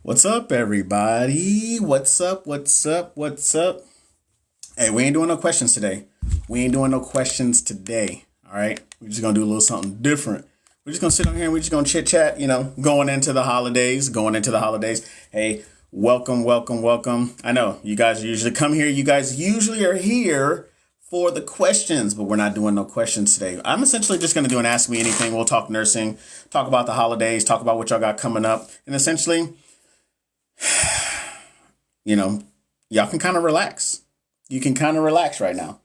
What's up, everybody? What's up? What's up? What's up? Hey, we ain't doing no questions today. We ain't doing no questions today. All right. We're just going to do a little something different. We're just going to sit on here and we're just going to chit chat, going into the holidays, Hey, welcome, welcome, welcome. I know you guys usually come here. You guys usually are here for the questions, but we're not doing no questions today. I'm essentially just going to do an Ask Me Anything. We'll talk nursing, talk about the holidays, talk about what y'all got coming up. And essentially, you know, y'all can kind of relax. You can kind of relax right now.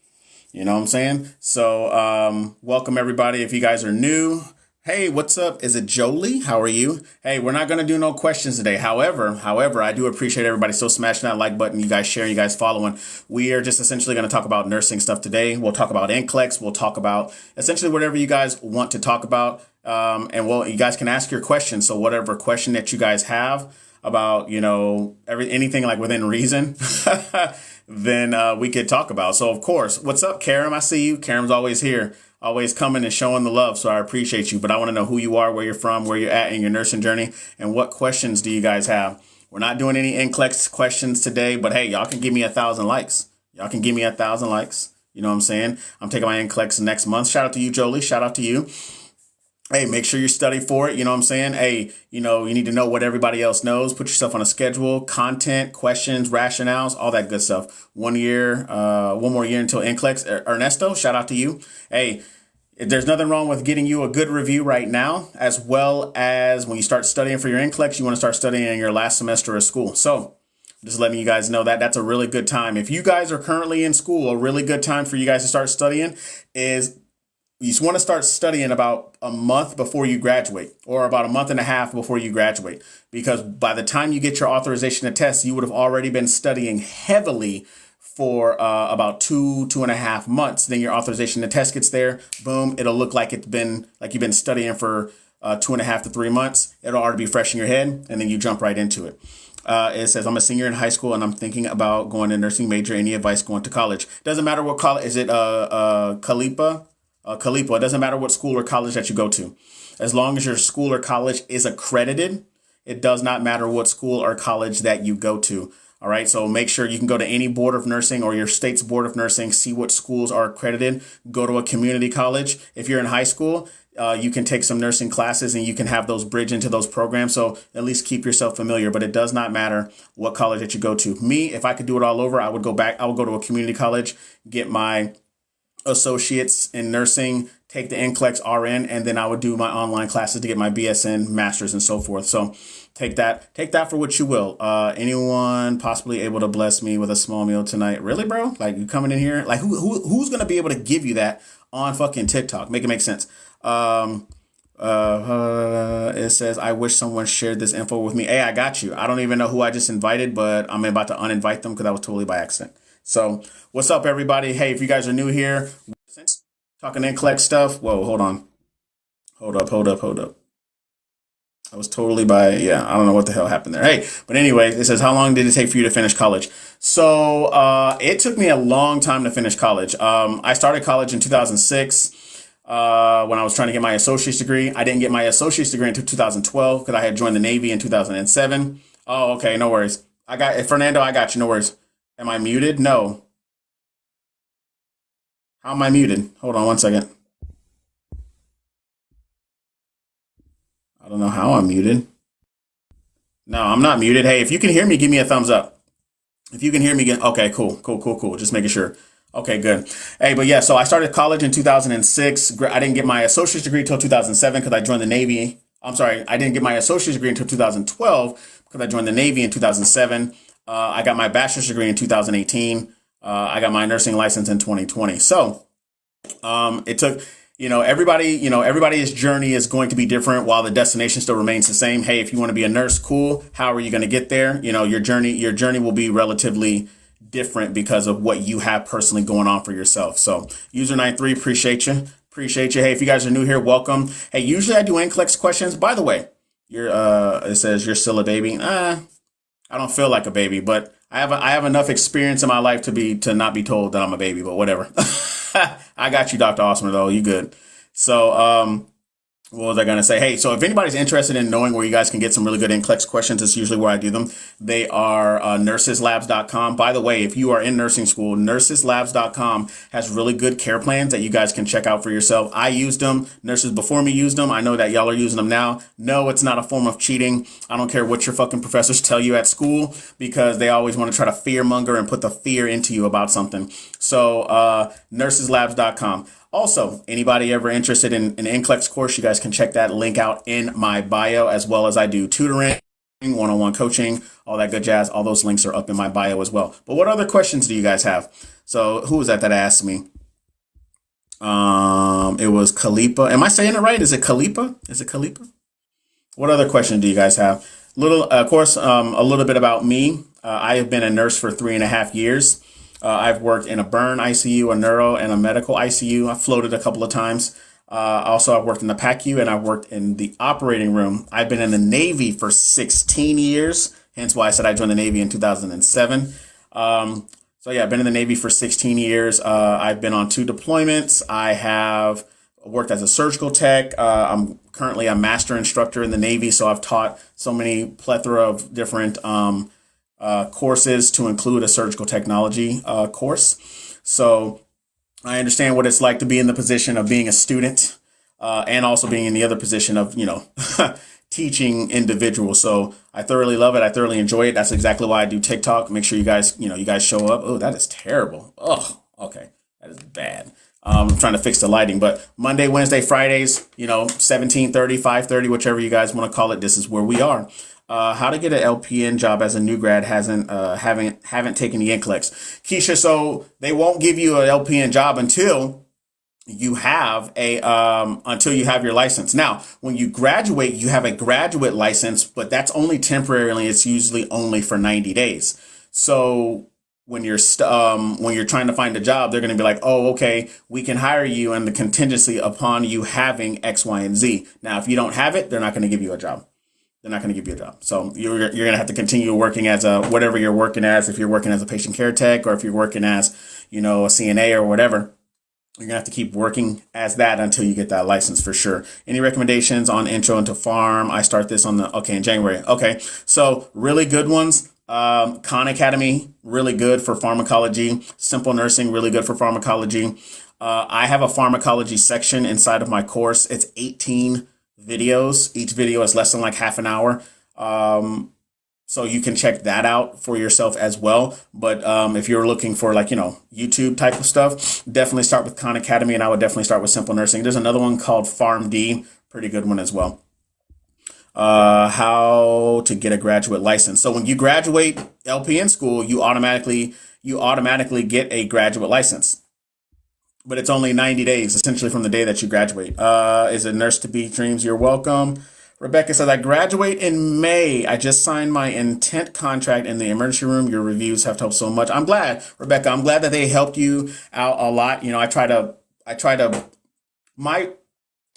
You know what I'm saying? So, welcome everybody. If you guys are new, hey, what's up? Is it Jolie? How are you? Hey, we're not going to do no questions today. However, I do appreciate everybody still smashing that like button, you guys sharing, you guys following. We are just essentially going to talk about nursing stuff today. We'll talk about NCLEX. We'll talk about essentially whatever you guys want to talk about. You guys can ask your questions. So whatever question that you guys have about, anything like within reason, then we could talk about. So, of course, what's up, Karam? I see you. Karam's always here, always coming and showing the love. So I appreciate you. But I want to know who you are, where you're from, where you're at in your nursing journey, and what questions do you guys have? We're not doing any NCLEX questions today, but hey, y'all can give me 1,000 likes. Y'all can give me 1,000 likes. You know what I'm saying? I'm taking my NCLEX next month. Shout out to you, Jolie. Shout out to you. Hey, make sure you study for it. You know what I'm saying? Hey, you need to know what everybody else knows. Put yourself on a schedule, content, questions, rationales, all that good stuff. 1 year, one more year until NCLEX. Ernesto, shout out to you. Hey, there's nothing wrong with getting you a good review right now, as well as when you start studying for your NCLEX, you want to start studying in your last semester of school. So just letting you guys know that that's a really good time. If you guys are currently in school, a really good time for you guys to start studying is you just want to start studying about a month before you graduate, or about a month and a half before you graduate, because by the time you get your authorization to test, you would have already been studying heavily for about 2.5 months. Then your authorization to test gets there. Boom. It'll look like you've been studying for 2.5 to 3 months. It'll already be fresh in your head. And then you jump right into it. It says, I'm a senior in high school and I'm thinking about going to nursing major. Any advice going to college? Doesn't matter what college. Is it Calipa? It doesn't matter what school or college that you go to. As long as your school or college is accredited, it does not matter what school or college that you go to. All right. So make sure you can go to any board of nursing or your state's board of nursing, see what schools are accredited, go to a community college. If you're in high school, you can take some nursing classes and you can have those bridge into those programs. So at least keep yourself familiar, but it does not matter what college that you go to. Me, if I could do it all over, I would go back. I would go to a community college, get my associates in nursing, take the NCLEX RN, and then I would do my online classes to get my BSN, masters, and so forth. So take that for what you will. Anyone possibly able to bless me with a small meal tonight? Really, bro? Like, you coming in here? Like, who's going to be able to give you that on fucking TikTok? Make it make sense. It says, I wish someone shared this info with me. Hey, I got you. I don't even know who I just invited, but I'm about to uninvite them because that was totally by accident. So what's up, everybody? Hey, if you guys are new here, talking NCLEX stuff. Whoa, hold on. Hold up. I was totally I don't know what the hell happened there. Hey, but anyway, it says, how long did it take for you to finish college? So it took me a long time to finish college. I started college in 2006 when I was trying to get my associate's degree. I didn't get my associate's degree until 2012 because I had joined the Navy in 2007. Oh, okay, no worries. Fernando, I got you, no worries. Am I muted? No. How am I muted? Hold on one second. I don't know how I'm muted. No, I'm not muted. Hey, if you can hear me, give me a thumbs up. If you can hear me, okay, cool. Just making sure. Okay, good. Hey, but yeah, so I started college in 2006. I didn't get my associate's degree until 2007 because I joined the Navy. I'm sorry, I didn't get my associate's degree until 2012 because I joined the Navy in 2007. I got my bachelor's degree in 2018. I got my nursing license in 2020. So it took, everybody's journey is going to be different while the destination still remains the same. Hey, if you want to be a nurse, cool. How are you going to get there? Your journey will be relatively different because of what you have personally going on for yourself. So user 93, appreciate you. Hey, if you guys are new here, welcome. Hey, usually I do NCLEX questions. By the way, it says you're still a baby. I don't feel like a baby, but I have enough experience in my life to not be told that I'm a baby, but whatever. I got you, Dr. Osmer, though. You good. So what was I going to say? Hey, so if anybody's interested in knowing where you guys can get some really good NCLEX questions, it's usually where I do them. They are nurseslabs.com. By the way, if you are in nursing school, nurseslabs.com has really good care plans that you guys can check out for yourself. I used them. Nurses before me used them. I know that y'all are using them now. No, it's not a form of cheating. I don't care what your fucking professors tell you at school, because they always want to try to fear monger and put the fear into you about something. So nurseslabs.com. Also, anybody ever interested in an NCLEX course, you guys can check that link out in my bio, as well as I do tutoring, one-on-one coaching, all that good jazz. All those links are up in my bio as well. But what other questions do you guys have? So who was that asked me? It was Khalifa. Am I saying it right? Is it Khalifa? Is it Khalifa? What other questions do you guys have? A little bit about me. I have been a nurse for 3.5 years. I've worked in a burn ICU, a neuro, and a medical ICU. I floated a couple of times. Also, I've worked in the PACU, and I've worked in the operating room. I've been in the Navy for 16 years, hence why I said I joined the Navy in 2007. So yeah, I've been in the Navy for 16 years. I've been on 2 deployments. I have worked as a surgical tech. I'm currently a master instructor in the Navy, so I've taught so many plethora of different courses, to include a surgical technology course. So I understand what it's like to be in the position of being a student, and also being in the other position of, teaching individuals. So I thoroughly love it. I thoroughly enjoy it. That's exactly why I do TikTok. Make sure you guys show up. Oh, that is terrible. Oh, okay. That is bad. I'm trying to fix the lighting, but Monday, Wednesday, Fridays, 17:30, 5:30, whichever you guys want to call it. This is where we are. How to get an LPN job as a new grad haven't taken the NCLEX. Keisha, so they won't give you an LPN job until you have your license. Now, when you graduate, you have a graduate license, but that's only temporarily. It's usually only for 90 days. So when you're trying to find a job, they're going to be like, oh, okay, we can hire you, and the contingency upon you having X, Y, and Z. Now, if you don't have it, they're not going to give you a job. They're not going to give you a job. So you're going to have to continue working as whatever you're working as. If you're working as a patient care tech, or if you're working as, a CNA or whatever, you're going to have to keep working as that until you get that license for sure. Any recommendations on intro into pharm? I start this in January. Okay. So really good ones. Khan Academy, really good for pharmacology. Simple Nursing, really good for pharmacology. I have a pharmacology section inside of my course. It's 18 videos. Each video is less than like half an hour. So you can check that out for yourself as well. But if you're looking for YouTube type of stuff, definitely start with Khan Academy, and I would definitely start with Simple Nursing. There's another one called PharmD, pretty good one as well. How to get a graduate license. So when you graduate LPN school, you automatically get a graduate license. But it's only 90 days, essentially, from the day that you graduate. Is it nurse to be dreams? You're welcome. Rebecca says, I graduate in May. I just signed my intent contract in the emergency room. Your reviews have helped so much. I'm glad, Rebecca. I'm glad that they helped you out a lot.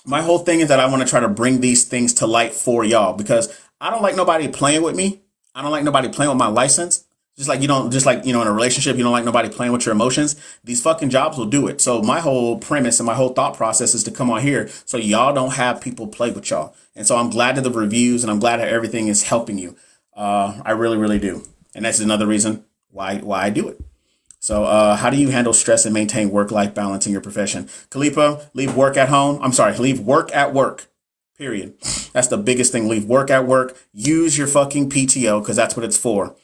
My whole thing is that I want to try to bring these things to light for y'all, because I don't like nobody playing with me. I don't like nobody playing with my license. In a relationship, you don't like nobody playing with your emotions. These fucking jobs will do it. So my whole premise and my whole thought process is to come on here so y'all don't have people play with y'all. And so I'm glad that the reviews, and I'm glad that everything is helping you. I really, really do. And that's another reason why I do it. So how do you handle stress and maintain work-life balance in your profession? Khalifa, leave work at work, period. That's the biggest thing. Leave work at work. Use your fucking PTO, because that's what it's for.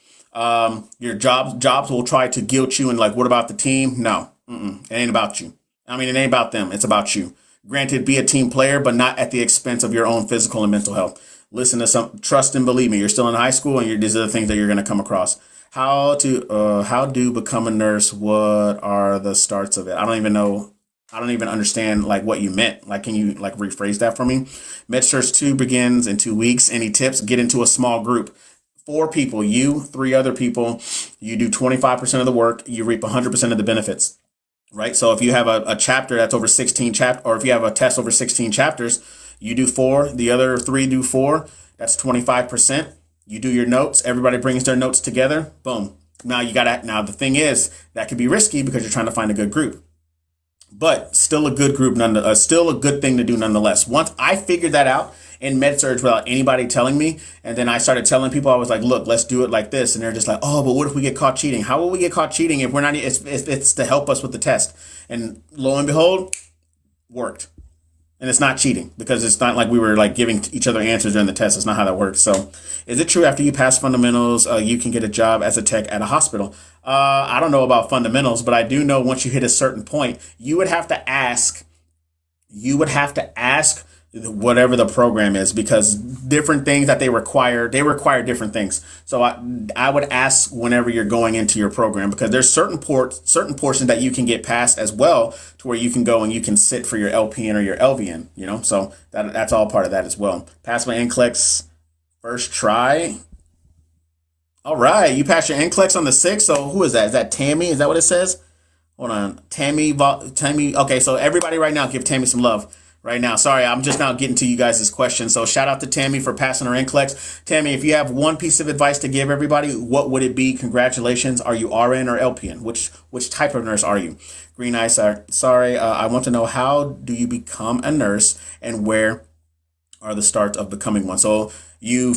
Your jobs will try to guilt you and what about the team? No, it ain't about you. It ain't about them. It's about you. Granted, be a team player, but not at the expense of your own physical and mental health. Listen to trust and believe me. You're still in high school, and these are the things that you're going to come across. How do become a nurse? What are the starts of it? I don't even know. I don't even understand what you meant. Can you rephrase that for me? MedSearch 2 begins in 2 weeks. Any tips? Get into a small group. 4 people, you, 3 other people, you do 25% of the work, you reap 100% of the benefits, right? So if you have a chapter that's over 16 chapters, or if you have a test over 16 chapters, you do 4, the other 3 do 4, that's 25%. You do your notes, everybody brings their notes together, boom. Now the thing is, that could be risky because you're trying to find a good group. but still a good group, still a good thing to do nonetheless. Once I figured that out in med-surg without anybody telling me, and then I started telling people, I was like, look, let's do it like this. And they're just like, oh, but what if we get caught cheating? How will we get caught cheating if we're not, it's to help us with the test. And lo and behold, worked. And it's not cheating because it's not like we were like giving each other answers during the test. It's not how that works. So is it true after you pass fundamentals, you can get a job as a tech at a hospital? I don't know about fundamentals, but I do know once you hit a certain point, you would have to ask whatever the program is, because different things that they require different things. So I would ask whenever you're going into your program, because there's certain portions that you can get past as well, to where you can go and you can sit for your LPN or your LVN, so that's all part of that as well. Pass my NCLEX first try. All right, you passed your NCLEX on the 6th. So who is that? Is that Tammy? Is that what it says? Hold on. Tammy. Okay, so everybody right now, give Tammy some love. Right now. Sorry, I'm just now getting to you guys' questions. So shout out to Tammy for passing her NCLEX. Tammy, if you have one piece of advice to give everybody, what would it be? Congratulations. Are you RN or LPN? Which type of nurse are you? Green Eyes, sorry. I want to know, how do you become a nurse, and where are the starts of becoming one? So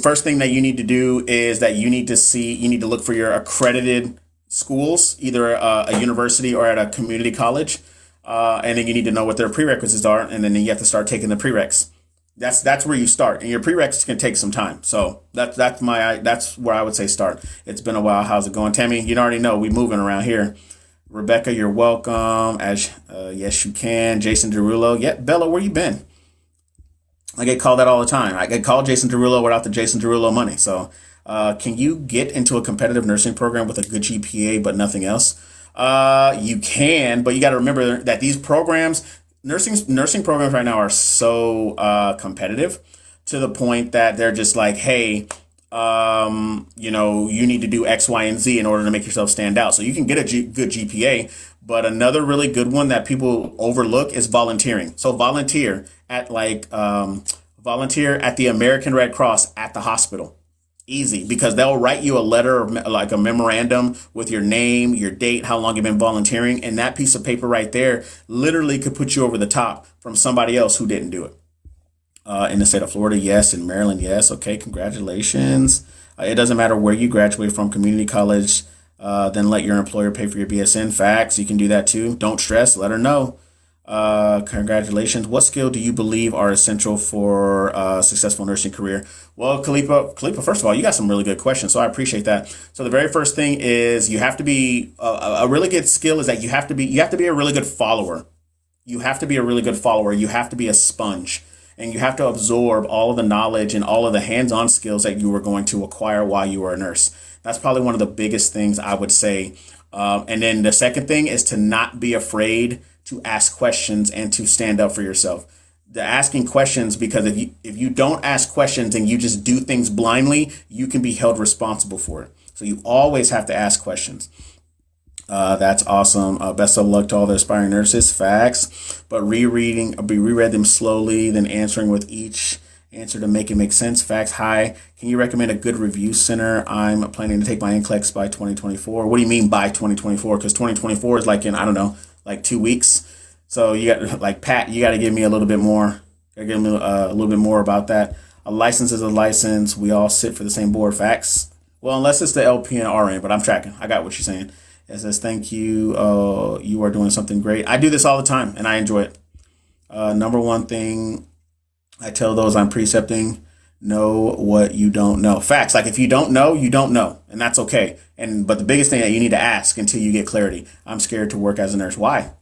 first thing that you need to do is that you need to look for your accredited schools, either a university or at a community college. And then you need to know what their prerequisites are, and then you have to start taking the prereqs. That's where you start, and your prereqs can take some time. So that's where I would say start. It's been a while. How's it going, Tammy? You already know we moving around here. Rebecca, you're welcome. Yes, you can. Jason Derulo. Yep. Bella, where you been? I get called that all the time. I get called Jason Derulo without the Jason Derulo money. So, can you get into a competitive nursing program with a good GPA but nothing else? You can, but you got to remember that these programs, nursing programs right now are so competitive, to the point that they're just like, hey, you need to do X, Y, and Z in order to make yourself stand out. So you can get a good GPA, but another really good one that people overlook is volunteering. So volunteer at the American Red Cross at the hospital. Easy, because they'll write you a letter or like a memorandum with your name, your date, how long you've been volunteering, and that piece of paper right there literally could put you over the top from somebody else who didn't do it. In the state of Florida, yes. In Maryland, yes. Okay, congratulations. It doesn't matter where you graduate from, community college, then let your employer pay for your BSN. Facts, you can do that too. Don't stress, let her know. Congratulations. What skill do you believe are essential for a successful nursing career? Well, Khalifa, first of all, you got some really good questions, so I appreciate that. So the very first thing is you have to be a really good skill is that you have to be a really good follower. You have to be a really good follower. You have to be a sponge, and you have to absorb all of the knowledge and all of the hands-on skills that you were going to acquire while you were a nurse. That's probably one of the biggest things I would say. And then the second thing is to not be afraid to ask questions and to stand up for yourself. The asking questions, because if you don't ask questions and you just do things blindly, you can be held responsible for it. So you always have to ask questions. That's awesome. Best of luck to all the aspiring nurses. Facts. But reread them slowly, then answering with each answer to make it make sense. Facts. Hi. Can you recommend a good review center? I'm planning to take my NCLEX by 2024. What do you mean by 2024? Because 2024 is like in, I don't know, like 2 weeks. So you got, like, Pat, you got to give me a little bit more. Give me a little bit more about that. A license is a license. We all sit for the same board. Facts. Well, unless it's the LPN RN, but I'm tracking. I got what you're saying. It says, thank you. You are doing something great. I do this all the time, and I enjoy it. Number one thing I tell those I'm precepting, know what you don't know. Facts. Like, if you don't know, you don't know, and that's okay. But the biggest thing that you need to ask until you get clarity. I'm scared to work as a nurse. Why?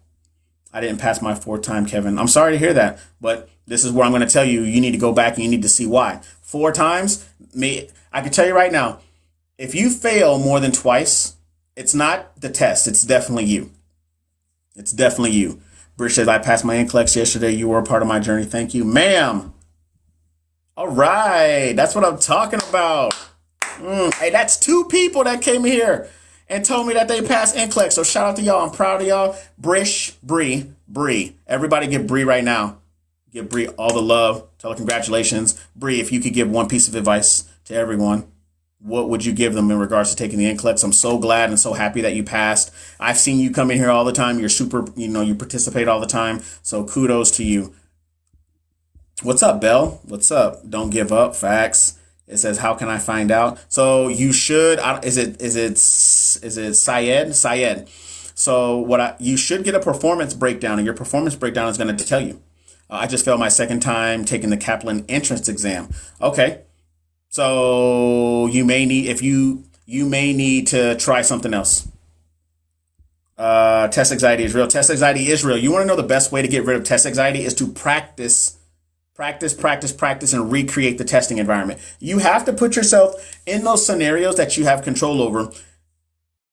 I didn't pass my 4th time, Kevin. I'm sorry to hear that, but this is where I'm going to tell you, you need to go back and you need to see why. 4 times, I can tell you right now, if you fail more than twice, it's not the test. It's definitely you. It's definitely you. Brish says, I passed my NCLEX yesterday. You were a part of my journey. Thank you, ma'am. All right. That's what I'm talking about. Hey, that's 2 people that came here and told me that they passed NCLEX. So shout out to y'all. I'm proud of y'all. Brish, Bree. Everybody give Bree right now. Give Bree all the love. Tell her congratulations. Bree, if you could give one piece of advice to everyone, what would you give them in regards to taking the NCLEX? I'm so glad and so happy that you passed. I've seen you come in here all the time. You're super, you participate all the time. So kudos to you. What's up, Belle? What's up? Don't give up. Facts. It says, how can I find out? So you should, is it Syed? Syed. So you should get a performance breakdown, and your performance breakdown is going to tell you. I just failed my second time taking the Kaplan entrance exam. Okay. So you may need, you may need to try something else. Test anxiety is real. Test anxiety is real. You want to know the best way to get rid of test anxiety is to practice, and recreate the testing environment. You have to put yourself in those scenarios that you have control over.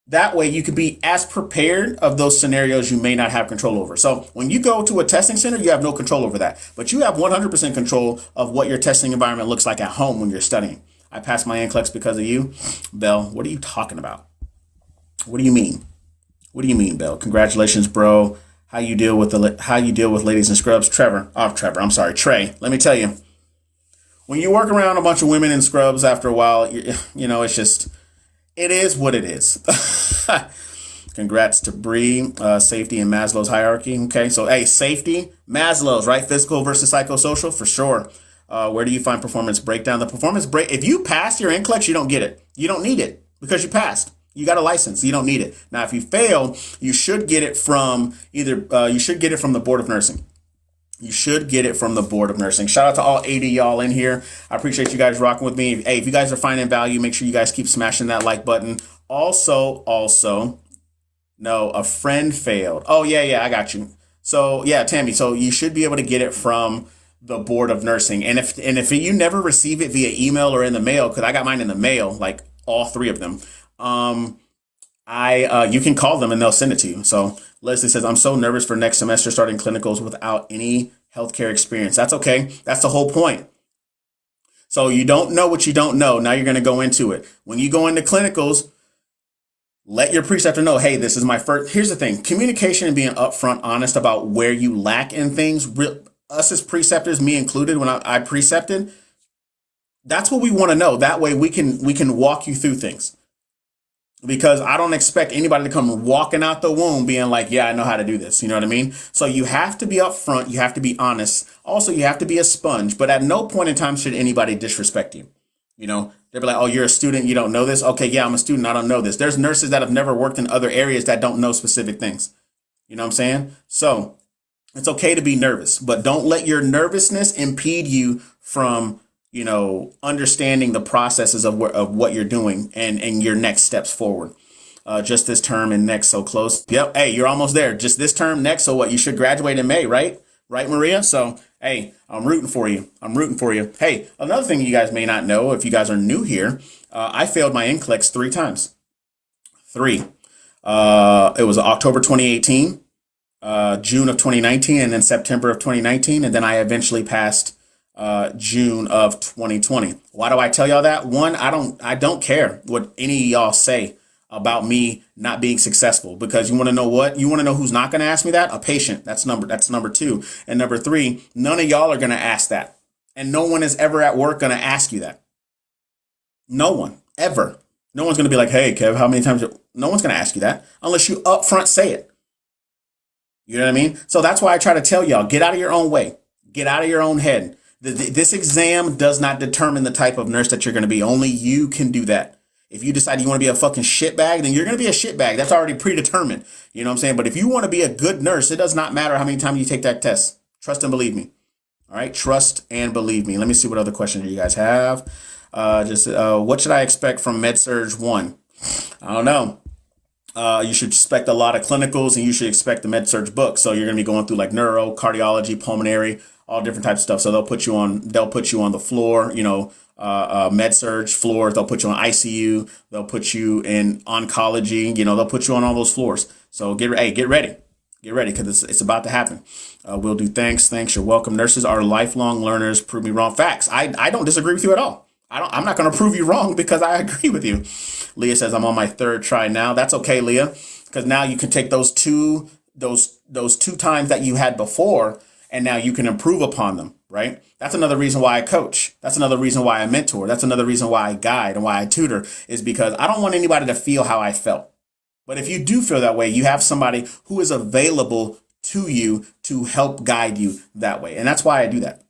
That way you could be as prepared of those scenarios you may not have control over. So when you go to a testing center, you have no control over that, but you have 100% control of what your testing environment looks like at home when you're studying. I passed my NCLEX because of you. Belle, what are you talking about? What do you mean? What do you mean, Belle? Congratulations, bro. How you deal with ladies in scrubs? Trey. Let me tell you, when you work around a bunch of women in scrubs, after a while, it's just, it is what it is. Congrats to Bree. Safety and Maslow's hierarchy. Okay, so hey, safety, Maslow's, right? Physical versus psychosocial, for sure. Where do you find performance breakdown? The performance break. If you pass your NCLEX, you don't get it. You don't need it because you passed. You got a license. You don't need it. Now, if you fail, you should get it from the Board of Nursing. You should get it from the Board of Nursing. Shout out to all 80 y'all in here. I appreciate you guys rocking with me. Hey, if you guys are finding value, make sure you guys keep smashing that like button. Also, no, a friend failed. Oh, yeah, I got you. So, yeah, Tammy, so you should be able to get it from the Board of Nursing. And if you never receive it via email or in the mail, because I got mine in the mail, like all three of them, you can call them and they'll send it to you. So Leslie says, I'm so nervous for next semester starting clinicals without any healthcare experience. That's okay. That's the whole point. So you don't know what you don't know. Now you're going to go into it. When you go into clinicals, let your preceptor know, hey, this is my first. Here's the thing. Communication and being upfront, honest about where you lack in things. Us as preceptors, me included, when I precepted, that's what we want to know. That way we can walk you through things. Because I don't expect anybody to come walking out the womb being like, yeah, I know how to do this. You know what I mean? So you have to be upfront. You have to be honest. Also, you have to be a sponge. But at no point in time should anybody disrespect you. They'll be like, oh, you're a student. You don't know this. Okay, yeah, I'm a student. I don't know this. There's nurses that have never worked in other areas that don't know specific things. You know what I'm saying? So it's okay to be nervous, but don't let your nervousness impede you from understanding the processes of what you're doing and your next steps forward. Just this term and next, so close. Yep. Hey, you're almost there. Just this term, next. So what? You should graduate in May, right? Right, Maria? So, hey, I'm rooting for you. Hey, another thing you guys may not know, if you guys are new here, I failed my NCLEX 3 times. 3. It was October 2018, June of 2019, and then September of 2019. And then I eventually passed June of 2020. Why do I tell y'all that? One, I don't care what any of y'all say about me not being successful, because you want to know what? You want to know who's not going to ask me that? A patient. That's number 2. And number 3, none of y'all are going to ask that. And no one is ever at work going to ask you that. No one, ever. No one's going to be like, hey, Kev, how many times? No one's going to ask you that unless you upfront say it. You know what I mean? So that's why I try to tell y'all, get out of your own way. Get out of your own head. This exam does not determine the type of nurse that you're going to be. Only you can do that. If you decide you want to be a fucking shitbag, then you're going to be a shitbag. That's already predetermined. You know what I'm saying? But if you want to be a good nurse, it does not matter how many times you take that test. Trust and believe me. All right? Trust and believe me. Let me see what other questions you guys have. What should I expect from MedSurg 1? I don't know. You should expect a lot of clinicals, and you should expect the MedSurg book. So you're going to be going through like neuro, cardiology, pulmonary, all different types of stuff. So they'll put you on the floor, med-surg floors. They'll put you on ICU. They'll put you in oncology. They'll put you on all those floors. So get ready because it's about to happen. We'll do thanks. You're welcome. Nurses are lifelong learners. Prove me wrong. Facts. I don't disagree with you at all. I'm not going to prove you wrong because I agree with you. Leah says I'm on my 3rd try now. That's okay, Leah, because now you can take those two times that you had before, and now you can improve upon them. right? That's another reason why I coach. That's another reason why I mentor. That's another reason why I guide and why I tutor, is because I don't want anybody to feel how I felt. But if you do feel that way, you have somebody who is available to you to help guide you that way. And that's why I do that,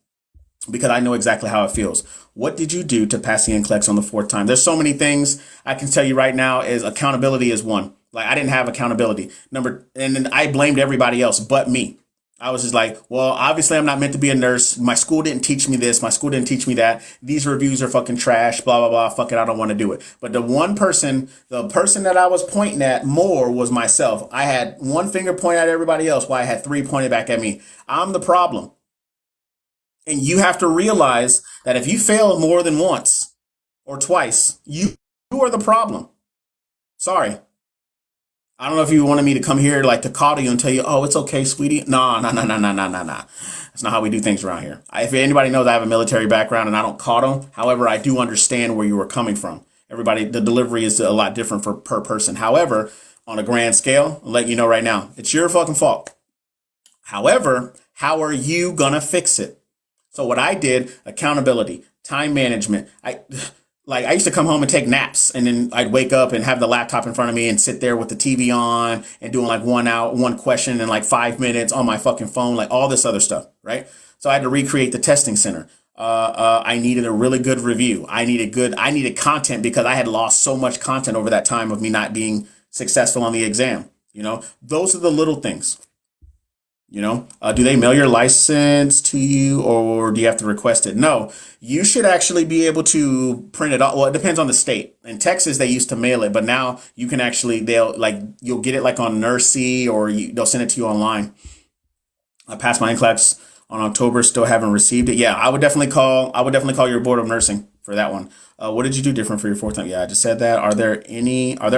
because I know exactly how it feels. What did you do to pass the NCLEX on the fourth time? There's so many things I can tell you right now. Is accountability is one. Like, I didn't have accountability. And then I blamed everybody else but me. I was just like, well, obviously I'm not meant to be a nurse. My school didn't teach me this. My school didn't teach me that. These reviews are fucking trash, blah, blah, blah. Fuck it. I don't want to do it. But the person that I was pointing at more was myself. I had one finger pointed at everybody else while I had three pointed back at me. I'm the problem. And you have to realize that if you fail more than once or twice, you are the problem. Sorry. I don't know if you wanted me to come here like to coddle you and tell you, oh, it's okay, sweetie. No. That's not how we do things around here. If anybody knows, I have a military background and I don't coddle. However, I do understand where you were coming from. Everybody, the delivery is a lot different per person. However, on a grand scale, I'll let you know right now, it's your fucking fault. However, how are you going to fix it? So what I did, accountability, time management. I used to come home and take naps, and then I'd wake up and have the laptop in front of me and sit there with the TV on and doing like one question in like 5 minutes on my fucking phone, like all this other stuff, right? So I had to recreate the testing center. I needed a really good review. I needed content because I had lost so much content over that time of me not being successful on the exam. Those are the little things. Do they mail your license to you, or do you have to request it? No, you should actually be able to print it out. Well, it depends on the state. In Texas, they used to mail it, but now you can actually, you'll get it like on Nursey, or they'll send it to you online. I passed my NCLEX on October, still haven't received it. Yeah, I would definitely call your board of nursing for that one. What did you do different for your fourth time? Yeah, I just said that. Are there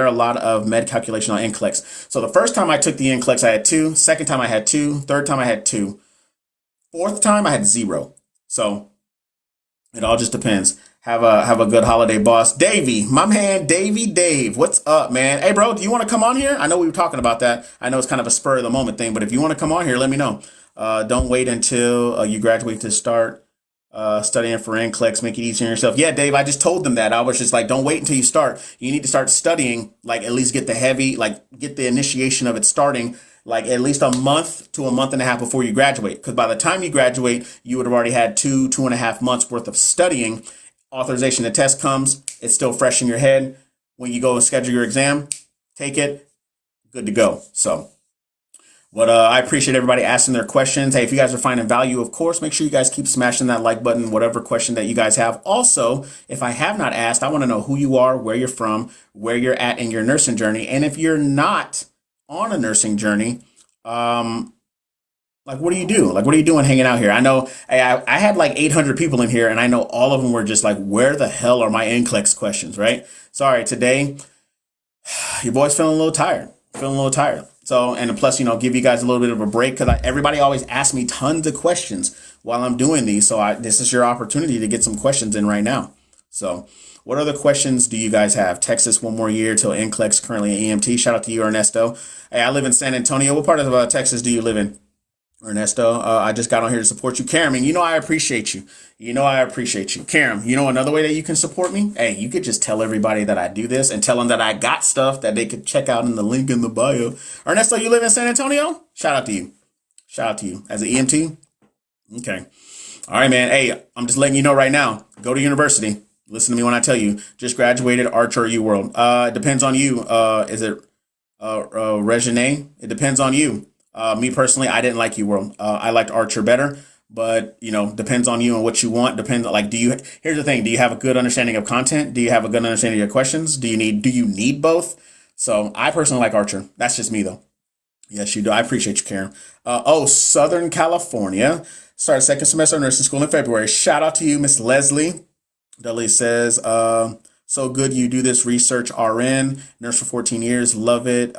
a lot of med calculation on NCLEX? So the first time I took the NCLEX, I had 2. Second time I had 2. Third time I had 2. Fourth time I had 0. So it all just depends. Have a good holiday, boss. Davey, my man, Dave. What's up, man? Hey, bro, do you want to come on here? I know we were talking about that. I know it's kind of a spur of the moment thing, but if you want to come on here, let me know. Don't wait until you graduate to start studying for NCLEX. Make it easier on yourself. Yeah, Dave, I just told them that. I was just like, don't wait until you start. You need to start studying, like at least get the initiation of it starting, like at least a month to a month and a half before you graduate. Because by the time you graduate, you would have already had 2.5 months worth of studying. Authorization to test comes, it's still fresh in your head. When you go and schedule your exam, take it, good to go. So I appreciate everybody asking their questions. Hey, if you guys are finding value, of course, make sure you guys keep smashing that like button, whatever question that you guys have. Also, if I have not asked, I want to know who you are, where you're from, where you're at in your nursing journey. And if you're not on a nursing journey, what do you do? Like, what are you doing hanging out here? I know I had like 800 people in here, and I know all of them were just like, where the hell are my NCLEX questions, right? Sorry, today, your boy's feeling a little tired. So, and plus, give you guys a little bit of a break, because everybody always asks me tons of questions while I'm doing these. So this is your opportunity to get some questions in right now. So what other questions do you guys have? Texas, 1 more year till NCLEX, currently at EMT. Shout out to you, Ernesto. Hey, I live in San Antonio. What part of Texas do you live in? Ernesto, I just got on here to support you. Karen, I appreciate you. Karen, another way that you can support me? Hey, you could just tell everybody that I do this and tell them that I got stuff that they could check out in the link in the bio. Ernesto, you live in San Antonio? Shout out to you. As an EMT? Okay. All right, man. Hey, I'm just letting you know right now. Go to university. Listen to me when I tell you. Just graduated Archer or UWorld. It depends on you. Is it Regine? It depends on you. Me personally, I didn't like UWorld. I liked Archer better, but depends on you and what you want. Depends, here's the thing. Do you have a good understanding of content? Do you have a good understanding of your questions? Do you need both? So I personally like Archer. That's just me though. Yes, you do. I appreciate you, Karen. Southern California. Started second semester of nursing school in February. Shout out to you, Miss Leslie. Dudley says, so good you do this research, RN, nurse for 14 years. Love it.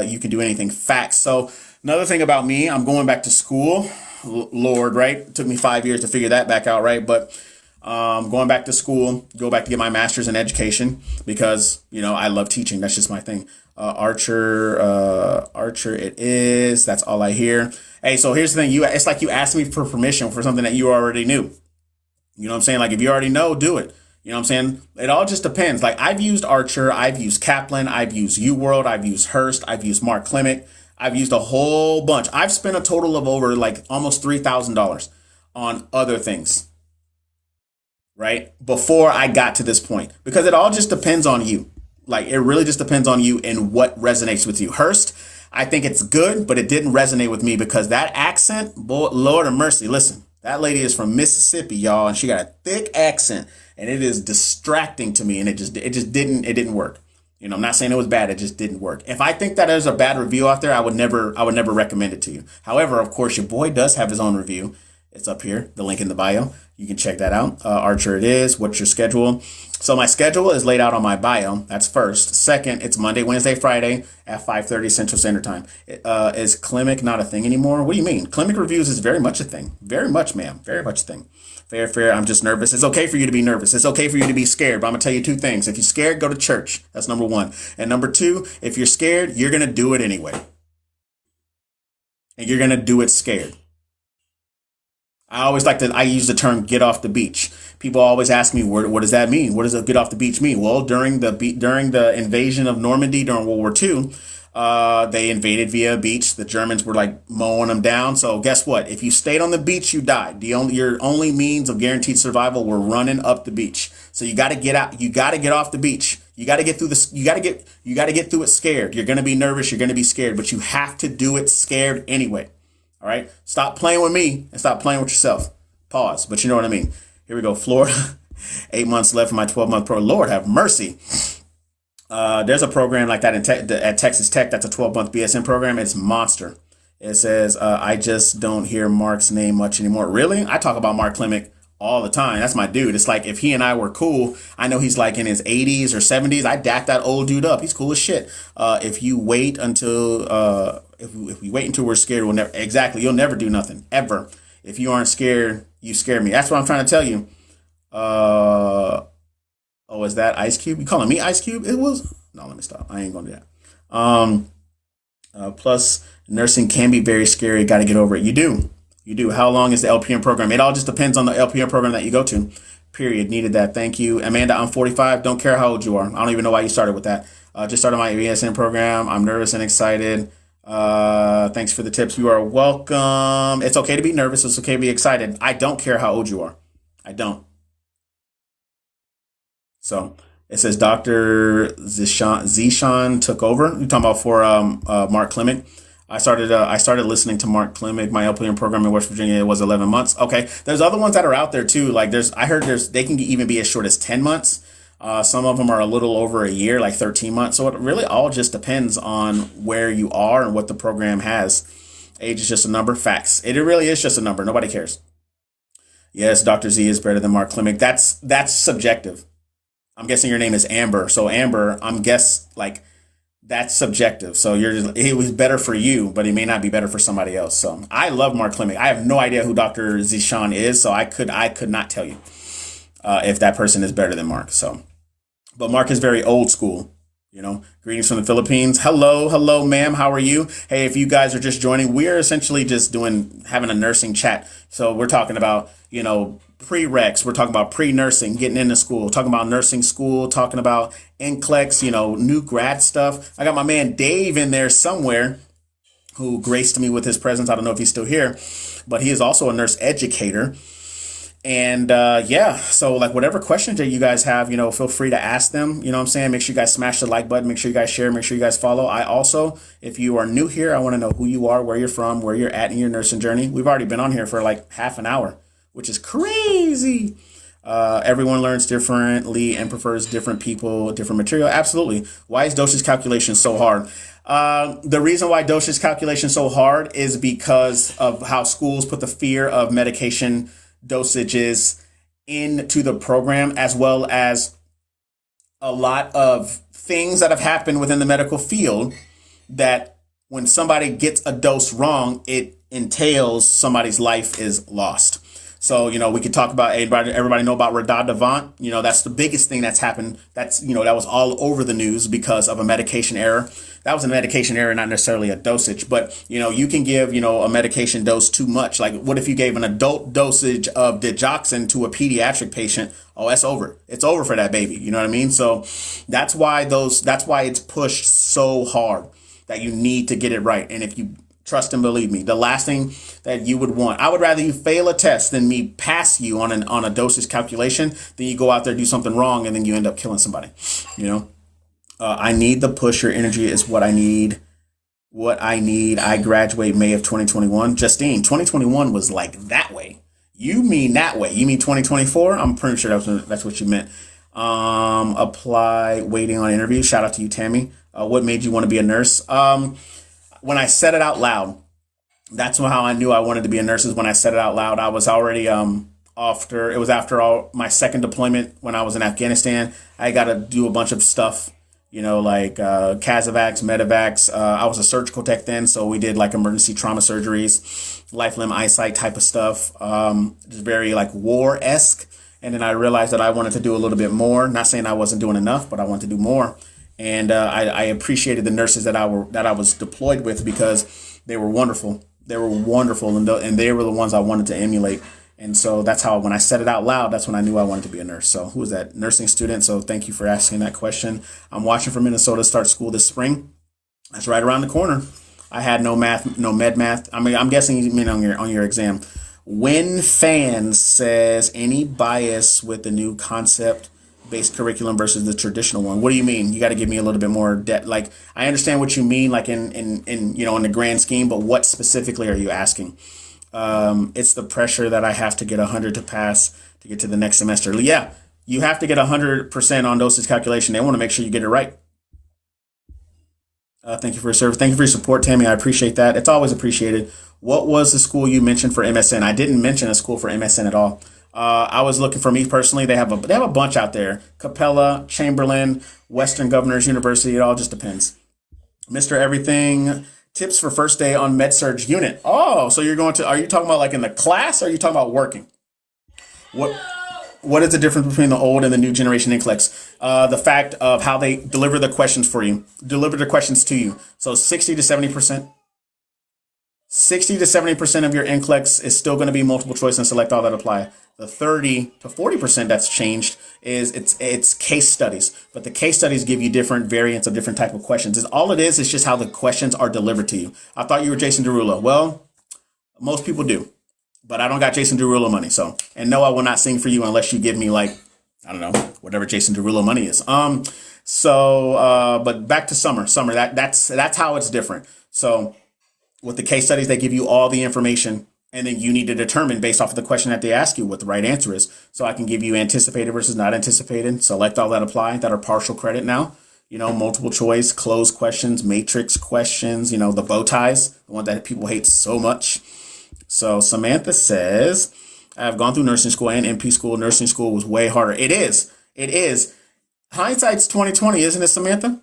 You can do anything. Facts. So another thing about me, I'm going back to school. Lord, right? It took me 5 years to figure that back out, right? But Going back to school, go back to get my master's in education because, I love teaching. That's just my thing. Archer it is. That's all I hear. Hey, so here's the thing. It's like you asked me for permission for something that you already knew. You know what I'm saying? Like if you already know, do it. You know what I'm saying? It all just depends. Like I've used Archer, I've used Kaplan, I've used UWorld, I've used Hearst, I've used Mark Klimick. I've used a whole bunch. I've spent a total of over like almost $3,000 on other things, right? Before I got to this point, because it all just depends on you. Like it really just depends on you and what resonates with you. Hearst, I think it's good, but it didn't resonate with me because that accent, boy, Lord of mercy. Listen, that lady is from Mississippi, y'all, and she got a thick accent, and it is distracting to me, and it didn't work. I'm not saying it was bad, it just didn't work. If I think that there's a bad review out there, I would never recommend it to you. However, of course, your boy does have his own review. It's up here, the link in the bio. You can check that out. Archer it is. What's your schedule? So my schedule is laid out on my bio. That's first. Second, it's Monday, Wednesday, Friday at 5:30 Central Standard Time. Is Klimick not a thing anymore? What do you mean? Klimick reviews is very much a thing. Very much, ma'am. Very much a thing. Fair. I'm just nervous. It's okay for you to be nervous. It's okay for you to be scared. But I'm going to tell you two things. If you're scared, go to church. That's number one. And number two, if you're scared, you're going to do it anyway. And you're going to do it scared. I use the term get off the beach. People always ask me, what does that mean? What does a get off the beach mean? Well, during the invasion of Normandy during World War II, they invaded via a beach. The Germans were like mowing them down. So guess what? If you stayed on the beach, you died. Your only means of guaranteed survival were running up the beach. So you got to get out. You got to get off the beach. You got to get through this. You got to get through it scared. You're going to be nervous. You're going to be scared, but you have to do it scared anyway. All right. Stop playing with me and stop playing with yourself. Pause. But you know what I mean. Here we go. Florida. 8 months left for my 12-month pro. Lord have mercy. There's a program like that at Texas Tech. That's a 12-month BSN program. It's monster. It says, I just don't hear Mark's name much anymore. Really? I talk about Mark Klimick all the time. That's my dude. It's like if he and I were cool, I know he's like in his 80s or 70s. I dack that old dude up. He's cool as shit. If you wait until if we wait until we're scared, we'll never. Exactly. You'll never do nothing ever. If you aren't scared, you scare me. That's what I'm trying to tell you. Oh, is that Ice Cube? You calling me Ice Cube? It was. No, let me stop. I ain't gonna do that. Plus, nursing can be very scary. Got to get over it. You do. How long is the LPN program? It all just depends on the LPN program that you go to. Period. Needed that. Thank you, Amanda. I'm 45. Don't care how old you are. I don't even know why you started with that. Just started my BSN program. I'm nervous and excited. Thanks for the tips. You are welcome. It's okay to be nervous. It's okay to be excited. I don't care how old you are. I don't. So it says Dr. Zishan took over. You're talking about for Mark Klimick. I started listening to Mark Klimick, my LPN program in West Virginia. It was 11 months. Okay. There's other ones that are out there too. Like I heard they can even be as short as 10 months. Some of them are a little over a year, like 13 months. So it really all just depends on where you are and what the program has. Age is just a number. Facts. It really is just a number. Nobody cares. Yes, Dr. Z is better than Mark Klimick. That's subjective. I'm guessing your name is Amber. So Amber, that's subjective. So it was better for you, but it may not be better for somebody else. So I love Mark Klimick. I have no idea who Dr. Zishan is. So I could not tell you if that person is better than Mark. So, but Mark is very old school. Greetings from the Philippines. Hello, ma'am. How are you? Hey, if you guys are just joining, we're essentially just having a nursing chat. So we're talking about, prereqs. We're talking about pre-nursing, getting into school, talking about nursing school, talking about NCLEX, new grad stuff. I got my man Dave in there somewhere who graced me with his presence. I don't know if he's still here, but he is also a nurse educator. And so whatever questions that you guys have, feel free to ask them. You know what I'm saying? Make sure you guys smash the like button. Make sure you guys share. Make sure you guys follow. I also, if you are new here, I want to know who you are, where you're from, where you're at in your nursing journey. We've already been on here for like half an hour, which is crazy. Everyone learns differently and prefers different people, different material. Absolutely. Why is dosage calculation so hard? The reason why dosage calculation is so hard is because of how schools put the fear of medication dosages into the program, as well as a lot of things that have happened within the medical field that when somebody gets a dose wrong, it entails somebody's life is lost. So, we could talk about everybody know about Radha Devant. That's the biggest thing that's happened. That was all over the news because of a medication error. That was a medication error, not necessarily a dosage, but, you can give, a medication dose too much. Like, what if you gave an adult dosage of digoxin to a pediatric patient? Oh, that's over. It's over for that baby. You know what I mean? So that's why it's pushed so hard that you need to get it right. And if you trust and believe me, the last thing that you would want, I would rather you fail a test than me pass you on a dosage calculation than you go out there, do something wrong, and then you end up killing somebody. I need the push. Your energy is what I need. I graduate May of 2021. Justine, 2021 was like that way. You mean that way? You mean 2024? I'm pretty sure that's what you meant. Apply, waiting on interview. Shout out to you, Tammy. What made you want to be a nurse? When I said it out loud, that's how I knew I wanted to be a nurse, is when I said it out loud. I was already after all my second deployment when I was in Afghanistan. I got to do a bunch of stuff, like Casevacs, Medevacs. I was a surgical tech then, so we did like emergency trauma surgeries, life, limb, eyesight type of stuff. Just very like war-esque. And then I realized that I wanted to do a little bit more. Not saying I wasn't doing enough, but I wanted to do more. And I appreciated the nurses that I was deployed with because they were wonderful. They were wonderful, and they were the ones I wanted to emulate. And so that's how, when I said it out loud, that's when I knew I wanted to be a nurse. So who was that? Nursing student. So thank you for asking that question. I'm watching for Minnesota start school this spring. That's right around the corner. I had no med math. I mean, I'm guessing you mean on your exam. When Fans says any bias with the new concept-based curriculum versus the traditional one. What do you mean? You got to give me a little bit more depth. Like, I understand what you mean, like in the grand scheme, but what specifically are you asking? It's the pressure that I have to get 100 to pass to get to the next semester. Yeah, you have to get 100% on dosage calculation. They want to make sure you get it right. Thank you for your service. Thank you for your support, Tammy. I appreciate that. It's always appreciated. What was the school you mentioned for MSN? I didn't mention a school for MSN at all. I was looking, for me personally, they have a bunch out there. Capella, Chamberlain, Western Governors University. It all just depends. Mr. Everything, tips for first day on med-surg unit. Oh, so are you talking about like in the class, or are you talking about working? What is the difference between the old and the new generation NCLEX? The fact of how they deliver the questions to you. So 60 to 70% of your NCLEX is still going to be multiple choice and select all that apply. The 30 to 40% that's changed is it's case studies, but the case studies give you different variants of different type of questions. All it is just how the questions are delivered to you. I thought you were Jason Derulo. Well, most people do, but I don't got Jason Derulo money. So, and no, I will not sing for you unless you give me, like, I don't know, whatever Jason Derulo money is. But back to summer, that's how it's different. So with the case studies, they give you all the information, and then you need to determine based off of the question that they ask you what the right answer is. So I can give you anticipated versus not anticipated, select all that apply, that are partial credit now, multiple choice, closed questions, matrix questions, the bow ties, the one that people hate so much. So Samantha says, I've gone through nursing school and NP school. Nursing school was way harder. It is. Hindsight's 2020, isn't it, Samantha?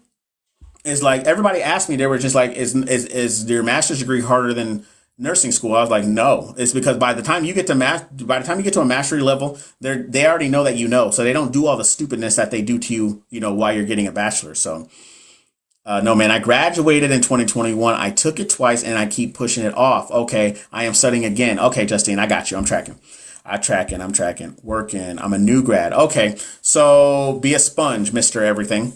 It's like everybody asked me, they were just like, is your master's degree harder than nursing school? I was like, no. It's because by the time you get to a mastery level, they already know that so they don't do all the stupidness that they do to you, while you're getting a bachelor's. So no, man, I graduated in 2021. I took it twice and I keep pushing it off. Okay, I am studying again. Okay, Justine, I got you. I'm tracking. Working. I'm a new grad. Okay, so be a sponge, Mr. Everything.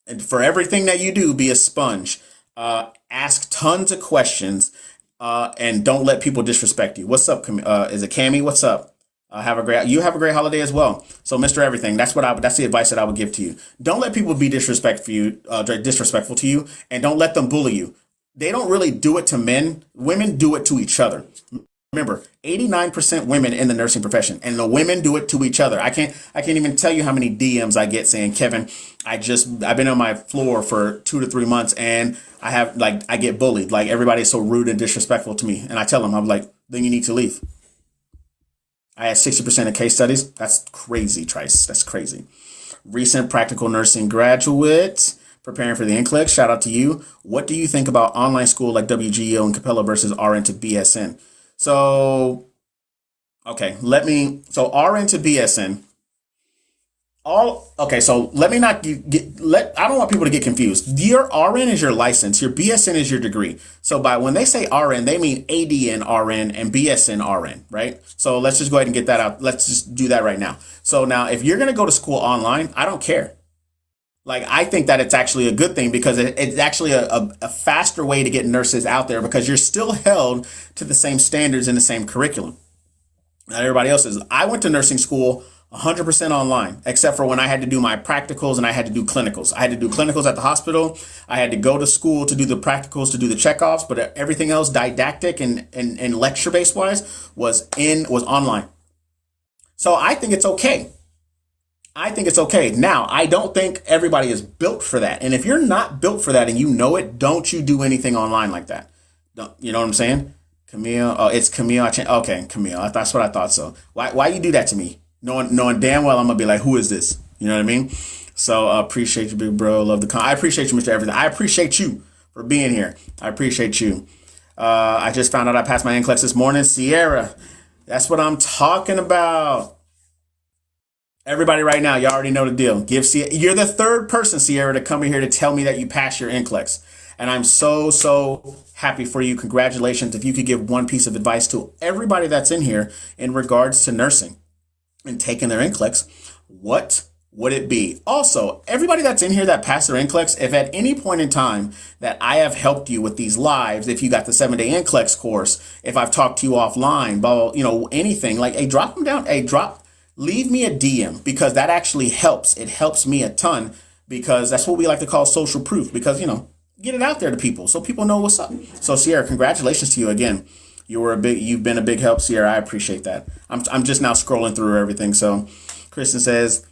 And for everything that you do, be a sponge. Ask tons of questions, and don't let people disrespect you. What's up? Is it Cammy? What's up? Have a great holiday as well. So, Mr. Everything, that's the advice that I would give to you. Don't let people be disrespectful to you, and don't let them bully you. They don't really do it to men. Women do it to each other. Remember, 89% women in the nursing profession, and the women do it to each other. I can't even tell you how many DMs I get saying, Kevin, I've been on my floor for 2 to 3 months, and I get bullied. Like, everybody's so rude and disrespectful to me. And I tell them, I'm like, then you need to leave. I had 60% of case studies. That's crazy, Trice. That's crazy. Recent practical nursing graduate preparing for the NCLEX. Shout out to you. What do you think about online school like WGO and Capella versus RN to BSN? So Okay, so RN to BSN. So let me not I don't want people to get confused. Your RN is your license, your BSN is your degree. So by when they say RN, they mean ADN RN and BSN RN, right? So let's just go ahead and get that out. Let's just do that right now. So now if you're going to go to school online, I don't care. Like, I think that it's actually a good thing because it's actually a faster way to get nurses out there because you're still held to the same standards and the same curriculum. Not everybody else is. I went to nursing school 100% online, except for when I had to do my practicals and I had to do clinicals. I had to do clinicals at the hospital. I had to go to school to do the practicals, to do the checkoffs, but everything else, didactic and lecture based wise, was online. So I think it's okay. I think it's okay. Now, I don't think everybody is built for that. And if you're not built for that and you know it, don't you do anything online like that. You know what I'm saying? Camille. Oh, it's Camille. Okay, Camille. That's what I thought. So why you do that to me? Knowing damn well I'm going to be like, who is this? You know what I mean? So appreciate you, big bro. Love I appreciate you, Mr. Everything. I appreciate you for being here. I appreciate you. I just found out I passed my NCLEX this morning. Sierra. That's what I'm talking about. Everybody right now, you already know the deal. You're the third person, Sierra, to come in here to tell me that you passed your NCLEX. And I'm so happy for you. Congratulations. If you could give one piece of advice to everybody that's in here in regards to nursing and taking their NCLEX, what would it be? Also, everybody that's in here that passed their NCLEX, if at any point in time that I have helped you with these lives, if you got the 7-day NCLEX course, if I've talked to you offline, anything, like, hey, drop them down, leave me a DM because that actually helps. It helps me a ton because that's what we like to call social proof because, get it out there to people so people know what's up. So Sierra, congratulations to you again. You've been a big help, Sierra. I appreciate that. I'm just now scrolling through everything. So Kristen says,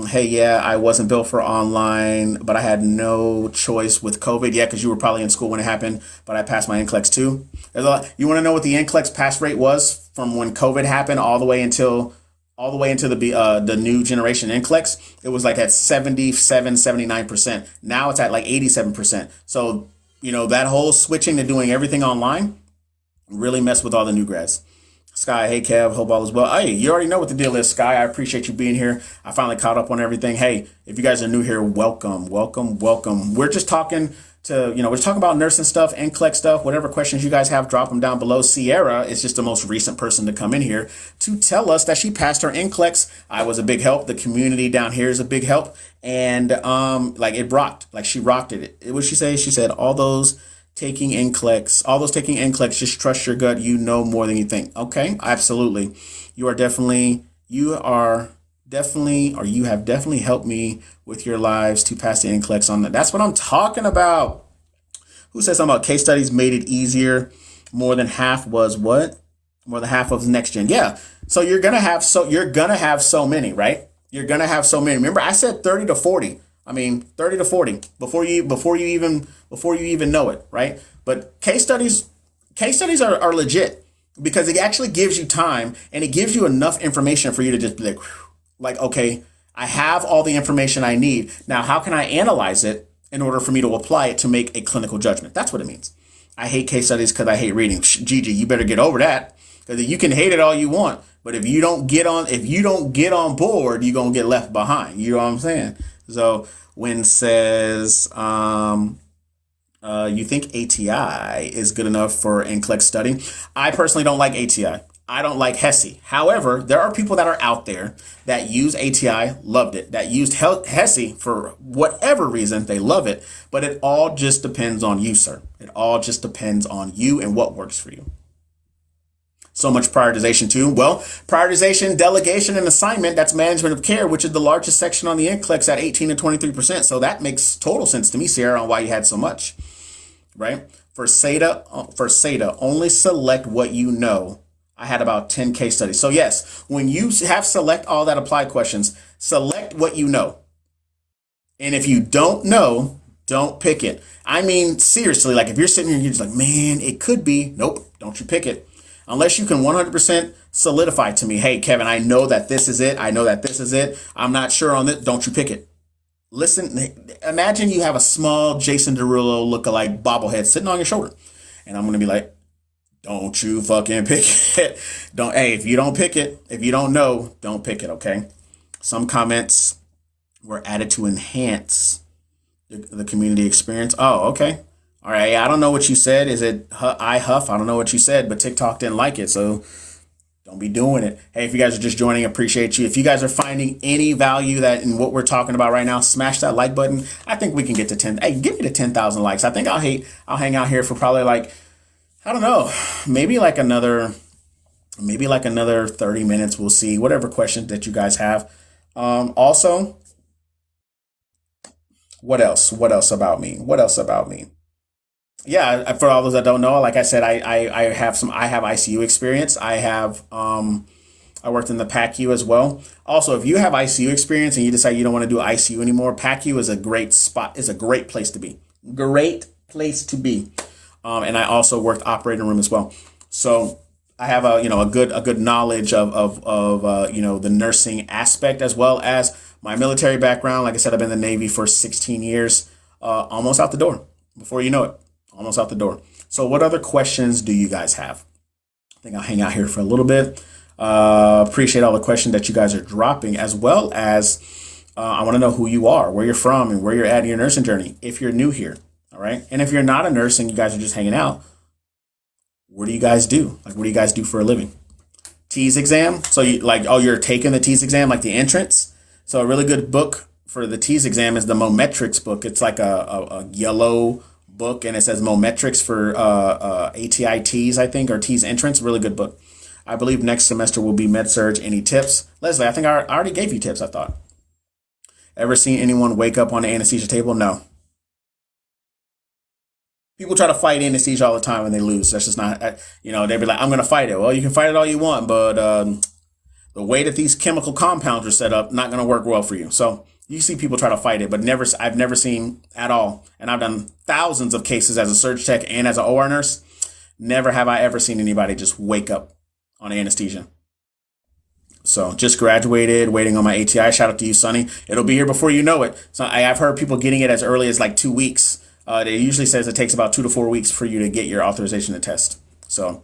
hey, yeah, I wasn't built for online, but I had no choice with COVID. Yeah, because you were probably in school when it happened, but I passed my NCLEX too. You want to know what the NCLEX pass rate was from when COVID happened all the way into the new generation NCLEX? It was like at 77, 79%. Now it's at like 87%. So, that whole switching to doing everything online really messed with all the new grads. Sky, hey Kev, hope all is well. Hey, you already know what the deal is, Sky. I appreciate you being here. I finally caught up on everything. Hey, if you guys are new here, welcome. We're just talking we're talking about nursing stuff, NCLEX stuff, whatever questions you guys have, drop them down below. Sierra is just the most recent person to come in here to tell us that she passed her NCLEX. I was a big help. The community down here is a big help. And it rocked. Like, she rocked it. What did she say? She said, all those taking NCLEX, just trust your gut. You know more than you think. Okay, absolutely. You have definitely helped me with your lives to pass the NCLEX on that. That's what I'm talking about. Who said something about case studies made it easier? More than half was what? More than half of next gen. Yeah. So you're gonna have so many, right? You're gonna have so many. Remember, I said 30 to 40. 30 to 40 before you even know it, right? But case studies are legit because it actually gives you time and it gives you enough information for you to just be like, okay, I have all the information I need. Now, how can I analyze it in order for me to apply it to make a clinical judgment? That's what it means. I hate case studies because I hate reading. Gigi, you better get over that because you can hate it all you want, but if you don't get on board, you're gonna get left behind. You know what I'm saying? So Wynn says, you think ATI is good enough for NCLEX study? I personally don't like ATI. I don't like HESI. However, there are people that are out there that use ATI, loved it, that used HESI for whatever reason, they love it. But it all just depends on you, sir. It all just depends on you and what works for you. So much prioritization too. Well, prioritization, delegation, and assignment, that's management of care, which is the largest section on the NCLEX at 18 to 23%. So that makes total sense to me, Sierra, on why you had so much, right? For SATA, only select what you know. I had about 10 case studies. So yes, when you have select all that applied questions, select what you know. And if you don't know, don't pick it. Seriously, like if you're sitting here and you're just like, man, it could be. Nope, don't you pick it. Unless you can 100% solidify to me, hey, Kevin, I know that this is it. I know that this is it. I'm not sure on it. Don't you pick it. Listen, imagine you have a small Jason Derulo lookalike bobblehead sitting on your shoulder. And I'm going to be like, don't you fucking pick it. Don't, hey, if you don't pick it, if you don't know, don't pick it, okay? Some comments were added to enhance the community experience. Oh, okay. All right. I don't know what you said. Is it I Huff? I don't know what you said, but TikTok didn't like it. So don't be doing it. Hey, if you guys are just joining, appreciate you. If you guys are finding any value that in what we're talking about right now, smash that like button. I think we can get to 10. Hey, give me to 10,000 likes. I think I'll hang out here for probably like, I don't know, maybe like another 30 minutes. We'll see whatever questions that you guys have. Also, what else? What else about me? What else about me? Yeah, for all those that don't know, like I said, I have ICU experience. I worked in the PACU as well. Also, if you have ICU experience and you decide you don't want to do ICU anymore, PACU is a great spot, is a great place to be. Great place to be. And I also worked operating room as well. So I have a good knowledge of the nursing aspect as well as my military background. Like I said, I've been in the Navy for 16 years, almost out the door before you know it, almost out the door. So what other questions do you guys have? I think I'll hang out here for a little bit. Appreciate all the questions that you guys are dropping, as well as I want to know who you are, where you're from, and where you're at in your nursing journey if you're new here. All right. And if you're not a nurse and you guys are just hanging out, what do you guys do? Like, what do you guys do for a living? TEAS exam. So you're taking the TEAS exam, like the entrance. So a really good book for the TEAS exam is the Mometrics book. It's like a yellow book, and it says Mometrics for ATI TEAS, I think, or TEAS entrance. Really good book. I believe next semester will be med-surg. Any tips? Leslie, I think I already gave you tips, I thought. Ever seen anyone wake up on the anesthesia table? No. People try to fight anesthesia all the time and they lose. That's just not, they'd be like, I'm going to fight it. Well, you can fight it all you want, but the way that these chemical compounds are set up, not going to work well for you. So you see people try to fight it, but I've never seen at all. And I've done thousands of cases as a surg tech and as an OR nurse. Never have I ever seen anybody just wake up on anesthesia. So just graduated, waiting on my ATI. Shout out to you, Sonny. It'll be here before you know it. So I've heard people getting it as early as like 2 weeks. It usually says it takes about 2 to 4 weeks for you to get your authorization to test. So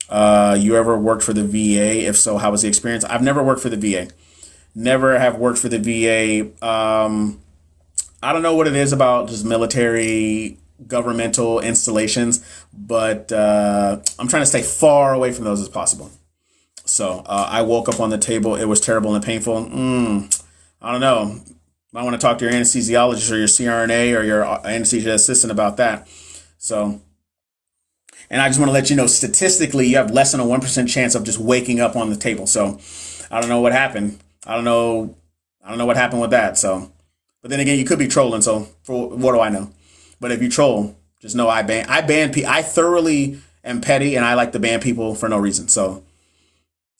you ever worked for the VA? If so, how was the experience? I've never worked for the VA. Never have worked for the VA. I don't know what it is about just military governmental installations, but I'm trying to stay far away from those as possible. So I woke up on the table. It was terrible and painful. I don't know. I want to talk to your anesthesiologist or your CRNA or your anesthesia assistant about that. So, and I just want to let you know, statistically, you have less than a 1% chance of just waking up on the table. So I don't know what happened. I don't know what happened with that. So, but then again, you could be trolling. So for what do I know? But if you troll, just know I ban people. I thoroughly am petty and I like to ban people for no reason. So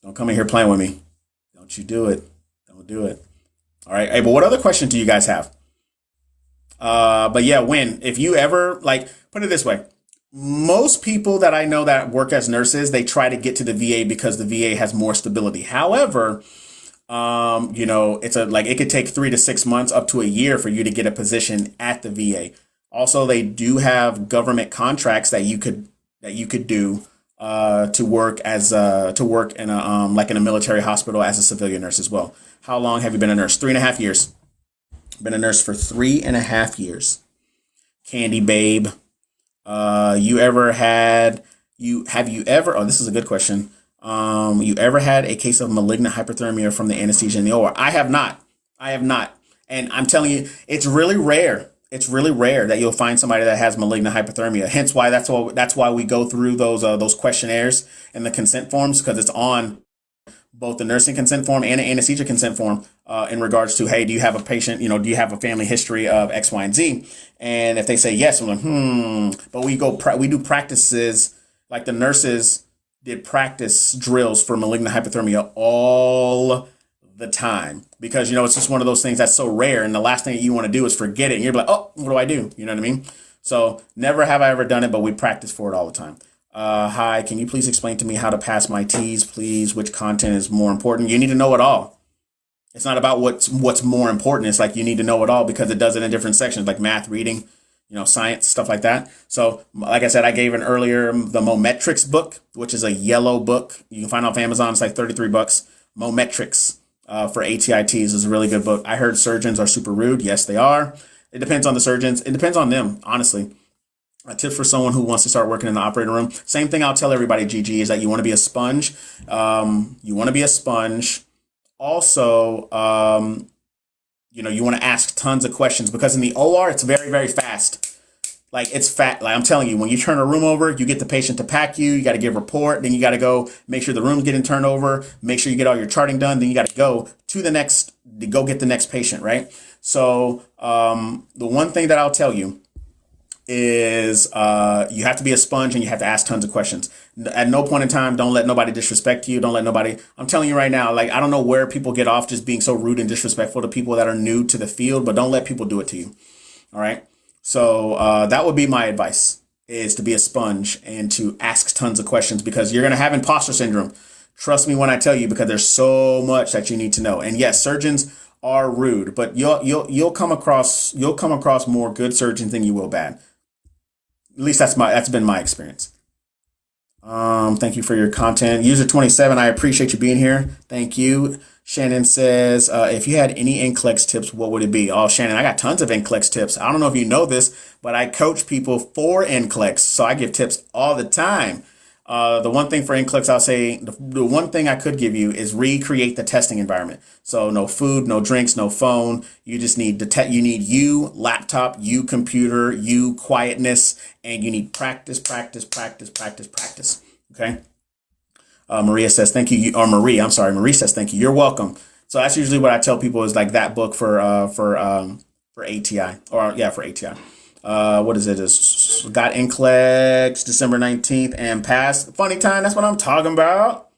don't come in here playing with me. Don't you do it. Don't do it. All right. Hey, but what other questions do you guys have? But yeah, if you ever, like, put it this way, most people that I know that work as nurses, they try to get to the VA because the VA has more stability. However, it could take 3 to 6 months up to a year for you to get a position at the VA. Also, they do have government contracts that you could do to work in a military hospital as a civilian nurse as well. How long have you been a nurse? 3.5 years. Been a nurse for 3.5 years. Candy Babe. Have you ever, oh, this is a good question. You ever had a case of malignant hyperthermia from the anesthesia in the OR? I have not. And I'm telling you, it's really rare. It's really rare that you'll find somebody that has malignant hyperthermia. Hence why that's why we go through those questionnaires and the consent forms, because it's on both the nursing consent form and the anesthesia consent form in regards to, hey, do you have a patient, do you have a family history of X, Y, and Z? And if they say yes, I'm like, but we do practices, like the nurses did practice drills for malignant hypothermia all the time, because, it's just one of those things that's so rare. And the last thing you want to do is forget it. And you're like, oh, what do I do? You know what I mean? So never have I ever done it, but we practice for it all the time. Hi, can you please explain to me how to pass my TEAS, please? Which content is more important? You need to know it all. It's not about what's more important. It's like you need to know it all because it does it in different sections, like math, reading, science, stuff like that. So like I said, I gave an earlier, the Mometrics book, which is a yellow book. You can find it off Amazon. It's like $33. Mometrics for ATITs is a really good book. I heard surgeons are super rude. Yes, they are. It depends on the surgeons. It depends on them, honestly. A tip for someone who wants to start working in the operating room. Same thing I'll tell everybody, GG, is that you want to be a sponge. You want to be a sponge. Also, you want to ask tons of questions, because in the OR, it's very, very fast. Like, it's fat. Like, I'm telling you, when you turn a room over, you get the patient to pack you. You got to give a report. Then you got to go make sure the room's getting turned over. Make sure you get all your charting done. Then you got to go get the next patient, right? So the one thing that I'll tell you is you have to be a sponge and you have to ask tons of questions. At no point in time, don't let nobody disrespect you. Don't let nobody, I'm telling you right now, like, I don't know where people get off just being so rude and disrespectful to people that are new to the field, but don't let people do it to you. All right. So that would be my advice, is to be a sponge and to ask tons of questions, because you're going to have imposter syndrome. Trust me when I tell you, because there's so much that you need to know. And yes, surgeons are rude, but you'll come across more good surgeons than you will bad. At least that's been my experience. Thank you for your content. User 27, I appreciate you being here. Thank you. Shannon says, if you had any NCLEX tips, what would it be? Oh, Shannon, I got tons of NCLEX tips. I don't know if you know this, but I coach people for NCLEX, so I give tips all the time. The one thing for NCLEX, I'll say, the one thing I could give you is recreate the testing environment. So no food, no drinks, no phone. You just need you need you laptop, you computer, you quietness, and you need practice. Okay. Maria says thank you. Marie says thank you. You're welcome. So that's usually what I tell people, is like that book for ATI, for ATI. What is it? It's got NCLEX December 19th and passed. Funny time. That's what I'm talking about.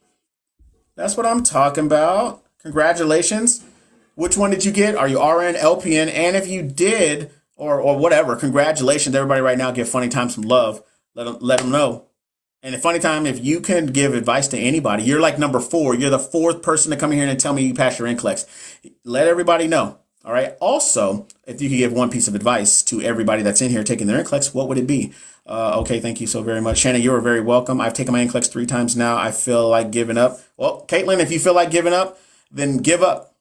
Congratulations. Which one did you get? Are you RN, LPN? And if you did, or whatever, congratulations. Everybody right now, give Funny Time some love. Let them know. And at Funny Time, if you can give advice to anybody, you're like number 4. You're the 4th person to come here and tell me you passed your NCLEX. Let everybody know. All right. Also, if you could give one piece of advice to everybody that's in here taking their NCLEX, what would it be? Okay. Thank you so very much. Shannon, you are very welcome. I've taken my NCLEX 3 times now. I feel like giving up. Well, Caitlin, if you feel like giving up, then give up.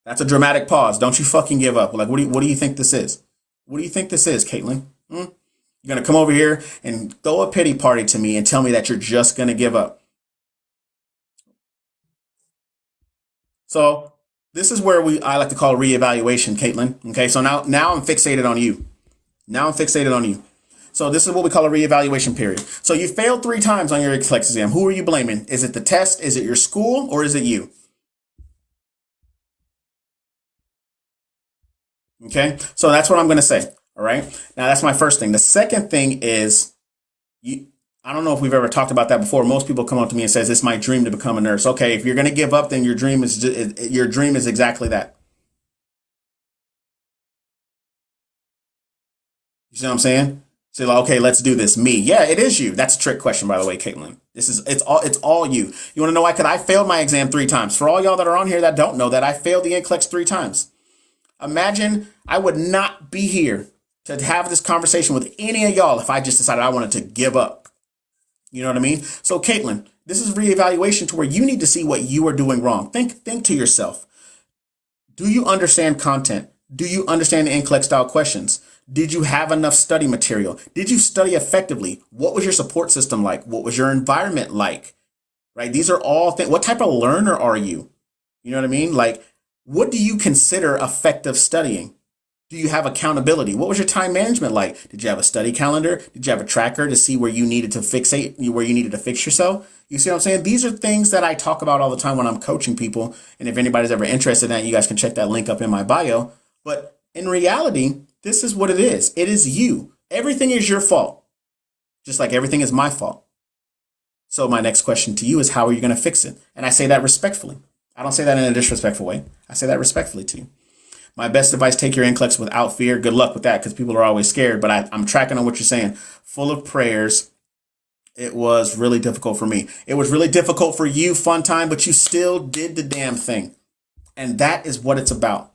That's a dramatic pause. Don't you fucking give up. Like, what do you think this is? What do you think this is, Caitlin? You're going to come over here and throw a pity party to me and tell me that you're just going to give up. So this is where I like to call reevaluation, Caitlin. Okay, so now I'm fixated on you. So this is what we call a reevaluation period. So you failed 3 times on your NCLEX exam. Who are you blaming? Is it the test? Is it your school? Or is it you? Okay, so that's what I'm going to say. All right. Now that's my first thing. The second thing is, I don't know if we've ever talked about that before. Most people come up to me and says, it's my dream to become a nurse. Okay. If you're going to give up, then your dream is exactly that. You see what I'm saying? Say, like, okay, let's do this. Me. Yeah, it is you. That's a trick question, by the way, Caitlin. It's all you. You want to know why? Because I failed my exam 3 times. For all y'all that are on here that don't know that, I failed the NCLEX 3 times. Imagine I would not be here to have this conversation with any of y'all if I just decided I wanted to give up. You know what I mean? So, Caitlin, this is reevaluation to where you need to see what you are doing wrong. Think to yourself. Do you understand content? Do you understand the NCLEX style questions? Did you have enough study material? Did you study effectively? What was your support system like? What was your environment like? Right? These are all things. What type of learner are you? You know what I mean? Like, what do you consider effective studying? Do you have accountability? What was your time management like? Did you have a study calendar? Did you have a tracker to see where you needed to fix yourself? You see what I'm saying? These are things that I talk about all the time when I'm coaching people. And if anybody's ever interested in that, you guys can check that link up in my bio. But in reality, this is what it is. It is you. Everything is your fault, just like everything is my fault. So my next question to you is, how are you going to fix it? And I say that respectfully. I don't say that in a disrespectful way. I say that respectfully to you. My best advice, take your NCLEX without fear. Good luck with that, because people are always scared. But I'm tracking on what you're saying. Full of prayers. It was really difficult for me. It was really difficult for you, Fun Time, but you still did the damn thing. And that is what it's about.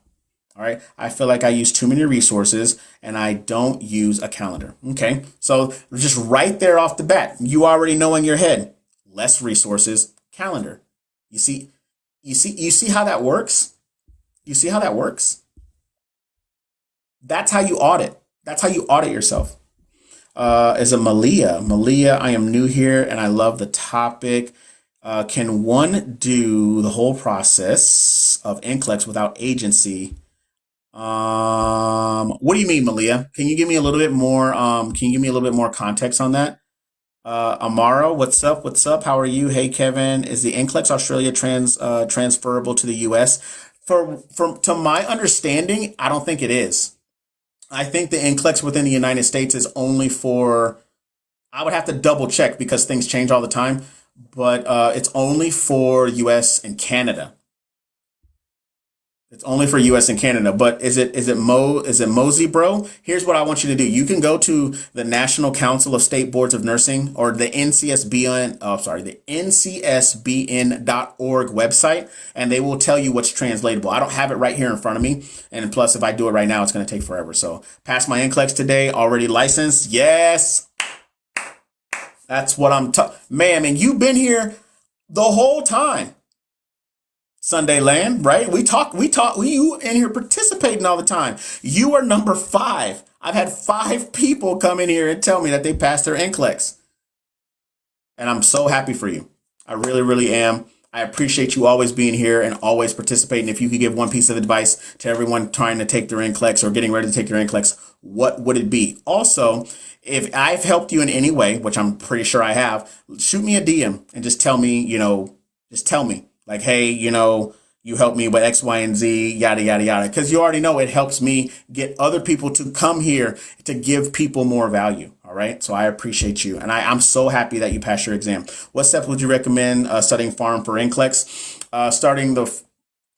All right. I feel like I use too many resources and I don't use a calendar. Okay. So just right there off the bat, you already know in your head, less resources, calendar. You see, you see how that works? You see how that works? That's how you audit. That's how you audit yourself. Is a Malia. Malia, I am new here and I love the topic. Can one do the whole process of NCLEX without agency? What do you mean, Malia? Can you give me a little bit more? Can you give me a little bit more context on that? Amaro, what's up? What's up? How are you? Hey, Kevin, is the NCLEX Australia transferable to the US? To my understanding, I don't think it is. I think the NCLEX within the United States is only for. I would have to double check because things change all the time, but it's only for US and Canada. It's only for US and Canada, but is it Mosey, bro? Here's what I want you to do. You can go to the National Council of State Boards of Nursing or the the NCSBN.org website, and they will tell you what's translatable. I don't have it right here in front of me. And plus, if I do it right now, it's going to take forever. So pass my NCLEX today, already licensed. Yes. That's what I'm talking. Man, and you've been here the whole time. Sunday Land, right? You in here participating all the time. You are number 5. I've had 5 people come in here and tell me that they passed their NCLEX. And I'm so happy for you. I really, really am. I appreciate you always being here and always participating. If you could give one piece of advice to everyone trying to take their NCLEX or getting ready to take their NCLEX, what would it be? Also, if I've helped you in any way, which I'm pretty sure I have, shoot me a DM and just tell me, just tell me. Like, hey, you help me with X, Y, and Z, yada, yada, yada. Because you already know it helps me get other people to come here to give people more value. All right. So I appreciate you. And I'm so happy that you passed your exam. What steps would you recommend studying pharm for NCLEX?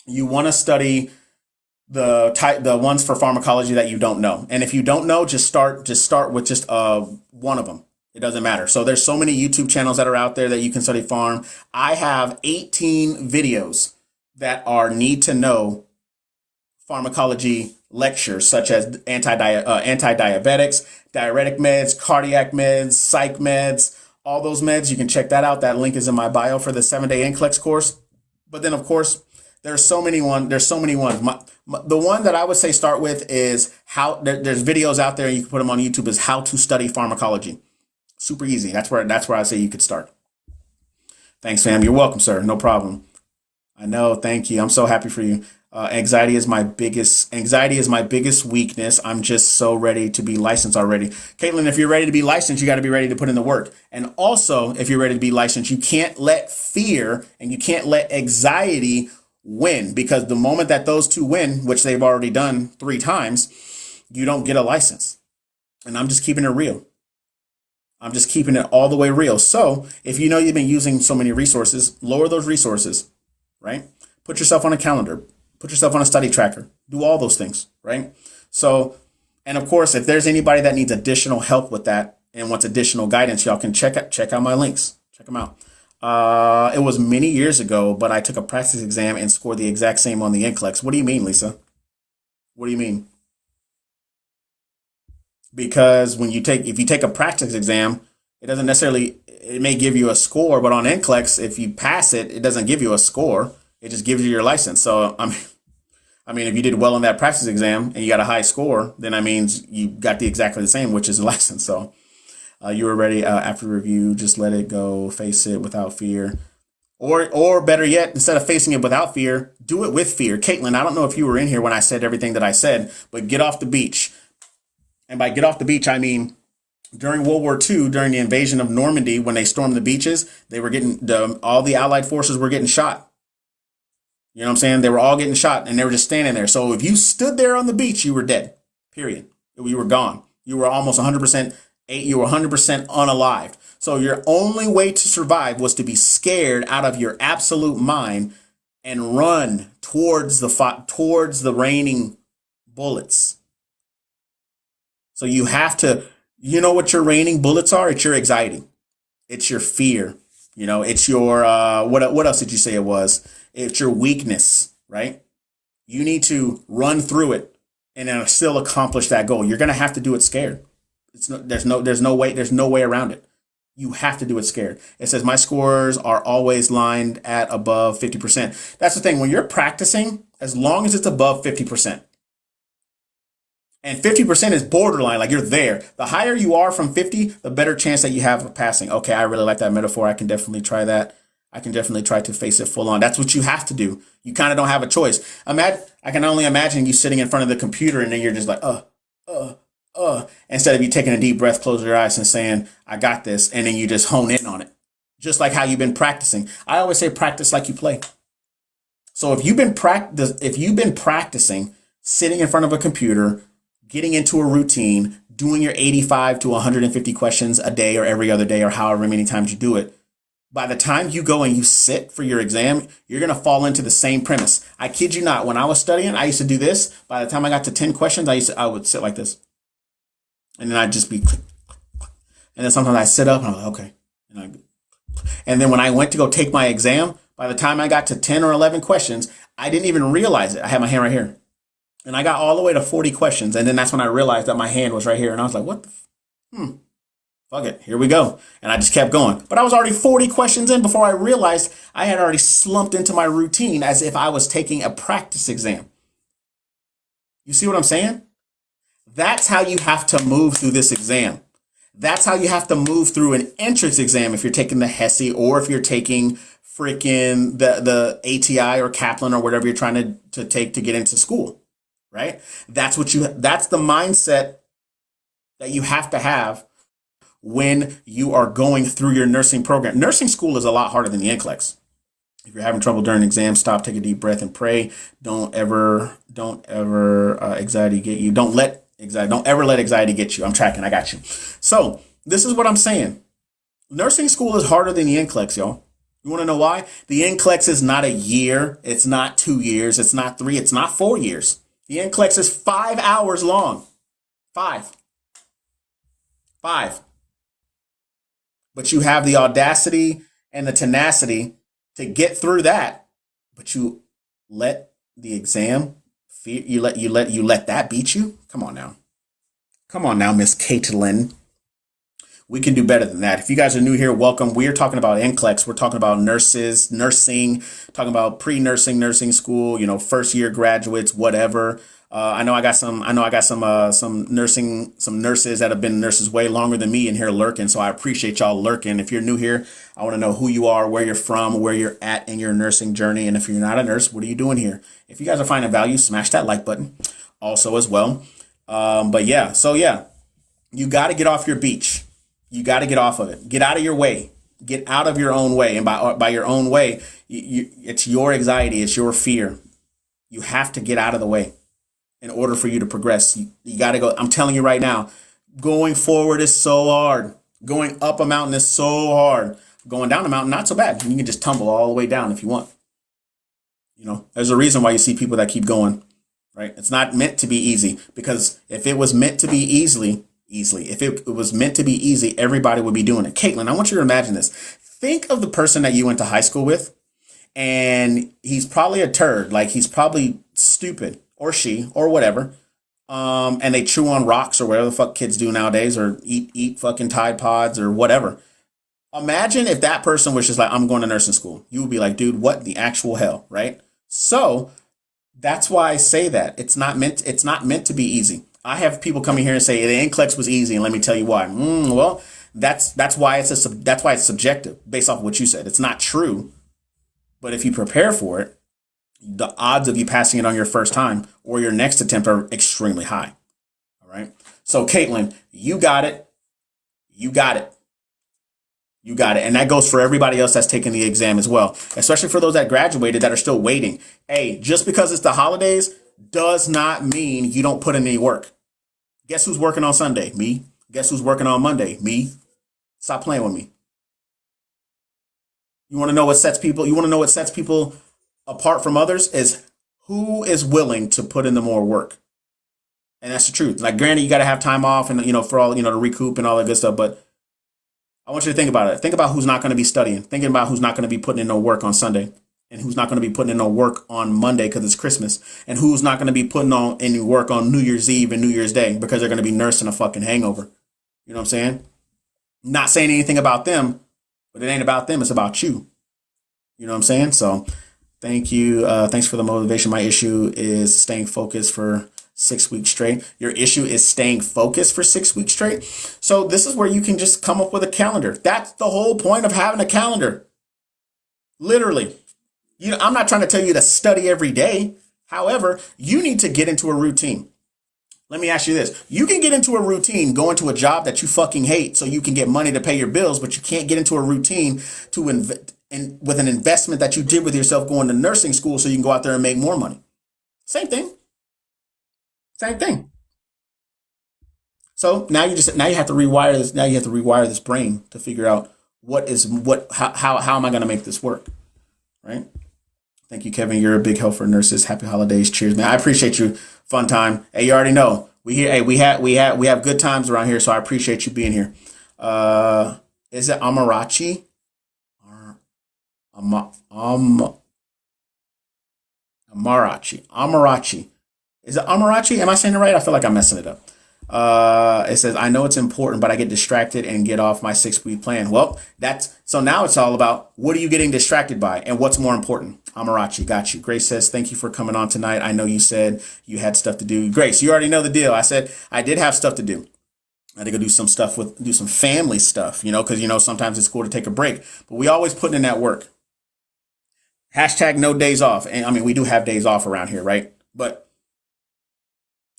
You want to study the ones for pharmacology that you don't know. And if you don't know, just start with just one of them. It doesn't matter. So there's so many YouTube channels that are out there that you can study pharm. I have 18 videos that are need to know pharmacology lectures, such as anti-diabetics, diuretic meds, cardiac meds, psych meds, all those meds. You can check that out. That link is in my bio for the 7-day NCLEX course. But then, of course, there's so many ones. The one that I would say start with is there's videos out there, and you can put them on YouTube, is how to study pharmacology. Super easy. That's where I say you could start. Thanks, fam. You're welcome, sir. No problem. I know. Thank you. I'm so happy for you. Anxiety is my biggest weakness. I'm just so ready to be licensed already. Caitlin, if you're ready to be licensed, you got to be ready to put in the work. And also, if you're ready to be licensed, you can't let fear and you can't let anxiety win, because the moment that those two win, which they've already done 3 times, you don't get a license. And I'm just keeping it real. I'm just keeping it all the way real. So if you know you've been using so many resources, lower those resources, right? Put yourself on a calendar, put yourself on a study tracker, do all those things, right? So, and of course, if there's anybody that needs additional help with that and wants additional guidance, y'all can check out my links. Check them out. It was many years ago, but I took a practice exam and scored the exact same on the NCLEX. What do you mean, Lisa? What do you mean? Because if you take a practice exam, it may give you a score, but on NCLEX, if you pass it, it doesn't give you a score. It just gives you your license. So, I mean, if you did well on that practice exam and you got a high score, then that means you got exactly the same, which is a license. So you were ready after review, just let it go, face it without fear. Or better yet, instead of facing it without fear, do it with fear. Caitlin, I don't know if you were in here when I said everything that I said, but get off the beach. And by get off the beach, I mean during World War II, during the invasion of Normandy, when they stormed the beaches, they were all the Allied forces were getting shot. You know what I'm saying? They were all getting shot and they were just standing there. So if you stood there on the beach, you were dead, period. You were gone. You were almost 100%, you were 100% unalived. So your only way to survive was to be scared out of your absolute mind and run towards the raining bullets. So you have to, what your raining bullets are? It's your anxiety. It's your fear. It's your, what else did you say it was? It's your weakness, right? You need to run through it and then still accomplish that goal. You're going to have to do it scared. There's no way around it. You have to do it scared. It says my scores are always lined at above 50%. That's the thing. When you're practicing, as long as it's above 50%, and 50% is borderline, like you're there. The higher you are from 50, the better chance that you have of passing. Okay, I really like that metaphor. I can definitely try that. I can definitely try to face it full on. That's what you have to do. You kind of don't have a choice. I can only imagine you sitting in front of the computer and then you're just like, instead of you taking a deep breath, close your eyes and saying, I got this. And then you just hone in on it. Just like how you've been practicing. I always say practice like you play. So if you've been practicing sitting in front of a computer, getting into a routine, doing your 85 to 150 questions a day or every other day or however many times you do it, by the time you go and you sit for your exam, you're going to fall into the same premise. I kid you not. When I was studying, I used to do this. By the time I got to 10 questions, I would sit like this. And then I'd just be click, click, click. And then sometimes I sit up and I'm like, okay. And then when I went to go take my exam, by the time I got to 10 or 11 questions, I didn't even realize it. I had my hand right here. And I got all the way to 40 questions. And then that's when I realized that my hand was right here. And I was like, what the fuck it. Here we go. And I just kept going. But I was already 40 questions in before I realized I had already slumped into my routine as if I was taking a practice exam. You see what I'm saying? That's how you have to move through this exam. That's how you have to move through an entrance exam if you're taking the HESI or if you're taking freaking the ATI or Kaplan or whatever you're trying to take to get into school. Right? That's the mindset that you have to have when you are going through your nursing program. Nursing school is a lot harder than the NCLEX. If you're having trouble during exam, stop, take a deep breath and pray. Don't ever anxiety get you. Don't ever let anxiety get you. I'm tracking. I got you. So this is what I'm saying. Nursing school is harder than the NCLEX, y'all. You want to know why? The NCLEX is not a year. It's not 2 years. It's not 3. It's not 4 years. The NCLEX is 5 hours long. 5. But you have the audacity and the tenacity to get through that. But you let the exam, you let that beat you? Come on now, Miss Caitlin. We can do better than that. If you guys are new here, welcome. We're talking about NCLEX. We're talking about nursing, talking about pre-nursing, nursing school, first year graduates, whatever. I know I got some nurses that have been nurses way longer than me in here lurking. So I appreciate y'all lurking. If you're new here, I want to know who you are, where you're from, where you're at in your nursing journey. And if you're not a nurse, what are you doing here? If you guys are finding value, smash that like button also as well. You got to get off your beach. You got to get off of it. Get out of your way. Get out of your own way. And by your own way, it's your anxiety. It's your fear. You have to get out of the way in order for you to progress. You got to go. I'm telling you right now, going forward is so hard. Going up a mountain is so hard. Going down a mountain, not so bad. You can just tumble all the way down if you want. There's a reason why you see people that keep going, right? It's not meant to be easy, because if it was meant to be if it was meant to be easy, everybody would be doing it. Caitlin, I want you to imagine this. Think of the person that you went to high school with, and he's probably a turd. Like, he's probably stupid, or she, or whatever. And they chew on rocks or whatever the fuck kids do nowadays, or eat fucking Tide Pods or whatever. Imagine if that person was just like, I'm going to nursing school. You would be like, dude, what the actual hell, right? So that's why I say that it's not meant to be easy. I have people coming here and say the NCLEX was easy, and let me tell you why. Well, that's why it's subjective based off of what you said. It's not true, but if you prepare for it, the odds of you passing it on your first time or your next attempt are extremely high. All right. So Caitlin, you got it. And that goes for everybody else that's taking the exam as well, especially for those that graduated that are still waiting. Hey, just because it's the holidays does not mean you don't put in any work. Guess who's working on Sunday? Me. Guess who's working on Monday? Me. Stop playing with me. You want to know what sets people apart from others is who is willing to put in the more work. And that's the truth. Like, granted, you got to have time off and, for all, to recoup and all that good stuff. But I want you to think about it. Think about who's not going to be studying. Thinking about who's not going to be putting in no work on Sunday. and who's not going to be putting in no work on Monday because it's Christmas, and who's not going to be putting on any work on New Year's Eve and New Year's Day because they're going to be nursing a fucking hangover. You know what I'm saying? Not saying anything about them, but it ain't about them. It's about you. You know what I'm saying? So thank you. Thanks for the motivation. My issue is staying focused for 6 weeks straight. Your issue is staying focused for 6 weeks straight. So this is where you can just come up with a calendar. That's the whole point of having a calendar. Literally. I'm not trying to tell you to study every day. However, you need to get into a routine. Let me ask you this. You can get into a routine, go into a job that you fucking hate so you can get money to pay your bills, but you can't get into a routine to with an investment that you did with yourself going to nursing school so you can go out there and make more money. Same thing. Same thing. So now you have to rewire this. Now you have to rewire this brain to figure out how am I going to make this work? Right? Thank you, Kevin. You're a big help for nurses. Happy holidays. Cheers, man. I appreciate you. Fun time. Hey, you already know we have good times around here. So I appreciate you being here. Is it Amarachi? Amarachi. Is it Amarachi? Am I saying it right? I feel like I'm messing it up. It says, I know it's important, but I get distracted and get off my 6-week plan. Well, so now it's all about what are you getting distracted by and what's more important? Amarachi, got you. Grace says, thank you for coming on tonight. I know you said you had stuff to do. Grace, you already know the deal. I said I did have stuff to do. I had to go do some family stuff, because, sometimes it's cool to take a break, but we always put in that work. Hashtag no days off. And I mean, we do have days off around here, right? But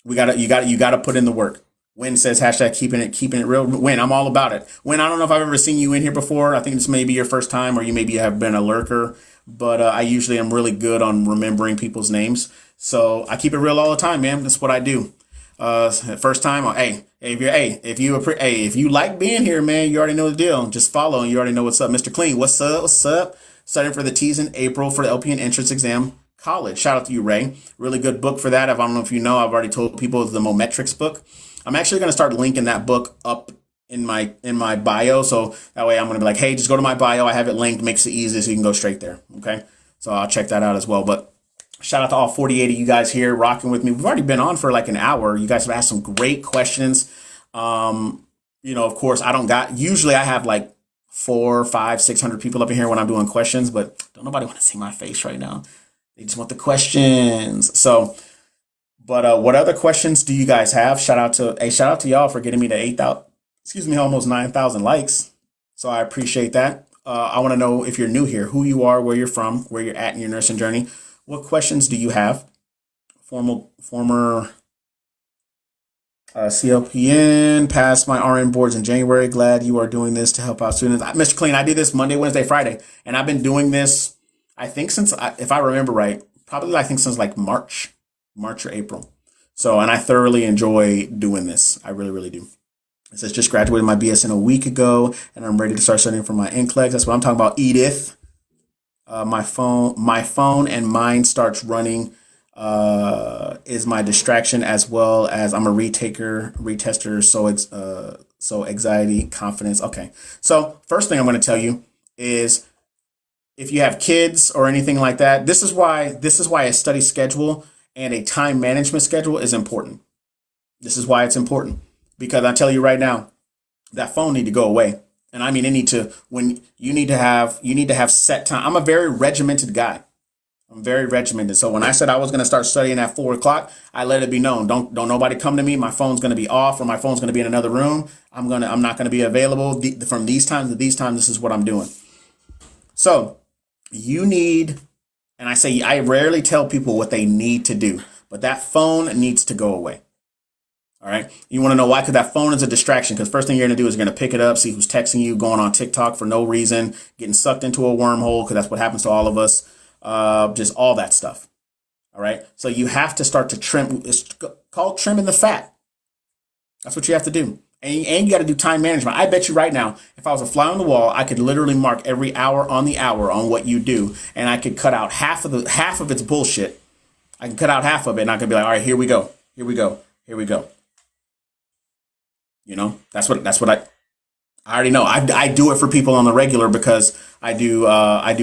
you gotta put in the work. Win says hashtag keeping it real. Win, I'm all about it. Win, I don't know if I've ever seen you in here before. I think this may be your first time, or you maybe have been a lurker. But I usually am really good on remembering people's names, so I keep it real all the time, man. That's what I do. First time, if you like being here, man, you already know the deal. Just follow, and you already know what's up, Mr. Clean. What's up? What's up? Studying for the T's in April for the LPN entrance exam. College. Shout out to you, Ray. Really good book for that. I don't know if you know, I've already told people it's the Mometrics book. I'm actually going to start linking that book up in my bio. So that way I'm going to be like, hey, just go to my bio. I have it linked. Makes it easy so you can go straight there. Okay. So I'll check that out as well. But shout out to all 48 of you guys here rocking with me. We've already been on for like an hour. You guys have asked some great questions. Of course, usually I have like 400, 500, 600 people up in here when I'm doing questions, but don't nobody want to see my face right now. They just want the questions. So, but what other questions do you guys have? Shout out to y'all for getting me to almost 9,000 likes. So I appreciate that. I want to know if you're new here, who you are, where you're from, where you're at in your nursing journey. What questions do you have? Former CLPN, passed my RN boards in January. Glad you are doing this to help out students. Mr. Clean, I do this Monday, Wednesday, Friday, and I've been doing this, I think since, if I remember right, since like March or April. So, and I thoroughly enjoy doing this. I really, really do. It says, just graduated my BSN a week ago, and I'm ready to start studying for my NCLEX. That's what I'm talking about, Edith. My phone and mind starts running. Is my distraction, as well as I'm a retester. So anxiety, confidence. Okay. So first thing I'm going to tell you is, if you have kids or anything like that, this is why a study schedule and a time management schedule is important. This is why it's important, because I tell you right now, that phone need to go away. And I mean, you need to have set time. I'm a very regimented guy. I'm very regimented. So when I said I was going to start studying at 4:00, I let it be known. Don't nobody come to me. My phone's going to be off, or my phone's going to be in another room. I'm not going to be available from these times to these times. This is what I'm doing. So you need, and I rarely tell people what they need to do, but that phone needs to go away. All right. You want to know why? Because that phone is a distraction. Because first thing you're going to do is you're going to pick it up, see who's texting you, going on TikTok for no reason, getting sucked into a wormhole, because that's what happens to all of us. Just all that stuff. All right. So you have to start to trim. It's called trimming the fat. That's what you have to do. And you got to do time management. I bet you right now, if I was a fly on the wall, I could literally mark every hour on the hour on what you do. And I could cut out half of its bullshit. I can cut out half of it, and I could be like, all right, here we go. That's what I already know. I do it for people on the regular, because I do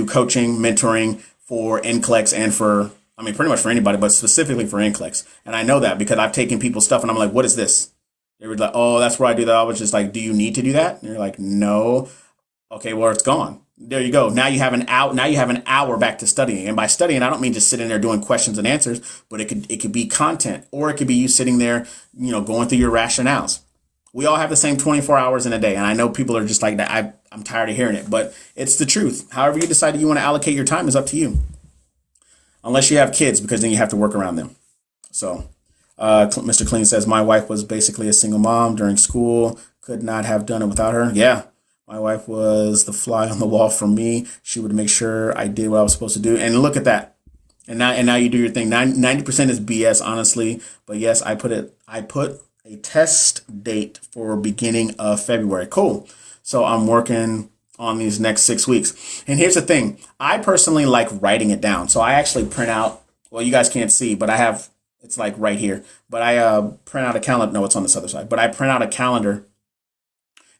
coaching, mentoring for NCLEX and for, I mean, pretty much for anybody, but specifically for NCLEX. And I know that because I've taken people's stuff and I'm like, what is this? They were like, oh, that's where I do that. I was just like, do you need to do that? And you're like, no. Okay, well, it's gone. There you go. Now you have an hour. Now you have an hour back to studying. And by studying, I don't mean just sitting there doing questions and answers, but it could be content, or it could be you sitting there, going through your rationales. We all have the same 24 hours in a day, and I know people are just like that. I'm tired of hearing it, but it's the truth. However you decide you want to allocate your time is up to you, unless you have kids, because then you have to work around them. So, Mr. Clean says my wife was basically a single mom during school. Could not have done it without her. Yeah. My wife was the fly on the wall for me. She would make sure I did what I was supposed to do. And look at that. And now you do your thing. 90% is BS, honestly. But yes, I put a test date for beginning of February. Cool. So I'm working on these next 6 weeks. And here's the thing. I personally like writing it down. So I actually print out, well, you guys can't see, but it's like right here. But I print out a calendar. No, it's on this other side. But I print out a calendar.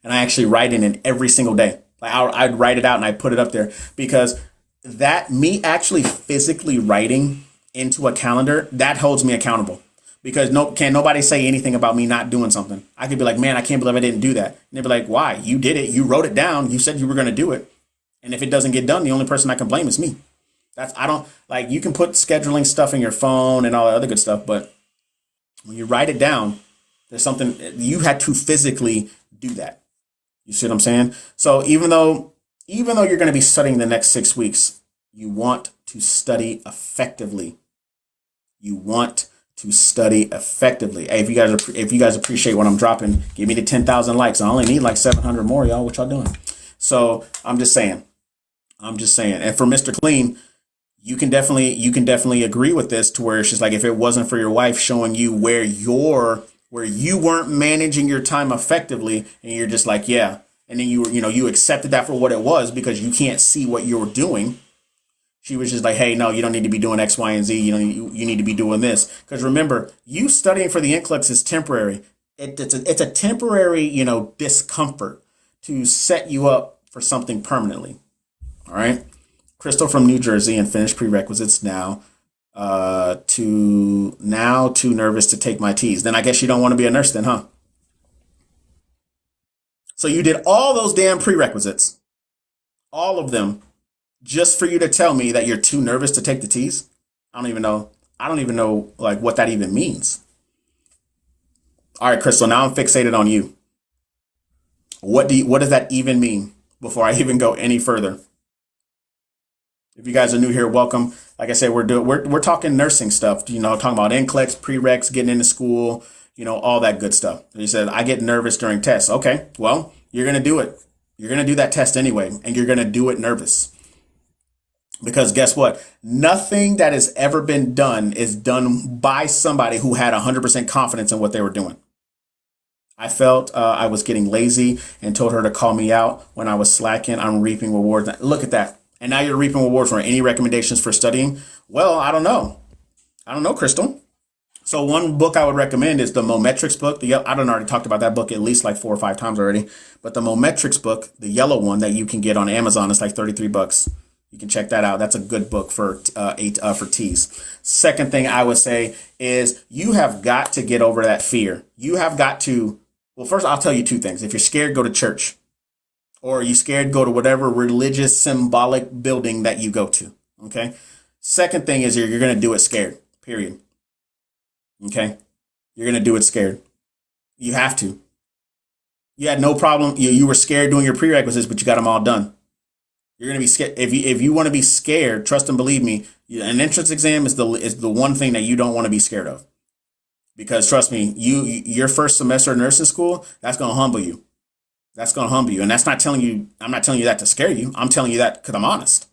And I actually write in it every single day. Like I'd write it out and I put it up there, because that me actually physically writing into a calendar, that holds me accountable, because can't nobody say anything about me not doing something. I could be like, man, I can't believe I didn't do that. And they'd be like, why? You did it. You wrote it down. You said you were going to do it. And if it doesn't get done, the only person I can blame is me. You can put scheduling stuff in your phone and all that other good stuff. But when you write it down, there's something you had to physically do that. You see what I'm saying? So even though you're going to be studying the next 6 weeks, you want to study effectively. You want to study effectively. Hey, if you guys appreciate what I'm dropping, give me the 10,000 likes. I only need like 700 more, y'all. What y'all doing? So I'm just saying. And for Mr. Clean, you can definitely agree with this, to where it's just like, if it wasn't for your wife showing you where you weren't managing your time effectively, and you're just like, yeah. And then you accepted that for what it was, because you can't see what you were doing. She was just like, hey, no, you don't need to be doing X, Y, and Z. You need to be doing this. Because remember, you studying for the NCLEX is temporary. It's a temporary, discomfort to set you up for something permanently. All right. Crystal from New Jersey, and finished prerequisites now. Too nervous to take my T's. Then I guess you don't want to be a nurse then, huh? So you did all those damn prerequisites, all of them, just for you to tell me that you're too nervous to take the T's? I don't even know like what that even means. All right, Crystal, now I'm fixated on you. What does that even mean, before I even go any further? If you guys are new here, welcome. Like I said, we're talking nursing stuff, talking about NCLEX, prereqs, getting into school, all that good stuff. He said, I get nervous during tests. Okay, well, you're going to do it. You're going to do that test anyway, and you're going to do it nervous. Because guess what? Nothing that has ever been done is done by somebody who had 100% confidence in what they were doing. I felt I was getting lazy and told her to call me out when I was slacking. I'm reaping rewards. Look at that. And now you're reaping rewards for any recommendations for studying? Well, I don't know. Crystal. So one book I would recommend is the Mometrics book. I don't already talked about that book at least like 4 or 5 times already. But the Mometrics book, the yellow one that you can get on Amazon, is like $33. You can check that out. That's a good book for T's. Second thing I would say is you have got to get over that fear. You have got to. Well, first I'll tell you 2 things. If you're scared, go to church. Or you scared, go to whatever religious symbolic building that you go to. Okay. Second thing is you're going to do it scared, period. Okay. You're going to do it scared. You have to. You had no problem. You were scared doing your prerequisites, but you got them all done. You're going to be scared. If you want to be scared, trust and believe me, an entrance exam is the one thing that you don't want to be scared of. Because trust me, your first semester of nursing school, that's going to humble you. That's going to humble you. And I'm not telling you that to scare you. I'm telling you that because I'm honest.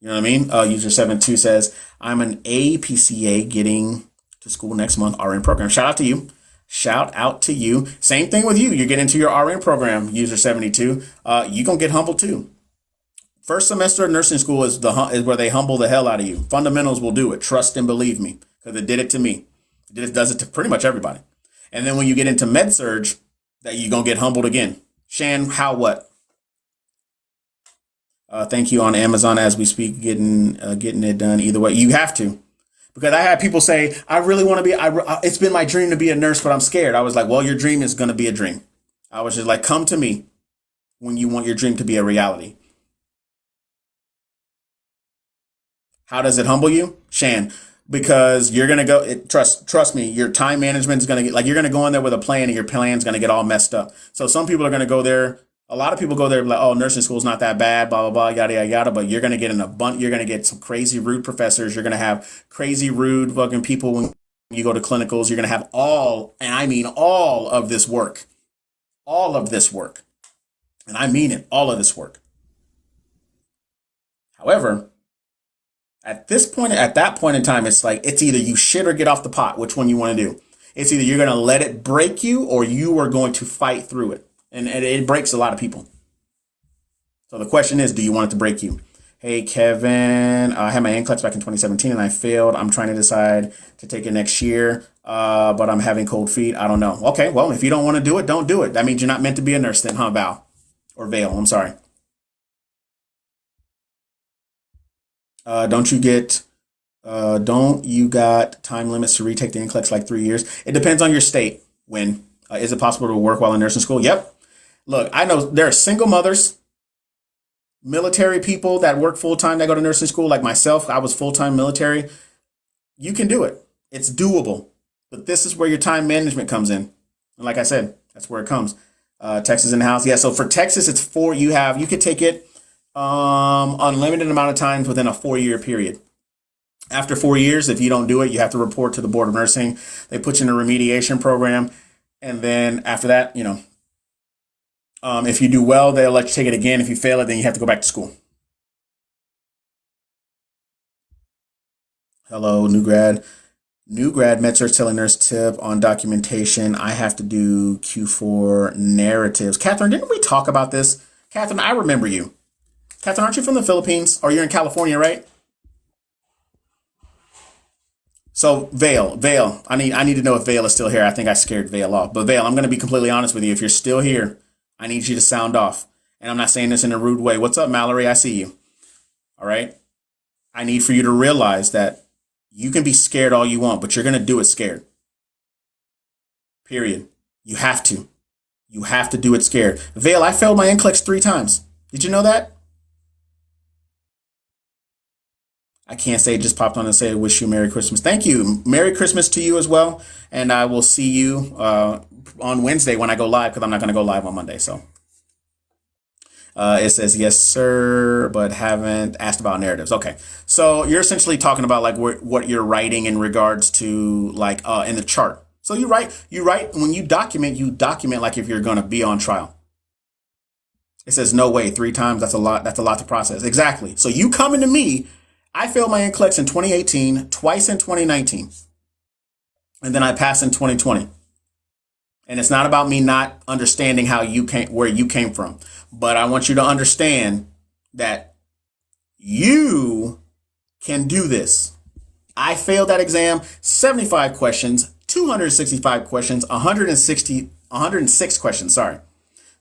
You know what I mean? User 72 says, I'm an APCA getting to school next month, RN program. Shout out to you. Same thing with you. You get into your RN program, user 72. You're going to get humbled too. First semester of nursing school is where they humble the hell out of you. Fundamentals will do it. Trust and believe me, because it did it to me. It does it to pretty much everybody. And then when you get into med surge, that you're going to get humbled again. Shan, how what? Thank you on Amazon as we speak, getting it done either way. You have to. Because I had people say, I really want to be, it's been my dream to be a nurse, but I'm scared. I was like, well, your dream is going to be a dream. I was just like, come to me when you want your dream to be a reality. How does it humble you? Shan, because you're going to go, trust me, your time management is going to get, like, you're going to go in there with a plan and your plan's going to get all messed up. So some people are going to go there. A lot of people go there like, oh, nursing school's not that bad, blah, blah, blah, yada, yada, yada. But you're going to get you're going to get some crazy rude professors. You're going to have crazy rude fucking people when you go to clinicals. You're going to have and I mean all of this work, all of this work. And I mean it, all of this work. However, at that point in time, it's like, it's either you shit or get off the pot. Which one you want to do? It's either you're going to let it break you or you are going to fight through it. And it breaks a lot of people. So the question is, do you want it to break you? Hey, Kevin, I had my NCLEX back in 2017 and I failed. I'm trying to decide to take it next year, but I'm having cold feet. I don't know. Okay, well, if you don't want to do it, don't do it. That means you're not meant to be a nurse then, huh, Val? Or Vale, I'm sorry. Don't you got time limits to retake the NCLEX like 3 years? It depends on your state. When? Is it possible to work while in nursing school? Yep. Look, I know there are single mothers, military people that work full time that go to nursing school, like myself. I was full time military. You can do it. It's doable. But this is where your time management comes in. And like I said, that's where it comes. Texas in the house. Yeah. So for Texas, it's you could take it unlimited amount of times within a 4-year period. After 4 years, if you don't do it, you have to report to the Board of Nursing. They put you in a remediation program. And then after that, if you do well, they'll let you take it again. If you fail it, then you have to go back to school. Hello, new grad. New grad med-surg telenurse tip on documentation. I have to do Q4 narratives. Catherine, didn't we talk about this? Catherine, I remember you. Catherine, aren't you from the Philippines? Or you're in California, right? So Vale, I need to know if Vale is still here. I think I scared Vale off. But Vale, I'm going to be completely honest with you. If you're still here, I need you to sound off. And I'm not saying this in a rude way. What's up, Mallory? I see you. All right. I need for you to realize that you can be scared all you want, but you're going to do it scared. Period. You have to. You have to do it scared. Vale, I failed my NCLEX 3 times. Did you know that? I can't say it just popped on and say, wish you Merry Christmas. Thank you. Merry Christmas to you as well. And I will see you on Wednesday when I go live, because I'm not going to go live on Monday. So it says, yes, sir, but haven't asked about narratives. Okay. So you're essentially talking about like what you're writing in regards to like in the chart. So you write when you document like if you're going to be on trial. It says, no way, 3 times. That's a lot. That's a lot to process. Exactly. So you coming to me. I failed my NCLEX in 2018, twice in 2019, and then I passed in 2020. And it's not about me not understanding where you came from, but I want you to understand that you can do this. I failed that exam, 75 questions, 265 questions, 106 questions. Sorry.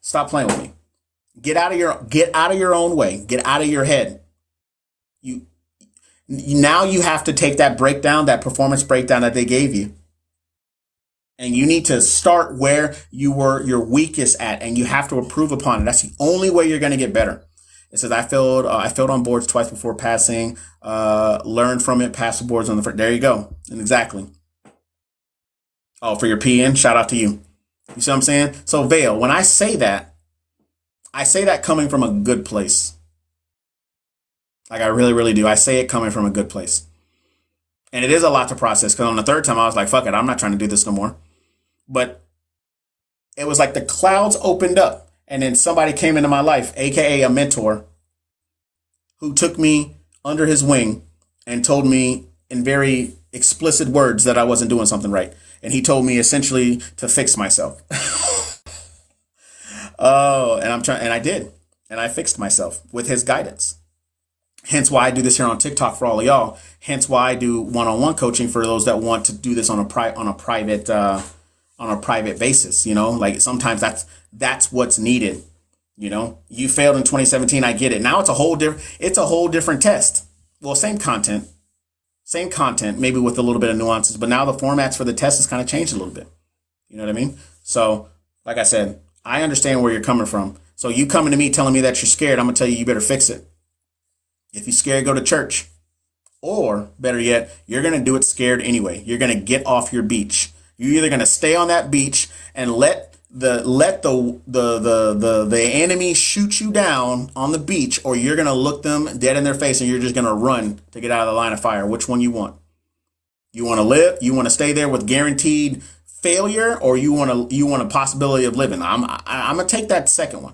Stop playing with me. Get out of your own way. Get out of your head. Now you have to take that breakdown, that performance breakdown that they gave you, and you need to start where you were your weakest at, and you have to improve upon it. That's the only way you're going to get better. It says, I failed on boards twice before passing, learned from it, passed the boards on the first. There you go. And exactly. Oh, for your PN, shout out to you. You see what I'm saying? So Vale, when I say that coming from a good place. Like I really, really do. I say it coming from a good place. And it is a lot to process, because on the 3rd time I was like, fuck it, I'm not trying to do this no more. But it was like the clouds opened up and then somebody came into my life, aka a mentor, who took me under his wing and told me in very explicit words that I wasn't doing something right. And he told me essentially to fix myself. And I did. And I fixed myself with his guidance. Hence why I do this here on TikTok for all of y'all. Hence why I do one-on-one coaching for those that want to do this on a private basis. Like sometimes that's what's needed. You know, you failed in 2017. I get it. Now it's a whole different test. Well, same content, maybe with a little bit of nuances, but now the formats for the test has kind of changed a little bit. You know what I mean? So, like I said, I understand where you're coming from. So you coming to me telling me that you're scared, I'm gonna tell you better fix it. If you're scared, go to church. Or better yet, you're gonna do it scared anyway. You're gonna get off your beach. You're either gonna stay on that beach and let the enemy shoot you down on the beach, or you're gonna look them dead in their face and you're just gonna run to get out of the line of fire. Which one you want? You want to live? You want to stay there with guaranteed failure, or you want a possibility of living? I'm gonna take that second one.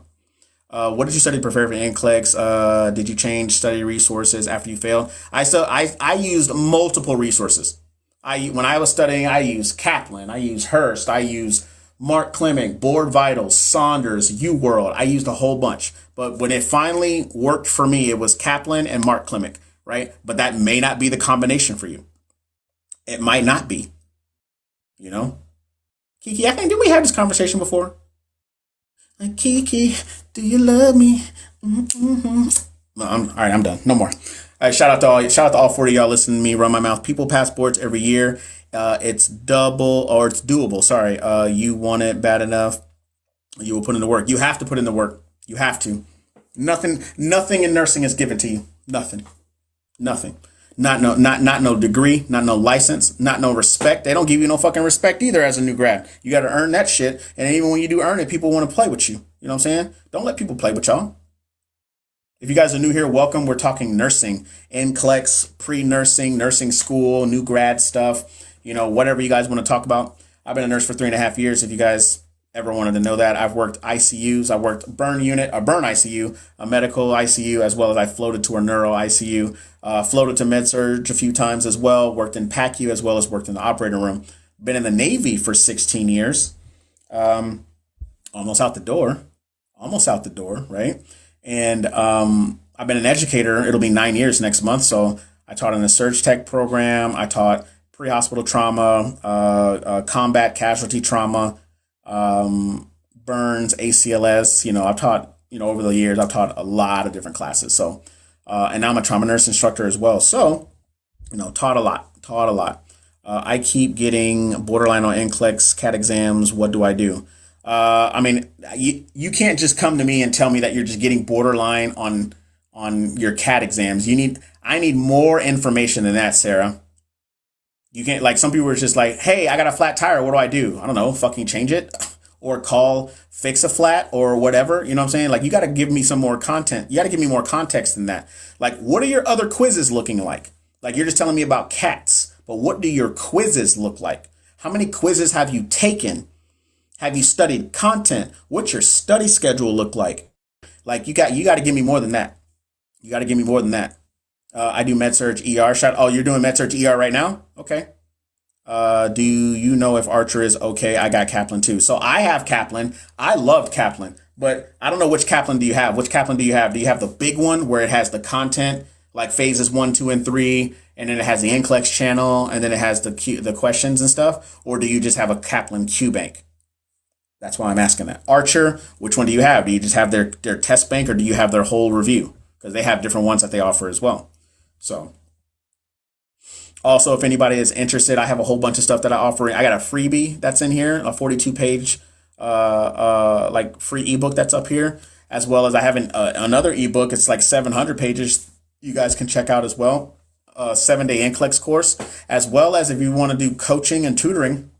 What did you study to prepare for NCLEX? Did you change study resources after you failed? I used multiple resources. When I was studying, I used Kaplan, I used Hearst, I used Mark Clemick, Board Vitals, Saunders, UWorld. I used a whole bunch. But when it finally worked for me, it was Kaplan and Mark Clemick, right? But that may not be the combination for you. It might not be, you know? Kiki, I think, did we have this conversation before? Like, Kiki, do you love me? Mm-hmm. No, all right, I'm done. No more. All right, shout out to all 40 of y'all listening to me run my mouth. People passports every year. It's doable. Sorry. You want it bad enough, you will put in the work. You have to put in the work. You have to. Nothing in nursing is given to you. Nothing. Not no degree, not no license, not no respect. They don't give you no fucking respect either as a new grad. You got to earn that shit. And even when you do earn it, people want to play with you. You know what I'm saying? Don't let people play with y'all. If you guys are new here, welcome. We're talking nursing, NCLEX, pre-nursing, nursing school, new grad stuff. You know, whatever you guys want to talk about. I've been a nurse for 3.5 years. If you guys ever wanted to know that, I've worked ICUs. I worked burn ICU, a medical ICU, as well as I floated to a neuro ICU, floated to med surge a few times as well, worked in PACU as well as worked in the operating room. Been in the Navy for 16 years, almost out the door, right? And I've been an educator. It'll be 9 years next month. So I taught in the surge tech program. I taught pre-hospital trauma, combat casualty trauma, burns, ACLS. You know, I've taught, over the years, I've taught a lot of different classes. So, and now I'm a trauma nurse instructor as well. So, taught a lot. I keep getting borderline on NCLEX CAT exams. What do I do? I mean, you can't just come to me and tell me that you're just getting borderline on your CAT exams. I need more information than that, Sarah. You can't, like, some people are just like, hey, I got a flat tire. What do I do? I don't know. Fucking change it or call fix a flat or whatever. You know what I'm saying? Like, you got to give me some more content. You got to give me more context than that. Like, what are your other quizzes looking like? Like, you're just telling me about cats, but what do your quizzes look like? How many quizzes have you taken? Have you studied content? What's your study schedule look like? Like, you got to give me more than that. You got to give me more than that. I do med-surg ER. Oh, you're doing med-surg ER right now? Okay. Do you know if Archer is okay? I got Kaplan too. So I have Kaplan. I love Kaplan, but I don't know which Kaplan do you have. Which Kaplan do you have? Do you have the big one where it has the content, like phases 1, 2, and 3, and then it has the NCLEX channel, and then it has the questions and stuff? Or do you just have a Kaplan Q bank? That's why I'm asking that. Archer, which one do you have? Do you just have their test bank, or do you have their whole review? Because they have different ones that they offer as well. So, also, if anybody is interested, I have a whole bunch of stuff that I offer. I got a freebie that's in here, a 42-page like free ebook that's up here, as well as I have another ebook. It's like 700 pages. You guys can check out as well. 7-day NCLEX course, as well as if you want to do coaching and tutoring,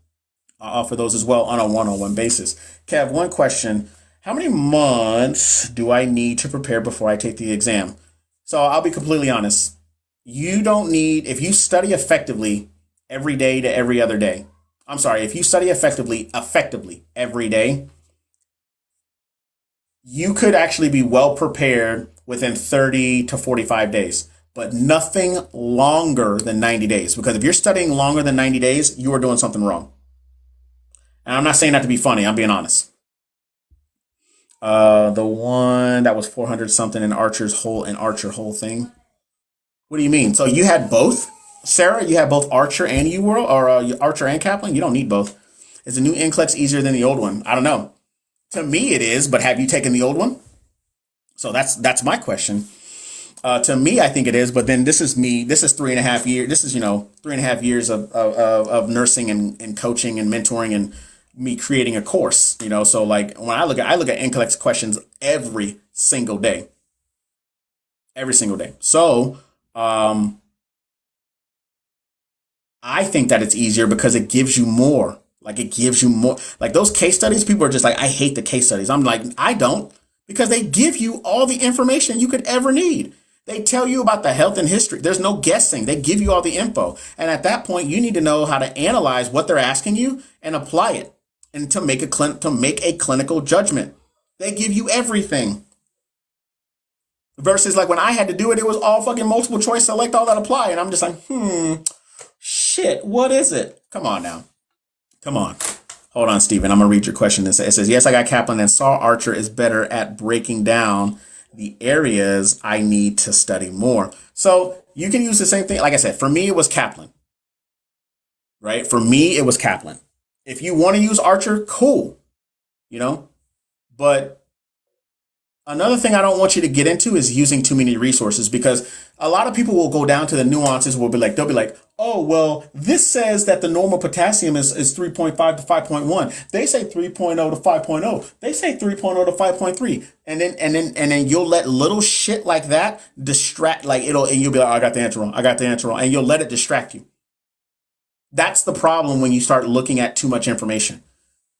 I offer those as well on a one-on-one basis. Kev, one question: how many months do I need to prepare before I take the exam? So I'll be completely honest. You don't need, if you study effectively every day to every other day. I'm sorry, if you study effectively every day, you could actually be well prepared within 30 to 45 days, but nothing longer than 90 days. Because if you're studying longer than 90 days, you are doing something wrong. And I'm not saying that to be funny, I'm being honest. The one that was 400 something in Archer whole thing. What do you mean? So you had both, Sarah? You had both Archer and UWorld, or Archer and Kaplan? You don't need both. Is the new NCLEX easier than the old one? I don't know. To me, it is. But have you taken the old one? So that's my question. To me, I think it is, but then this is me. This is 3.5 years. This is 3.5 years of nursing and coaching and mentoring and me creating a course. So like when I look at NCLEX questions every single day. So I think that it's easier because it gives you more. Like it gives you more. Like those case studies, people are just like, I hate the case studies. I'm like, I don't, because they give you all the information you could ever need. They tell you about the health and history. There's no guessing. They give you all the info. And at that point, you need to know how to analyze what they're asking you and apply it and to make a clinical judgment. They give you everything. Versus like when I had to do it, it was all fucking multiple choice, select all that, apply. And I'm just like, shit, what is it? Come on now. Come on. Hold on, Stephen. I'm going to read your question. It says, yes, I got Kaplan and saw Archer is better at breaking down the areas I need to study more. So you can use the same thing. Like I said, for me, it was Kaplan, right? For me, it was Kaplan. If you want to use Archer, cool, but another thing I don't want you to get into is using too many resources, because a lot of people will go down to the nuances. They'll be like, oh, well, this says that the normal potassium is 3.5 to 5.1. They say 3.0 to 5.0. They say 3.0 to 5.3. And then you'll let little shit like that distract, and you'll be like, oh, I got the answer wrong. And you'll let it distract you. That's the problem when you start looking at too much information.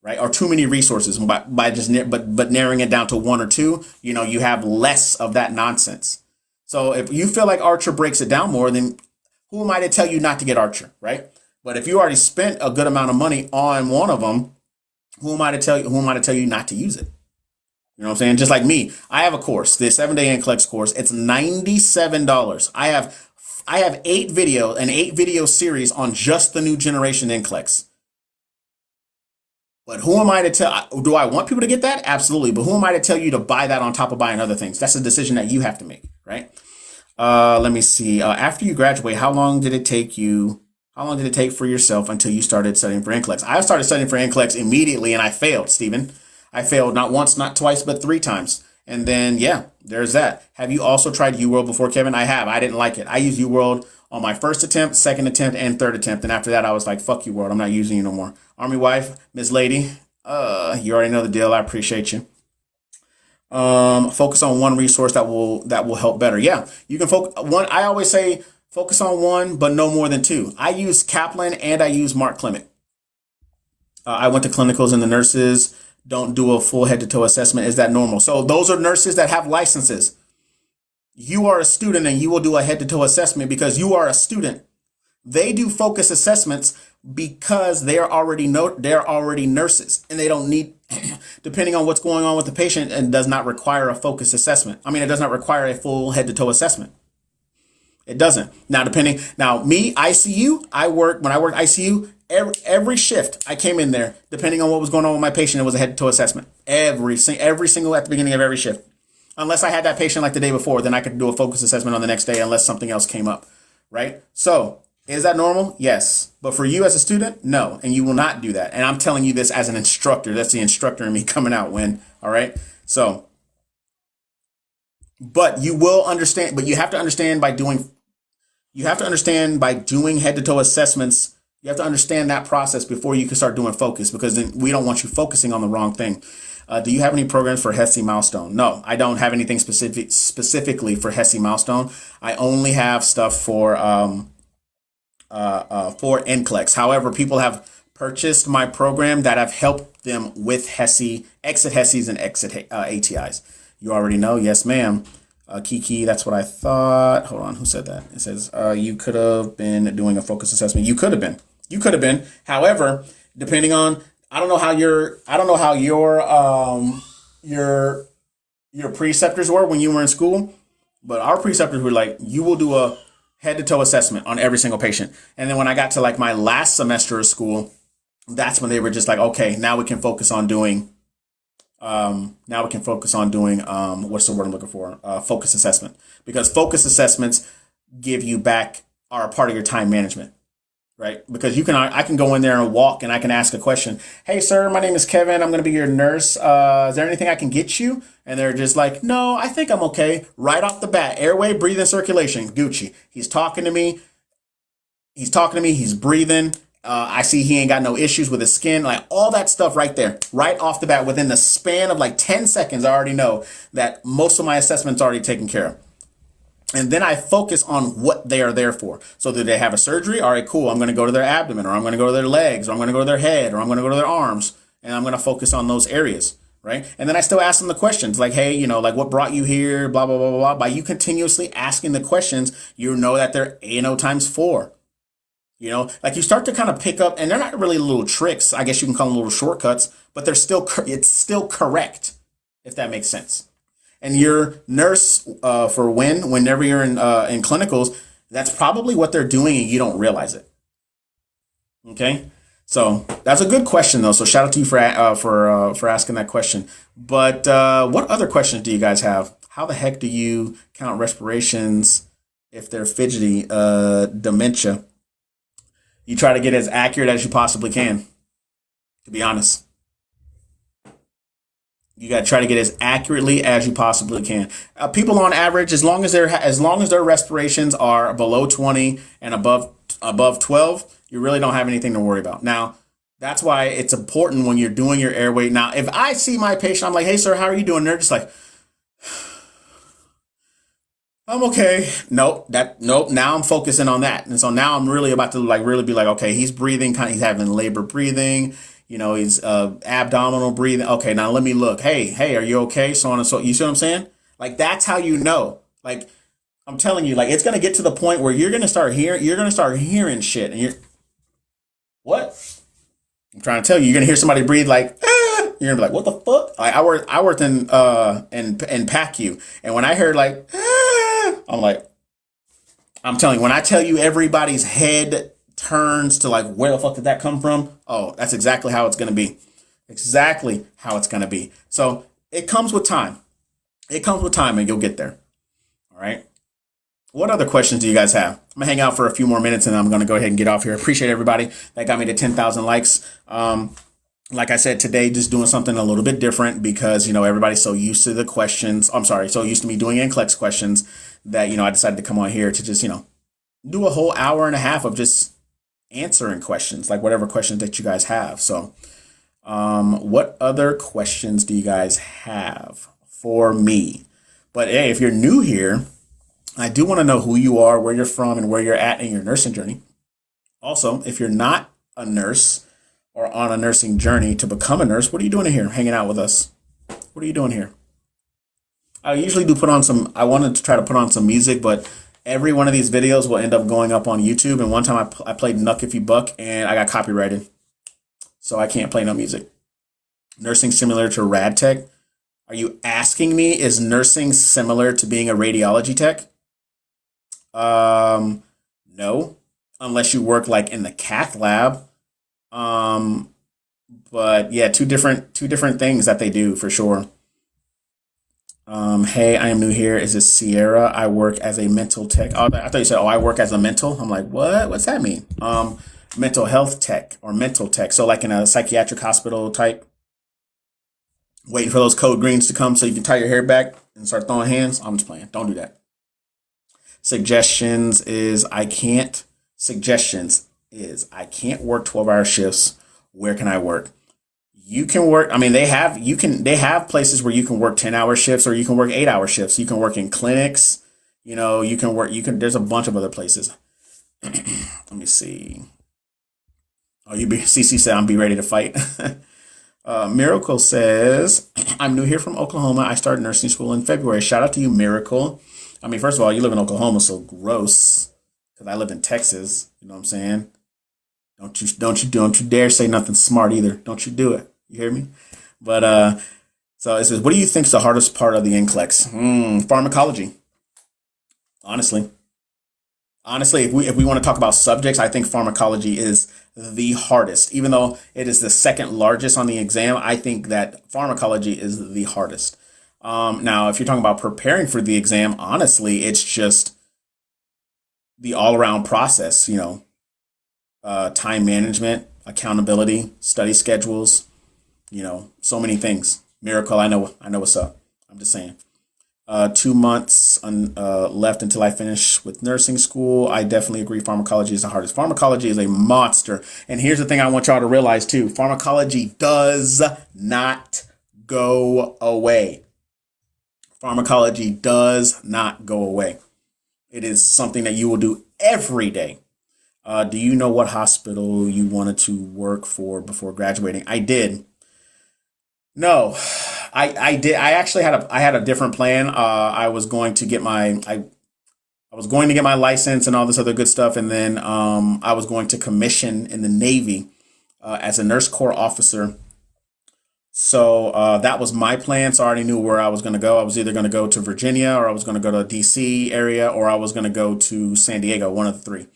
Right, or too many resources. By just but narrowing it down to one or two, you have less of that nonsense. So if you feel like Archer breaks it down more, then who am I to tell you not to get Archer, right? But if you already spent a good amount of money on one of them, who am I to tell you not to use it? You know what I'm saying? Just like me, I have a course, the 7-day NCLEX course. It's $97. I have 8 video series on just the new generation NCLEX. But who am I to tell? Do I want people to get that? Absolutely. But who am I to tell you to buy that on top of buying other things? That's a decision that you have to make, right? Let me see. After you graduate, how long did it take for yourself until you started studying for NCLEX? I started studying for NCLEX immediately, and I failed, Stephen. I failed not once, not twice, but 3 times. And then, yeah, there's that. Have you also tried UWorld before, Kevin? I have. I didn't like it. I used UWorld on my first attempt, second attempt, and third attempt. And after that, I was like, fuck UWorld. I'm not using you no more. Army wife, Miss Lady, you already know the deal. I appreciate you. Focus on one resource that will help better. Yeah, you can focus one. I always say focus on one, but no more than 2. I use Kaplan and I use Mark Clement. I went to clinicals and the nurses don't do a full head to toe assessment. Is that normal? So those are nurses that have licenses. You are a student and you will do a head to toe assessment because you are a student. They do focus assessments because they're already nurses, and they don't need, depending on what's going on with the patient, and does not require a focus assessment. I mean, it does not require a full head to toe assessment. It doesn't. Now, me, ICU, when I worked ICU, every shift I came in there, depending on what was going on with my patient, it was a head to toe assessment. Every single at the beginning of every shift. Unless I had that patient like the day before, then I could do a focus assessment on the next day unless something else came up, right? So is that normal? Yes. But for you as a student, no. And you will not do that. And I'm telling you this as an instructor. That's the instructor in me coming out all right? So, but you will understand, but you have to understand by doing head to toe assessments. You have to understand that process before you can start doing focus, because then we don't want you focusing on the wrong thing. Do you have any programs for HESI milestone? No, I don't have anything specifically for HESI milestone. I only have stuff for NCLEX. However, people have purchased my program that have helped them with HESI, exit HESIs and exit ATIs. You already know. Yes, ma'am. Kiki, that's what I thought. Hold on. Who said that? It says, you could have been doing a focus assessment. You could have been. However, depending on, I don't know how your preceptors were when you were in school, but our preceptors were like, you will do a head to toe assessment on every single patient. And then when I got to like my last semester of school, that's when they were just like, okay, now we can focus on doing, what's the word I'm looking for? Focus assessment, because focus assessments are a part of your time management, right? Because I can go in there and walk and I can ask a question. Hey, sir, my name is Kevin. I'm going to be your nurse. Is there anything I can get you? And they're just like, no, I think I'm okay. Right off the bat, airway, breathing, circulation, Gucci. He's talking to me. He's breathing. I see he ain't got no issues with his skin, like all that stuff right there, right off the bat, within the span of like 10 seconds, I already know that most of my assessment's already taken care of. And then I focus on what they are there for. So do they have a surgery? All right, cool. I'm going to go to their abdomen, or I'm going to go to their legs, or I'm going to go to their head, or I'm going to go to their arms, and I'm going to focus on those areas, right? And then I still ask them the questions like, hey, like what brought you here, blah, blah, blah, blah, blah. By you continuously asking the questions, you know that they're A&O times 4. Like you start to kind of pick up, and they're not really little tricks. I guess you can call them little shortcuts, but it's still correct, if that makes sense. And your nurse, whenever you're in clinicals, that's probably what they're doing, and you don't realize it. Okay, so that's a good question though. So shout out to you for asking that question. But what other questions do you guys have? How the heck do you count respirations if they're fidgety? Dementia. You try to get as accurate as you possibly can, to be honest. You got to try to get as accurately as you possibly can. People on average, as long as their respirations are below 20 and above 12, you really don't have anything to worry about. Now, that's why it's important when you're doing your airway. Now, if I see my patient, I'm like, hey, sir, how are you doing? They're just like, I'm okay. Nope. Now I'm focusing on that. And so now I'm really about to really be like, okay, he's breathing, he's having labor breathing, he's abdominal breathing. Okay, now let me look. Hey, are you okay? So on and so, you see what I'm saying? Like, that's how you know. Like, I'm telling you, like, it's going to get to the point where you're going to start hearing shit. And what? I'm trying to tell you, you're going to hear somebody breathe like, ah! You're going to be like, what the fuck? Like, I worked in PACU. And when I heard like, ah! I'm telling you, when I tell you everybody's head turns to like, where the fuck did that come from? Oh, that's exactly how it's going to be. Exactly how it's going to be. So it comes with time. And you'll get there. All right. What other questions do you guys have? I'm going to hang out for a few more minutes and I'm going to go ahead and get off here. Appreciate everybody that got me to 10,000 likes. Like I said, today, just doing something a little bit different because, everybody's so used to the questions. So used to me doing NCLEX questions that, I decided to come on here to just, do a whole hour and a half of just answering questions, like whatever questions that you guys have. So what other questions do you guys have for me? But hey, if you're new here, I do want to know who you are, where you're from, and where you're at in your nursing journey. Also, if you're not a nurse or on a nursing journey to become a nurse, what are you doing here hanging out with us? What are you doing here? I usually I wanted to try to put on some music, but every one of these videos will end up going up on YouTube. And one time I played Nuck If You Buck and I got copyrighted. So I can't play no music. Nursing similar to rad tech? Are you asking me, is nursing similar to being a radiology tech? No, unless you work like in the cath lab. But yeah, two different things that they do for sure. Hey, I am new here. Is this Sierra? I work as a mental tech. Oh, I thought you said, I work as a mental. I'm like, what? What's that mean? Mental health tech or mental tech. So like in a psychiatric hospital type, waiting for those code greens to come so you can tie your hair back and start throwing hands. I'm just playing. Don't do that. Suggestions is I can't work 12-hour shifts. Where can I work? You can work. I mean, they have places where you can work 10-hour shifts or you can work 8-hour shifts. You can work in clinics. There's a bunch of other places. Let me see. CC said, I'm be ready to fight. Miracle says, I'm new here from Oklahoma. I started nursing school in February. Shout out to you, Miracle. I mean, first of all, you live in Oklahoma, so gross. Because I live in Texas. You know what I'm saying? Don't you dare say nothing smart either. Don't you do it. You hear me? But so it says, what do you think is the hardest part of the NCLEX? Pharmacology. Honestly, if we want to talk about subjects, I think pharmacology is the hardest. Even though it is the second largest on the exam, I think that pharmacology is the hardest. Now, if you're talking about preparing for the exam, honestly, it's just the all-around process, time management, accountability, study schedules, so many things. Miracle, I know what's up. I'm just saying. 2 months left until I finish with nursing school. I definitely agree. Pharmacology is the hardest. Pharmacology is a monster. And here's the thing I want y'all to realize too. Pharmacology does not go away. Pharmacology does not go away. It is something that you will do every day. Do you know what hospital you wanted to work for before graduating? I did. No, I did. I had a different plan. I was going to get I was going to get my license and all this other good stuff, and then I was going to commission in the Navy as a nurse corps officer. So that was my plan. So I already knew where I was going to go. I was either going to go to Virginia, or I was going to go to DC area, or I was going to go to San Diego, one of the three.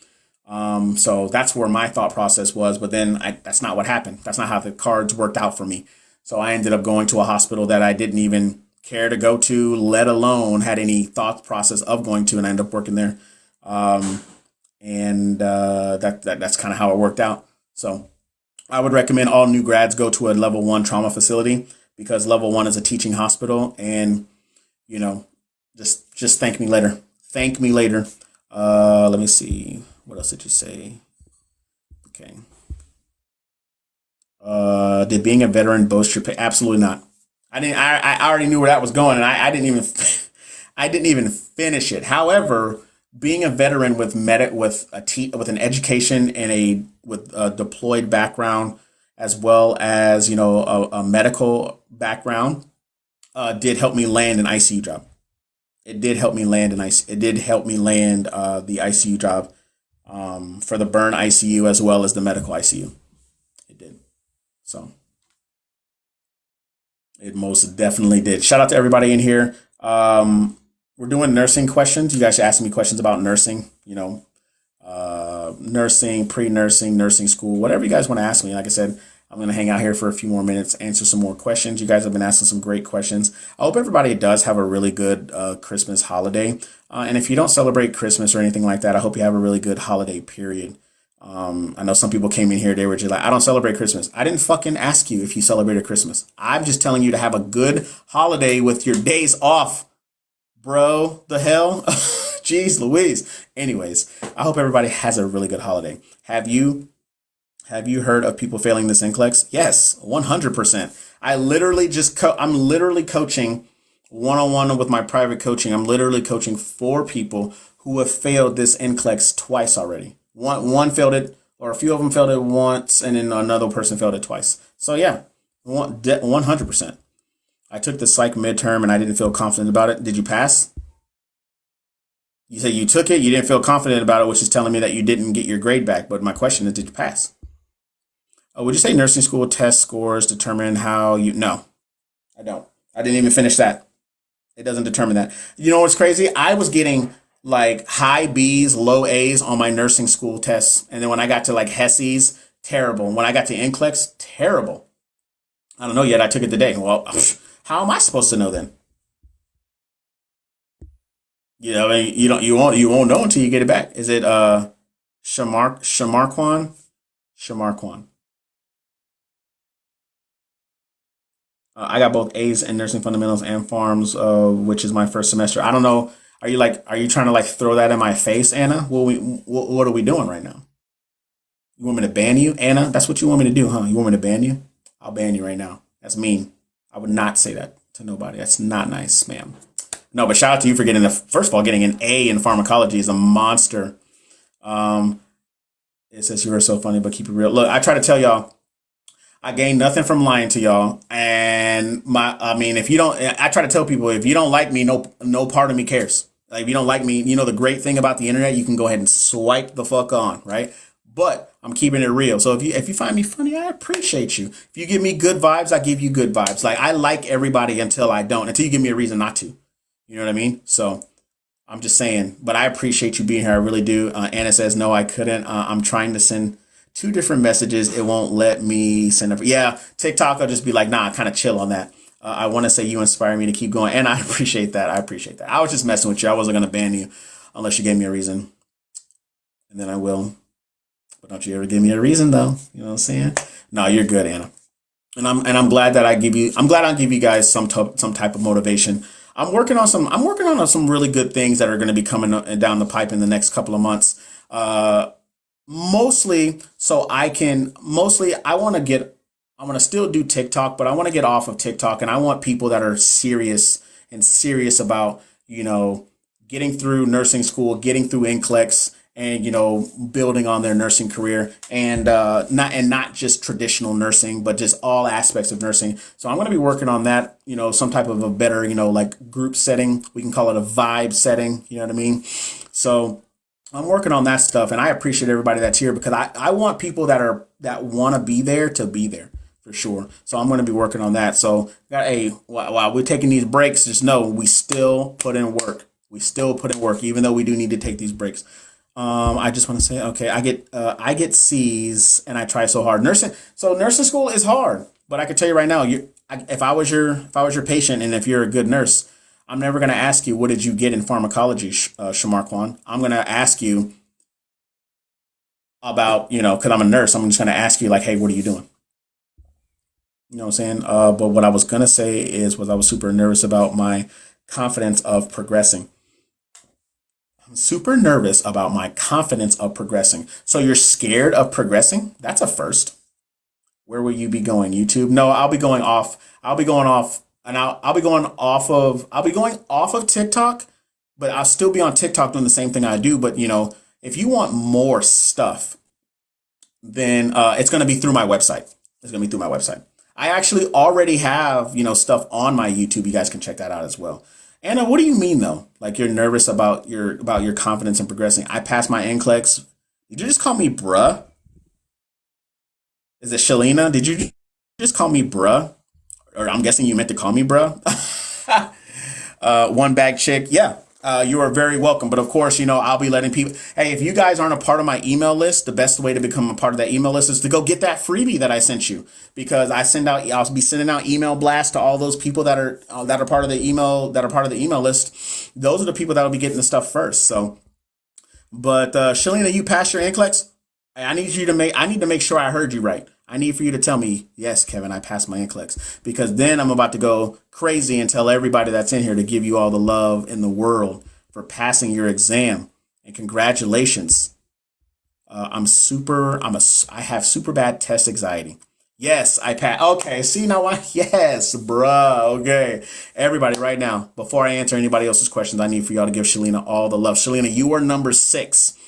So that's where my thought process was. But then that's not what happened. That's not how the cards worked out for me. So I ended up going to a hospital that I didn't even care to go to, let alone had any thought process of going to, and I ended up working there. That's kind of how it worked out. So I would recommend all new grads go to a level 1 trauma facility, because level 1 is a teaching hospital, and just thank me later. Thank me later. Let me see. What else did you say? Okay. Did being a veteran boast your pay? Absolutely not. I already knew where that was going, and I didn't even I didn't even finish it. However, being a veteran with with an education and with a deployed background, as well as a medical background, did help me land an ICU job. It did help me land It did help me land the ICU job, for the burn ICU as well as the medical ICU. It did. So it most definitely did. Shout out to everybody in here. We're doing nursing questions. You guys should ask me questions about nursing, nursing, pre-nursing, nursing school, whatever you guys want to ask me. Like I said, I'm going to hang out here for a few more minutes, answer some more questions. You guys have been asking some great questions. I hope everybody does have a really good Christmas holiday. And if you don't celebrate Christmas or anything like that, I hope you have a really good holiday period. I know some people came in here, they were just like, I don't celebrate Christmas. I didn't fucking ask you if you celebrated Christmas. I'm just telling you to have a good holiday with your days off, bro. The hell? Jeez Louise. Anyways, I hope everybody has a really good holiday. Have you heard of people failing this NCLEX? Yes, 100%. I'm literally coaching one-on-one with my private coaching. I'm literally coaching 4 people who have failed this NCLEX twice already. One failed it, or a few of them failed it once, and then another person failed it twice. So yeah, 100%. I took the psych midterm and I didn't feel confident about it. Did you pass? You said you took it, you didn't feel confident about it, which is telling me that you didn't get your grade back. But my question is, did you pass? Would you say nursing school test scores determine how you... No, I don't. I didn't even finish that. It doesn't determine that. You know what's crazy? I was getting like high B's, low A's on my nursing school tests. And then when I got to like HESI's, terrible. When I got to NCLEX, terrible. I don't know yet. I took it today. Well, how am I supposed to know then? You won't know until you get it back. Is it Shamarquan? Shamarquan. I got both A's in nursing fundamentals and farms, which is my first semester. I don't know. Are you trying to like throw that in my face, Anna? What are we doing right now? You want me to ban you, Anna? That's what you want me to do, huh? You want me to ban you? I'll ban you right now. That's mean. I would not say that to nobody. That's not nice, ma'am. No, but shout out to you for first of all, getting an A in pharmacology is a monster. It says you are so funny, but keep it real. Look, I try to tell y'all, I gain nothing from lying to y'all. And if you don't, I try to tell people, if you don't like me, no part of me cares. Like, if you don't like me, the great thing about the internet, you can go ahead and swipe the fuck on, right? But I'm keeping it real. So if you find me funny, I appreciate you. If you give me good vibes, I give you good vibes. Like, I like everybody until I don't, until you give me a reason not to. You know what I mean? So I'm just saying, but I appreciate you being here. I really do. Anna says, no, I couldn't. I'm trying to send 2 different messages. It won't let me send up. Yeah, TikTok, I'll just be like, nah, kind of chill on that. I want to say you inspire me to keep going. And I appreciate that. I was just messing with you. I wasn't going to ban you unless you gave me a reason. And then I will. But don't you ever give me a reason though. You know what I'm saying? No, you're good, Anna. And I'm glad that I'm glad I give you guys some type of motivation. I'm working on some really good things that are going to be coming down the pipe in the next couple of months. Mostly so I want to still do TikTok, but I want to get off of TikTok, and I want people that are serious about, getting through nursing school, getting through NCLEX, and building on their nursing career, and not just traditional nursing, but just all aspects of nursing. So I'm going to be working on that, some type of a better, like group setting. We can call it a vibe setting. You know what I mean? So I'm working on that stuff, and I appreciate everybody that's here, because I want people that want to be there for sure. So I'm going to be working on that. So while we're taking these breaks, just know we still put in work. Even though we do need to take these breaks. I just want to say, okay, I get C's, and I try so hard. Nursing school is hard, but I can tell you right now, if I was your patient, and if you're a good nurse, I'm never going to ask you, what did you get in pharmacology, Shamar Kwan? I'm going to ask you about, because I'm a nurse, I'm just going to ask you, like, hey, what are you doing? You know what I'm saying? But what I was going to say was I was super nervous about my confidence of progressing. I'm super nervous about my confidence of progressing. So you're scared of progressing? That's a first. Where will you be going? YouTube? No, I'll be going off. I'll be going off of TikTok, but I'll still be on TikTok doing the same thing I do. But if you want more stuff, then it's going to be through my website. I actually already have, stuff on my YouTube. You guys can check that out as well. Anna, what do you mean though? Like, you're nervous about your confidence in progressing? I passed my NCLEX. Did you just call me bruh? Is it Shalina? Did you just call me bruh? Or I'm guessing you meant to call me bruh. One bag chick. Yeah. You are very welcome. But of course, I'll be letting people, hey, if you guys aren't a part of my email list, the best way to become a part of that email list is to go get that freebie that I sent you, because I'll be sending out email blasts to all those people that are part of the email list. Those are the people that will be getting the stuff first. So, but Shalina, you passed your NCLEX? I need to make sure I heard you right. I need for you to tell me, yes, Kevin, I passed my NCLEX, because then I'm about to go crazy and tell everybody that's in here to give you all the love in the world for passing your exam. And congratulations. I have super bad test anxiety. Yes, I passed. Okay, see now why? Yes, bruh. Okay. Everybody right now, before I answer anybody else's questions, I need for y'all to give Shalina all the love. Shalina, you are number 6.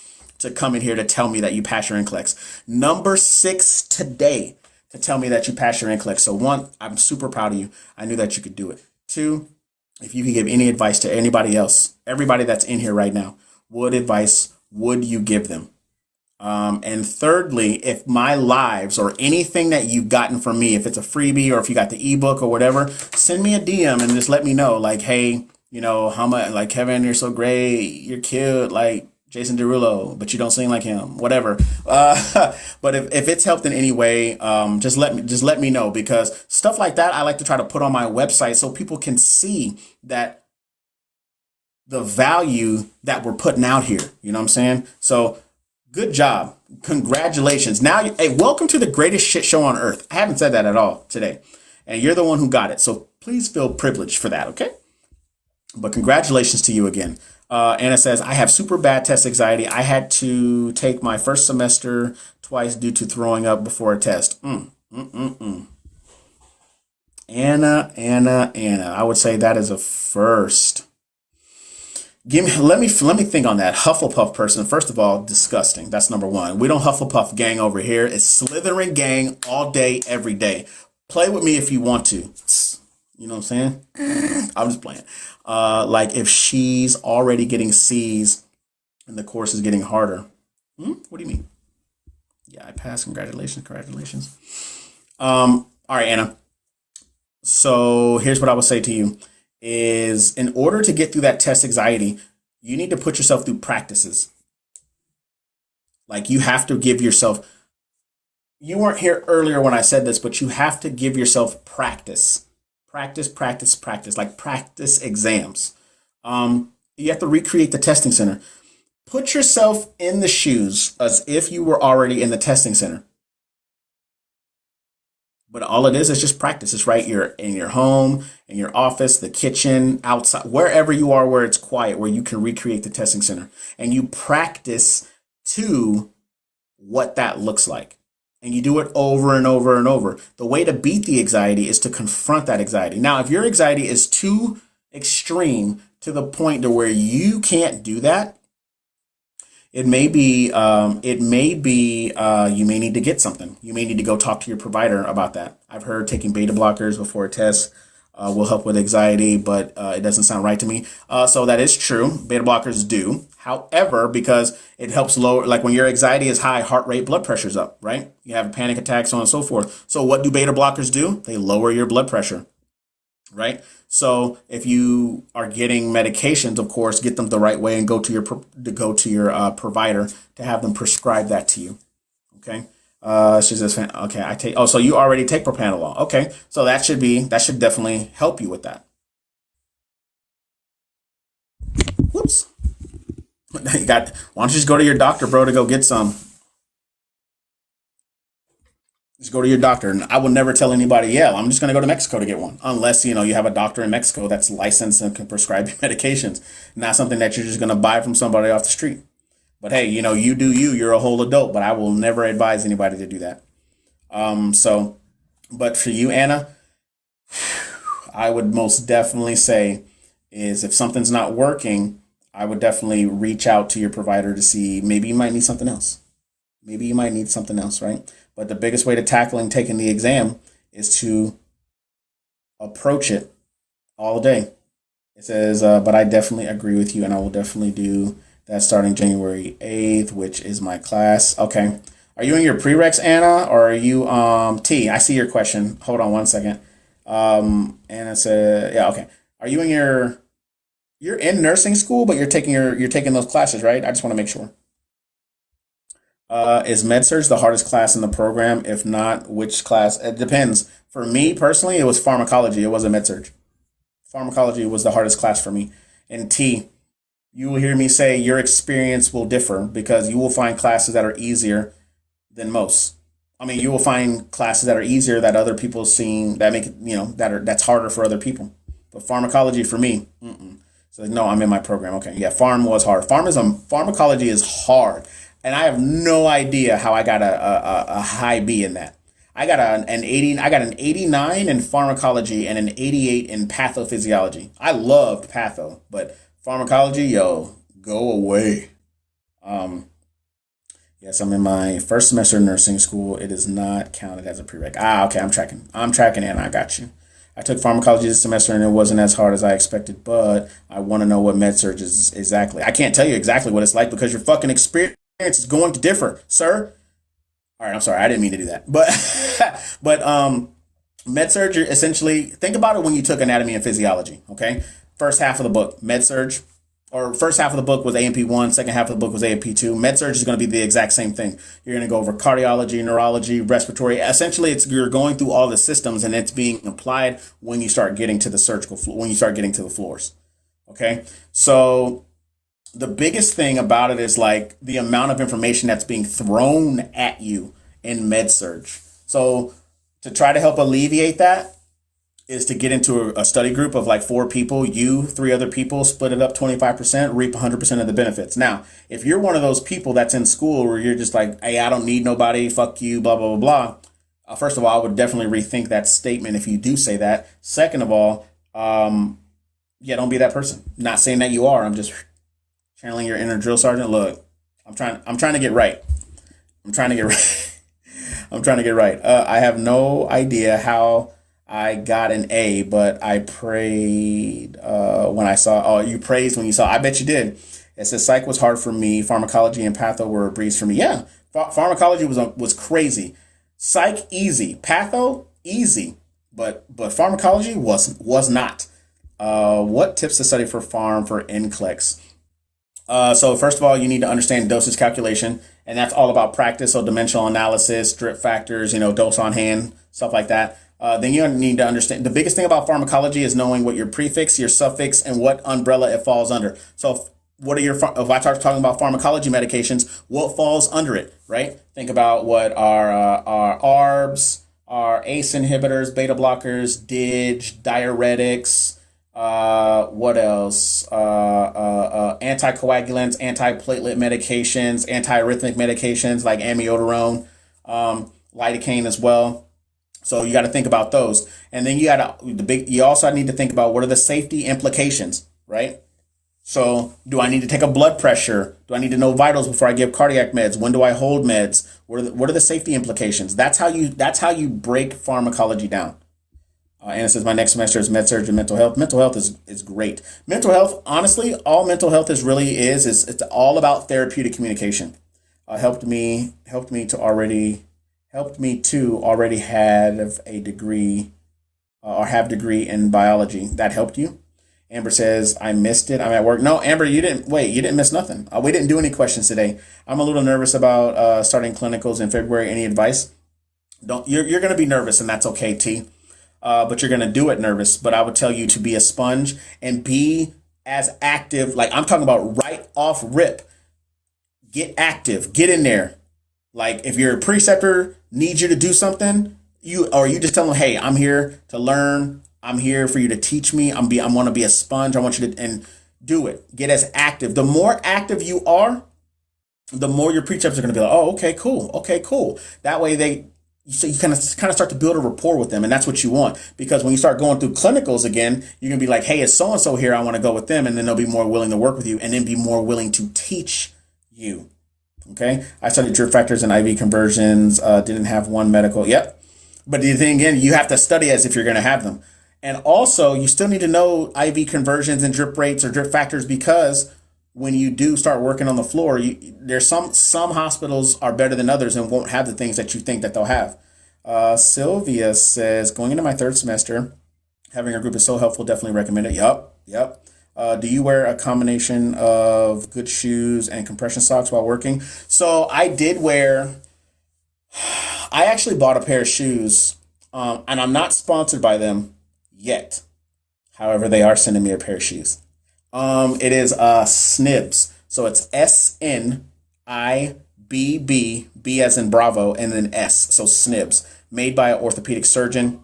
To come in here to tell me that you passed your NCLEX. Number 6 today to tell me that you passed your NCLEX. So 1, I'm super proud of you. I knew that you could do it. 2, if you could give any advice to anybody else, everybody that's in here right now, what advice would you give them? And thirdly, if my lives or anything that you've gotten from me, if it's a freebie or if you got the ebook or whatever, send me a DM and just let me know, like, hey, how much, like, Kevin, you're so great, you're cute, like Jason Derulo, but you don't sing like him, whatever. But if it's helped in any way, just let me know, because stuff like that I like to try to put on my website so people can see that the value that we're putting out here. You know what I'm saying? So good job. Congratulations. Now, hey, welcome to the greatest shit show on earth. I haven't said that at all today. And you're the one who got it. So please feel privileged for that, okay? But congratulations to you again. Anna says, I have super bad test anxiety. I had to take my first semester twice due to throwing up before a test. Anna. I would say that is a first. Let me think on that. Hufflepuff person. First of all, disgusting. That's number 1. We don't Hufflepuff gang over here. It's Slytherin gang all day, every day. Play with me if you want to. You know what I'm saying? I'm just playing. Like, if she's already getting C's and the course is getting harder. What do you mean? Yeah, I passed. Congratulations. All right, Anna. So here's what I would say to you is, in order to get through that test anxiety, you need to put yourself through practices. Like, you have to give yourself, you weren't here earlier when I said this, but you have to give yourself practice. Practice, like practice exams. You have to recreate the testing center. Put yourself in the shoes as if you were already in the testing center. But all it is just practice. It's right. You're in your home, in your office, the kitchen, outside, wherever you are, where it's quiet, where you can recreate the testing center. And you practice to what that looks like. And you do it over and over and over. The way to beat the anxiety is to confront that anxiety. Now, if your anxiety is too extreme to the point to where you can't do that, you may need to get something. You may need to go talk to your provider about that. I've heard taking beta blockers before a test will help with anxiety, but it doesn't sound right to me. So that is true. Beta blockers do. However, because it helps lower, like when your anxiety is high, heart rate, blood pressure's up, right? You have a panic attack, so on and so forth. So what do beta blockers do? They lower your blood pressure, right? So if you are getting medications, of course, get them the right way and go to your provider to have them prescribe that to you. Okay. She says, okay, I take. Oh, so you already take propranolol. Okay, so that should definitely help you with that. Whoops. Why don't you just go to your doctor, bro, to go get some? Just go to your doctor, and I will never tell anybody, yeah, I'm just going to go to Mexico to get one, unless, you have a doctor in Mexico that's licensed and can prescribe you medications, not something that you're just going to buy from somebody off the street. But hey, you do you're a whole adult, but I will never advise anybody to do that. But for you, Anna, I would most definitely say is if something's not working, I would definitely reach out to your provider to see maybe you might need something else. Right? But the biggest way to tackling taking the exam is to approach it all day. It says, but I definitely agree with you, and I will definitely do that starting January 8th, which is my class. Okay. Are you in your prereqs, Anna, or are you T? I see your question. Hold on one second. Anna said, yeah, okay. Are you in you're in nursing school, but you're taking those classes, right? I just want to make sure. Is MedSurg the hardest class in the program? If not, which class? It depends. For me personally, it was pharmacology. It wasn't MedSurg. Pharmacology was the hardest class for me. And T, you will hear me say your experience will differ because you will find classes that are easier than most. I mean, you will find classes that are easier that other people seeing that make it, that's harder for other people. But pharmacology for me, so no, I'm in my program. Okay, yeah, pharm was hard. Pharmacology is hard. And I have no idea how I got a high B in that. I got an 80. I got an 89 in pharmacology and an 88 in pathophysiology. I loved patho, but pharmacology, yo, go away. Yes, I'm in my first semester of nursing school. It is not counted as a prereq. Okay, I'm tracking, and I got you. I took pharmacology this semester and it wasn't as hard as I expected, but I want to know what MedSurg is exactly. I can't tell you exactly what it's like because your fucking experience is going to differ, sir. All right, I'm sorry, I didn't mean to do that. But MedSurg, essentially, think about it when you took anatomy and physiology, okay? First half of the book, MedSurg, or first half of the book was A&P1, second half of the book was A&P2. MedSurg is going to be the exact same thing. You're going to go over cardiology, neurology, respiratory. Essentially, you're going through all the systems and it's being applied when you start getting to the surgical floor, when you start getting to the floors, okay? So the biggest thing about it is like the amount of information that's being thrown at you in MedSurg. So to try to help alleviate that is to get into a study group of like 4 people, you, 3 other people, split it up 25%, reap 100% of the benefits. Now, if you're one of those people that's in school where you're just like, hey, I don't need nobody, fuck you, blah, blah, blah, blah. First of all, I would definitely rethink that statement if you do say that. Second of all, don't be that person. Not saying that you are. I'm just channeling your inner drill sergeant. Look, I'm trying to get right. I'm trying to get right. I have no idea how I got an A, but I prayed when I saw. Oh, you praised when you saw. I bet you did. It says psych was hard for me. Pharmacology and patho were a breeze for me. Yeah, pharmacology was crazy. Psych easy. Patho easy, but pharmacology was not. What tips to study for pharm for NCLEX? So first of all, you need to understand dosage calculation, and that's all about practice. So dimensional analysis, drip factors, dose on hand, stuff like that. Then you need to understand the biggest thing about pharmacology is knowing what your prefix, your suffix, and what umbrella it falls under. So what are your, if I start talking about pharmacology medications, what falls under it, right? Think about what our ARBs, our ACE inhibitors, beta blockers, DIG, diuretics, what else? Anticoagulants, antiplatelet medications, antiarrhythmic medications like amiodarone, lidocaine as well. So you got to think about those, and then you also need to think about what are the safety implications, right? So do I need to take a blood pressure? Do I need to know vitals before I give cardiac meds? When do I hold meds? What are the safety implications? That's how you break pharmacology down. And it says my next semester is med surg and mental health. Mental health is great. Mental health, honestly, all mental health is it's all about therapeutic communication. Helped me to already have a degree or have degree in biology. That helped you. Amber says, I missed it. I'm at work. No, Amber, you didn't. Wait, you didn't miss nothing. We didn't do any questions today. I'm a little nervous about starting clinicals in February. Any advice? You're going to be nervous, and that's okay, T. But you're going to do it nervous. But I would tell you to be a sponge and be as active. Like I'm talking about right off rip. Get active. Get in there. Like if your preceptor needs you to do something, you just tell them, hey, I'm here to learn. I'm here for you to teach me. I want to be a sponge. I want you to and do it. Get as active. The more active you are, the more your preceptors are going to be like, oh, okay, cool. Okay, cool. That way so you kind of start to build a rapport with them, and that's what you want. Because when you start going through clinicals again, you're gonna be like, hey, it's so and so here. I want to go with them, and then they'll be more willing to work with you, and then be more willing to teach you. Okay, I studied drip factors and IV conversions. Didn't have one medical. Yep, but the thing again, you have to study as if you're gonna have them, and also you still need to know IV conversions and drip rates or drip factors because when you do start working on the floor, there's some hospitals are better than others and won't have the things that you think that they'll have. Sylvia says, going into my third semester, having a group is so helpful. Definitely recommend it. Yep. Do you wear a combination of good shoes and compression socks while working? So I actually bought a pair of shoes, and I'm not sponsored by them yet. However, they are sending me a pair of shoes. It is Snibs. So it's SNIBB, B as in Bravo, and then S. So Snibs, made by an orthopedic surgeon.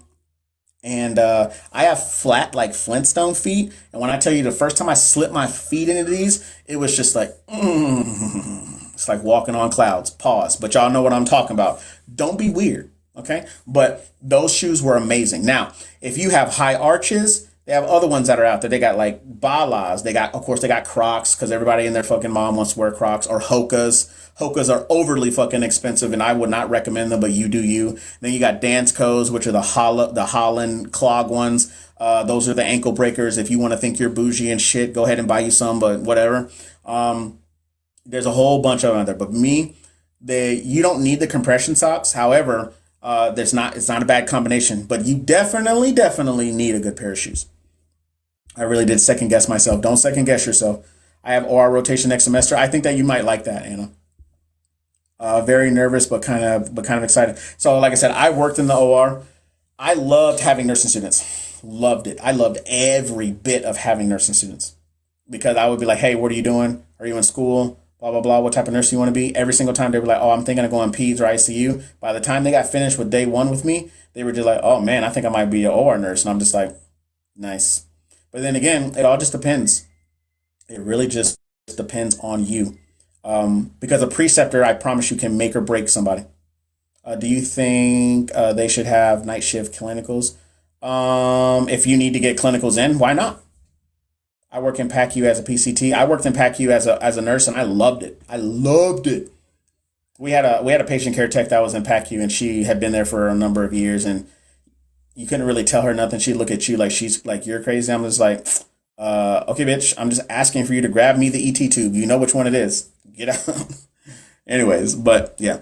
And I have flat, like Flintstone feet. And when I tell you the first time I slipped my feet into these, it was just like, it's like walking on clouds. Pause. But y'all know what I'm talking about. Don't be weird. Okay. But those shoes were amazing. Now, if you have high arches, they have other ones that are out there. They got like Balas. They got Crocs because everybody and their fucking mom wants to wear Crocs, or Hokas. Hokas are overly fucking expensive, and I would not recommend them, but you do you. Then you got Danskos, which are the Holland clog ones. Those are the ankle breakers. If you want to think you're bougie and shit, go ahead and buy you some, but whatever. There's a whole bunch of them out there. But you don't need the compression socks. However, it's not a bad combination, but you definitely need a good pair of shoes. I really did second guess myself. Don't second guess yourself. I have OR rotation next semester. I think that you might like that, Anna. Very nervous, but kind of excited. So, like I said, I worked in the OR. I loved having nursing students. Loved it. I loved every bit of having nursing students because I would be like, "Hey, what are you doing? Are you in school? Blah blah blah. What type of nurse do you want to be?" Every single time they were like, "Oh, I'm thinking of going peds or ICU." By the time they got finished with day one with me, they were just like, "Oh man, I think I might be an OR nurse," and I'm just like, "Nice." But then again, it all just depends. It really just depends on you. Because a preceptor, I promise you, can make or break somebody. Do you think they should have night shift clinicals? If you need to get clinicals in, why not? I work in PACU as a PCT. I worked in PACU as a nurse, and I loved it. I loved it. We had a patient care tech that was in PACU, and she had been there for a number of years, and you couldn't really tell her nothing. She'd look at you like she's like you're crazy. I'm just like, okay, bitch. I'm just asking for you to grab me the ET tube. You know which one it is. Get out. Anyways, but yeah,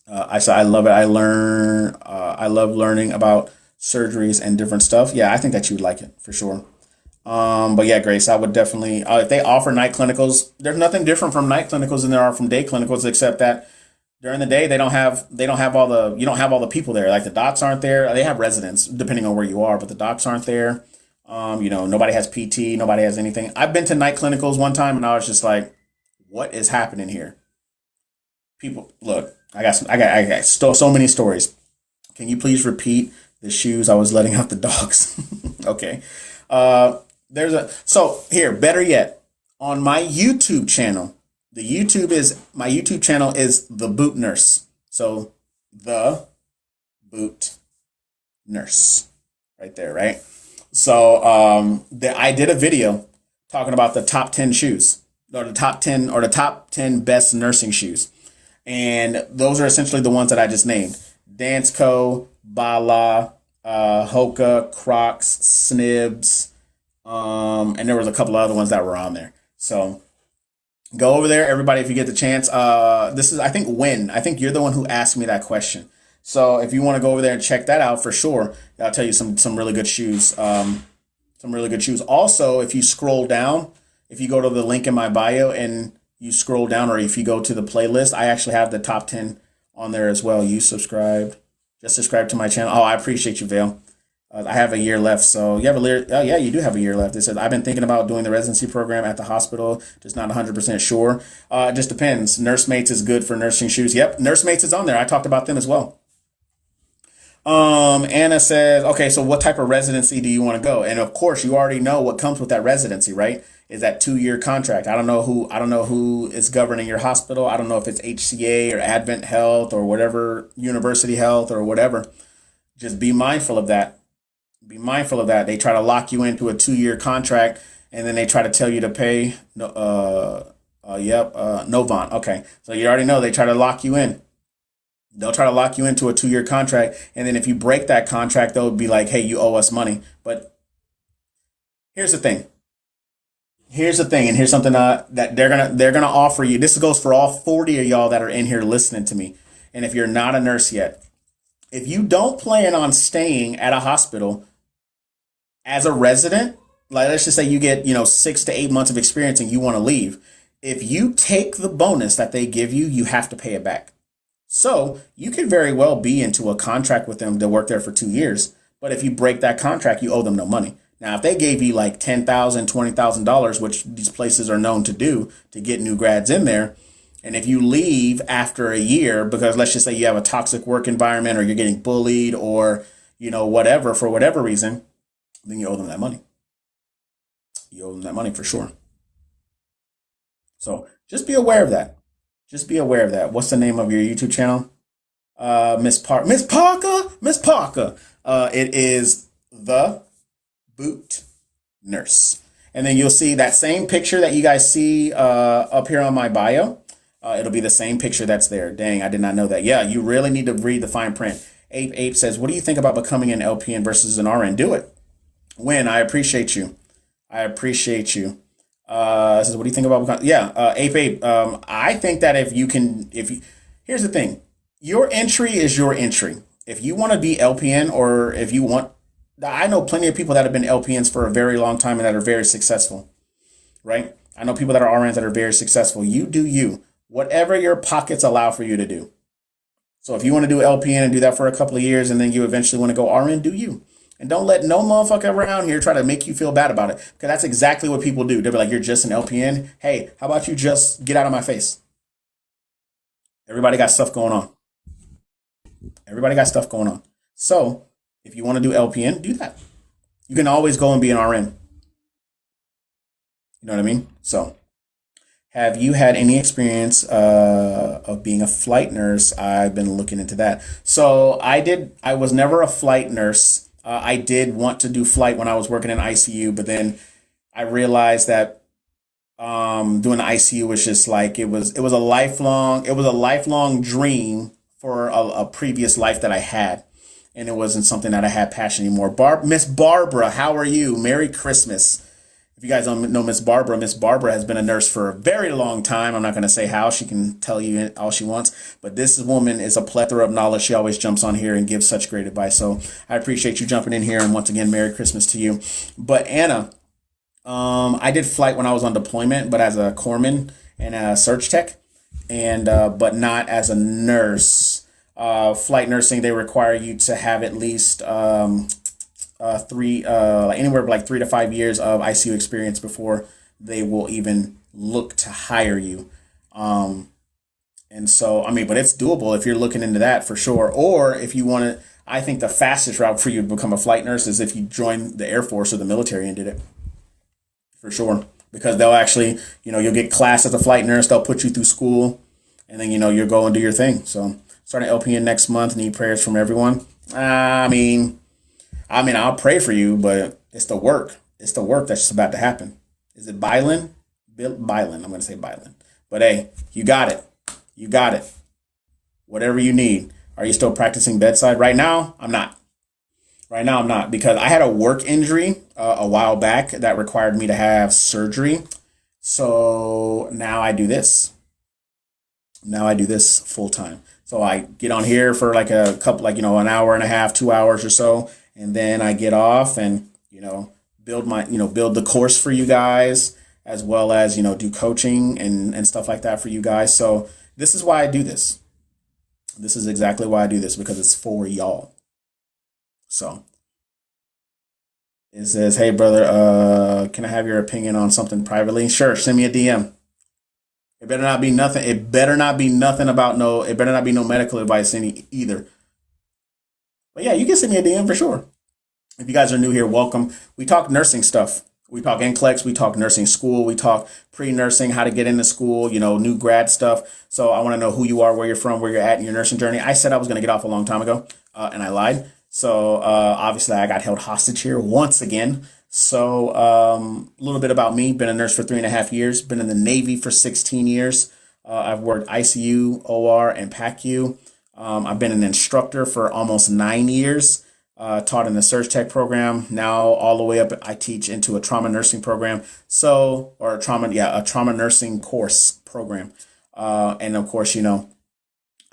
I love it. I love learning about surgeries and different stuff. Yeah, I think that you would like it for sure. But yeah, Grace, I would definitely, if they offer night clinicals, there's nothing different from night clinicals than there are from day clinicals, except that during the day, you don't have all the people there. Like the docs aren't there. They have residents depending on where you are, but the docs aren't there. Nobody has PT, nobody has anything. I've been to night clinicals one time and I was just like, what is happening here? People, look, I got so many stories. Can you please repeat the shoes I was letting out the dogs? Okay. So here, better yet, on my YouTube channel, my YouTube channel is The Boot Nurse. So The Boot Nurse right there, right? So I did a video talking about the top 10 shoes or the top 10 best nursing shoes. And those are essentially the ones that I just named. Danceco, Bala, Hoka, Crocs, Snibs, and there was a couple of other ones that were on there. So go over there, everybody, if you get the chance. This is, I think, Win. I think you're the one who asked me that question. So if you want to go over there and check that out for sure, I'll tell you some really good shoes. Some really good shoes. Also, if you scroll down, if you go to the link in my bio and you scroll down, or if you go to the playlist, I actually have the top 10 on there as well. You subscribed. Just subscribe to my channel. Oh, I appreciate you, Vale. I have a year left. So you have oh yeah, you do have a year left. It says, I've been thinking about doing the residency program at the hospital, just not 100% sure. It just depends. Nursemates is good for nursing shoes. Yep, Nursemates is on there. I talked about them as well. Anna says, okay, so what type of residency do you want to go? And of course, you already know what comes with that residency, right? Is that 2-year contract. I don't know who is governing your hospital. I don't know if it's HCA or Advent Health or whatever, University Health or whatever. Just be mindful of that. Be mindful of that. They try to lock you into a 2-year contract and then they try to tell you to pay. Novant. Okay. So you already know they try to lock you in. They'll try to lock you into a 2-year contract. And then if you break that contract, they'll be like, hey, you owe us money. But here's the thing. And here's something that they're gonna offer you. This goes for all 40 of y'all that are in here listening to me. And if you're not a nurse yet, if you don't plan on staying at a hospital as a resident, like let's just say you get 6 to 8 months of experience and you want to leave, if you take the bonus that they give you, you have to pay it back. So you could very well be into a contract with them to work there for 2 years. But if you break that contract, you owe them no money. Now, if they gave you like $10,000, $20,000, which these places are known to do to get new grads in there, and if you leave after a year, because let's just say you have a toxic work environment or you're getting bullied or, whatever, for whatever reason, then you owe them that money. You owe them that money for sure. So just be aware of that. Just be aware of that. What's the name of your YouTube channel? Miss Parker. It is The Boot Nurse. And then you'll see that same picture that you guys see up here on my bio. It'll be the same picture that's there. Dang, I did not know that. Yeah, you really need to read the fine print. Ape says, what do you think about becoming an LPN versus an RN? Do it. Win, I appreciate you. Says, what do you think about becoming? Yeah, Ape. I think that here's the thing. Your entry is your entry. If you want to be LPN or if you want, I know plenty of people that have been LPNs for a very long time and that are very successful, right? I know people that are RNs that are very successful. You do you. Whatever your pockets allow for you to do. So if you want to do LPN and do that for a couple of years and then you eventually want to go RN, do you. And don't let no motherfucker around here try to make you feel bad about it. Because that's exactly what people do. They'll be like, you're just an LPN. Hey, how about you just get out of my face? Everybody got stuff going on. So if you want to do LPN, do that. You can always go and be an RN. You know what I mean? So have you had any experience of being a flight nurse? I've been looking into that. So I was never a flight nurse. I did want to do flight when I was working in ICU, but then I realized that doing the ICU was just like it was a lifelong dream for a previous life that I had, and it wasn't something that I had passion anymore. Miss Barbara, how are you? Merry Christmas. If you guys don't know Miss Barbara has been a nurse for a very long time. I'm not going to say how. She can tell you all she wants. But this woman is a plethora of knowledge. She always jumps on here and gives such great advice. So I appreciate you jumping in here. And once again, Merry Christmas to you. But Anna, I did flight when I was on deployment, but as a corpsman and a surge tech, and but not as a nurse. Flight nursing, they require you to have at least like anywhere like 3 to 5 years of ICU experience before they will even look to hire you. And so, I mean, but it's doable if you're looking into that for sure. Or if you want to, I think the fastest route for you to become a flight nurse is if you join the Air Force or the military and did it for sure. Because they'll actually, you'll get class as a flight nurse. They'll put you through school and then, you'll go and do your thing. So starting LPN next month, need prayers from everyone. I'll pray for you, but it's the work. It's the work that's just about to happen. Is it Bylan? Bylan. I'm going to say Bylan. But hey, you got it. You got it. Whatever you need. Are you still practicing bedside? Right now, I'm not. Right now, I'm not because I had a work injury a while back that required me to have surgery. So now I do this. Now I do this full time. So I get on here for like a couple, an hour and a half, 2 hours or so. And then I get off and, build the course for you guys, as well as, do coaching and stuff like that for you guys. So this is why I do this. This is exactly why I do this, because it's for y'all. So it says, hey brother, can I have your opinion on something privately? Sure. Send me a DM. It better not be nothing. It better not be nothing about it better not be no medical advice either. But yeah, you can send me a DM for sure. If you guys are new here, welcome. We talk nursing stuff. We talk NCLEX, we talk nursing school, we talk pre-nursing, how to get into school, new grad stuff. So I want to know who you are, where you're from, where you're at in your nursing journey. I said I was going to get off a long time ago, and I lied. So obviously I got held hostage here once again. So a little bit about me. Been a nurse for 3.5 years. Been in the Navy for 16 years. I've worked ICU, OR, and PACU. I've been an instructor for almost 9 years. Taught in the Surge Tech program. Now all the way up, I teach into a trauma nursing program. A trauma nursing course program. And of course, I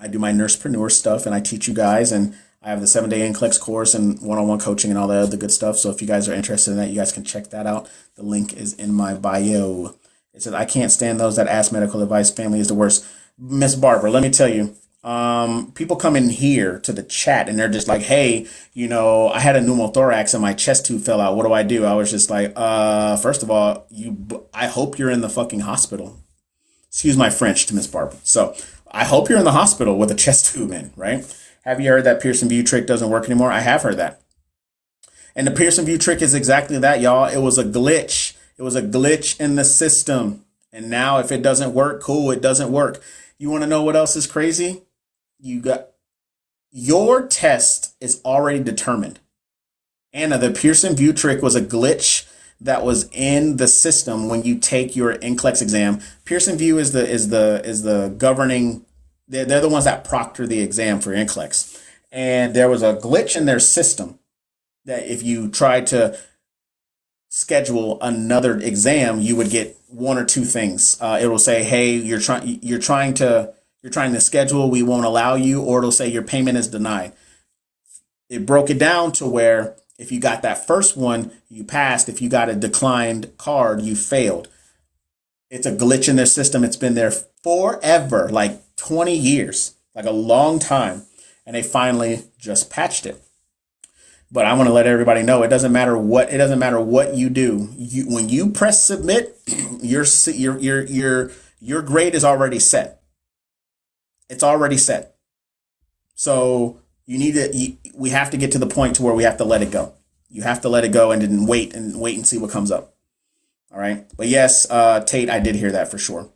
do my nursepreneur stuff and I teach you guys, and I have the 7-day NCLEX course and one-on-one coaching and all that other good stuff. So if you guys are interested in that, you guys can check that out. The link is in my bio. It says, I can't stand those that ask medical advice. Family is the worst. Miss Barbara, let me tell you, people come in here to the chat and they're just like, hey, I had a pneumothorax and my chest tube fell out. What do I do? I was just like, first of all, I hope you're in the fucking hospital. Excuse my French to Miss Barbara. So I hope you're in the hospital with a chest tube in, right? Have you heard that Pearson VUE trick doesn't work anymore? I have heard that. And the Pearson VUE trick is exactly that, y'all. It was a glitch. It was a glitch in the system. And now if it doesn't work, cool, it doesn't work. You want to know what else is crazy? Your test is already determined. Anna, the Pearson VUE trick was a glitch that was in the system when you take your NCLEX exam. Pearson VUE is the governing. They're the ones that proctor the exam for NCLEX. And there was a glitch in their system that if you tried to schedule another exam, you would get one or two things. It will say, hey, you're trying to schedule, we won't allow you, or it'll say your payment is denied. It broke it down to where if you got that first one, you passed. If you got a declined card, you failed. It's a glitch in their system. It's been there forever, like 20 years, like a long time. And they finally just patched it. But I want to let everybody know it doesn't matter what you do. When you press submit, your grade is already set. It's already set. So we have to get to the point to where we have to let it go. You have to let it go and then wait and see what comes up. All right. But yes, Tate, I did hear that for sure.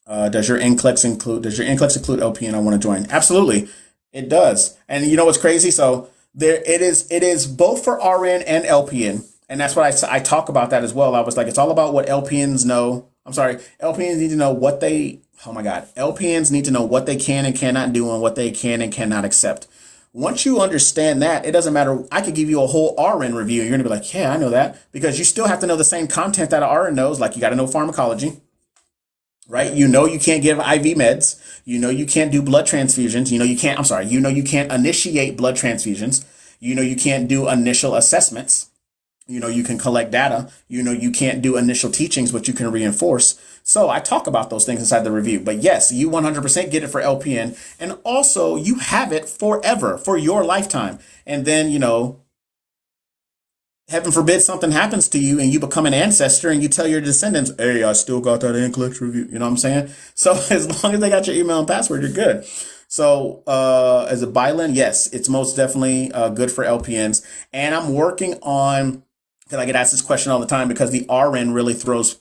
Does your NCLEX include LPN? I want to join. Absolutely. It does. And you know what's crazy? So it is both for RN and LPN. And that's what I talk about that as well. I was like, it's all about what LPNs know. I'm sorry. LPNs need to know LPNs need to know what they can and cannot do and what they can and cannot accept. Once you understand that, it doesn't matter. I could give you a whole RN review. And you're going to be like, yeah, I know that. Because you still have to know the same content that an RN knows. Like you got to know pharmacology, right? You can't give IV meds. You can't do blood transfusions. You can't initiate blood transfusions. You can't do initial assessments. You can collect data. You can't do initial teachings, but you can reinforce. So I talk about those things inside the review. But yes, you 100% get it for LPN. And also you have it forever, for your lifetime. And then, heaven forbid something happens to you and you become an ancestor and you tell your descendants, hey, I still got that NCLEX review. You know what I'm saying? So as long as they got your email and password, you're good. So as a Byland, yes, it's most definitely good for LPNs. And I'm working on, because I get asked this question all the time, because the RN really throws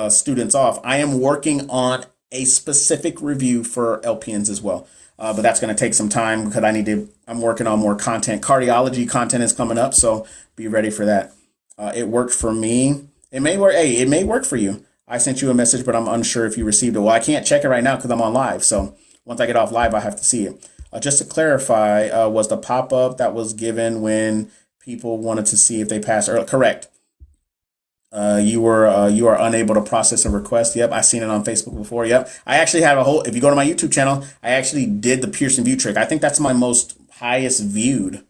students off. I am working on a specific review for LPNs as well. But that's going to take some time because I'm working on more content. Cardiology content is coming up, so be ready for that. It worked for me. It may work. Hey, it may work for you. I sent you a message, but I'm unsure if you received it. Well, I can't check it right now because I'm on live. So once I get off live, I have to see it. Just to clarify, was the pop-up that was given when people wanted to see if they passed? Correct. You are unable to process a request. Yep, I've seen it on Facebook before. Yep, I actually have a whole. If you go to my YouTube channel, I actually did the Pearson View trick. I think that's my most highest viewed.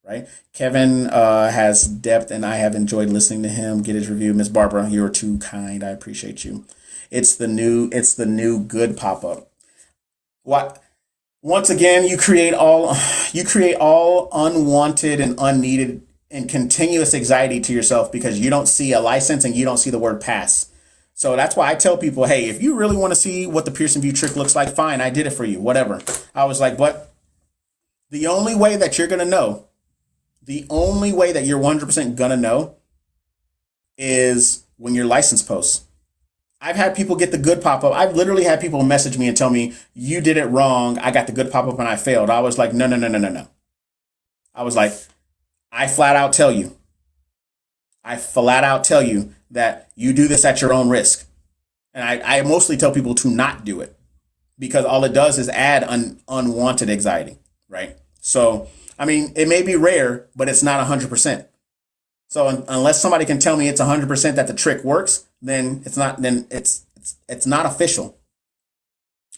Right, Kevin has depth, and I have enjoyed listening to him get his review. Miss Barbara, you are too kind. I appreciate you. It's the new good pop up. What? Once again, you create all unwanted and unneeded and continuous anxiety to yourself because you don't see a license and you don't see the word pass. So that's why I tell people, hey, if you really want to see what the Pearson View trick looks like, fine, I did it for you, whatever. I was like, but the only way that you're going to know, the only way that you're 100% going to know is when your license posts. I've had people get the good pop-up. I've literally had people message me and tell me, you did it wrong. I got the good pop-up and I failed. I was like, no. I was like, I flat out tell you that you do this at your own risk. And I mostly tell people to not do it because all it does is add unwanted anxiety, right? So, I mean, it may be rare, but it's not 100%. So unless somebody can tell me it's 100% that the trick works, then it's not official.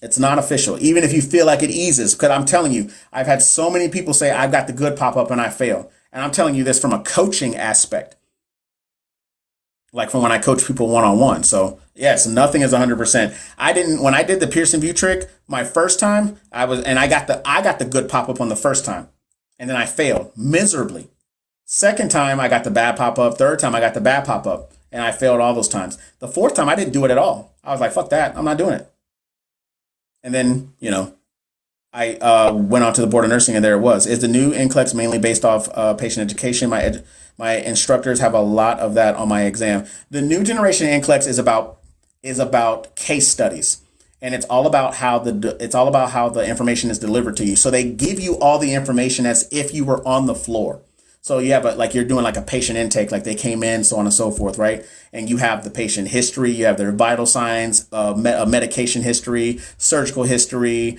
It's not official. Even if you feel like it eases, because I'm telling you, I've had so many people say I've got the good pop up and I fail. And I'm telling you this from a coaching aspect, like from when I coach people one-on-one. So yes, nothing is 100%. When I did the Pearson View trick, my first time I got the good pop up on the first time, and then I failed miserably. Second time I got the bad pop up. Third time I got the bad pop up, and I failed all those times. The fourth time I didn't do it at all. I was like, fuck that, I'm not doing it. And then I went on to the Board of Nursing, and there it was. Is the new NCLEX mainly based off patient education? My instructors have a lot of that on my exam. The new generation NCLEX is about case studies, and it's all about how the information is delivered to you. So they give you all the information as if you were on the floor. So you have you're doing like a patient intake, like they came in, so on and so forth, right? And you have the patient history, you have their vital signs, medication history, surgical history,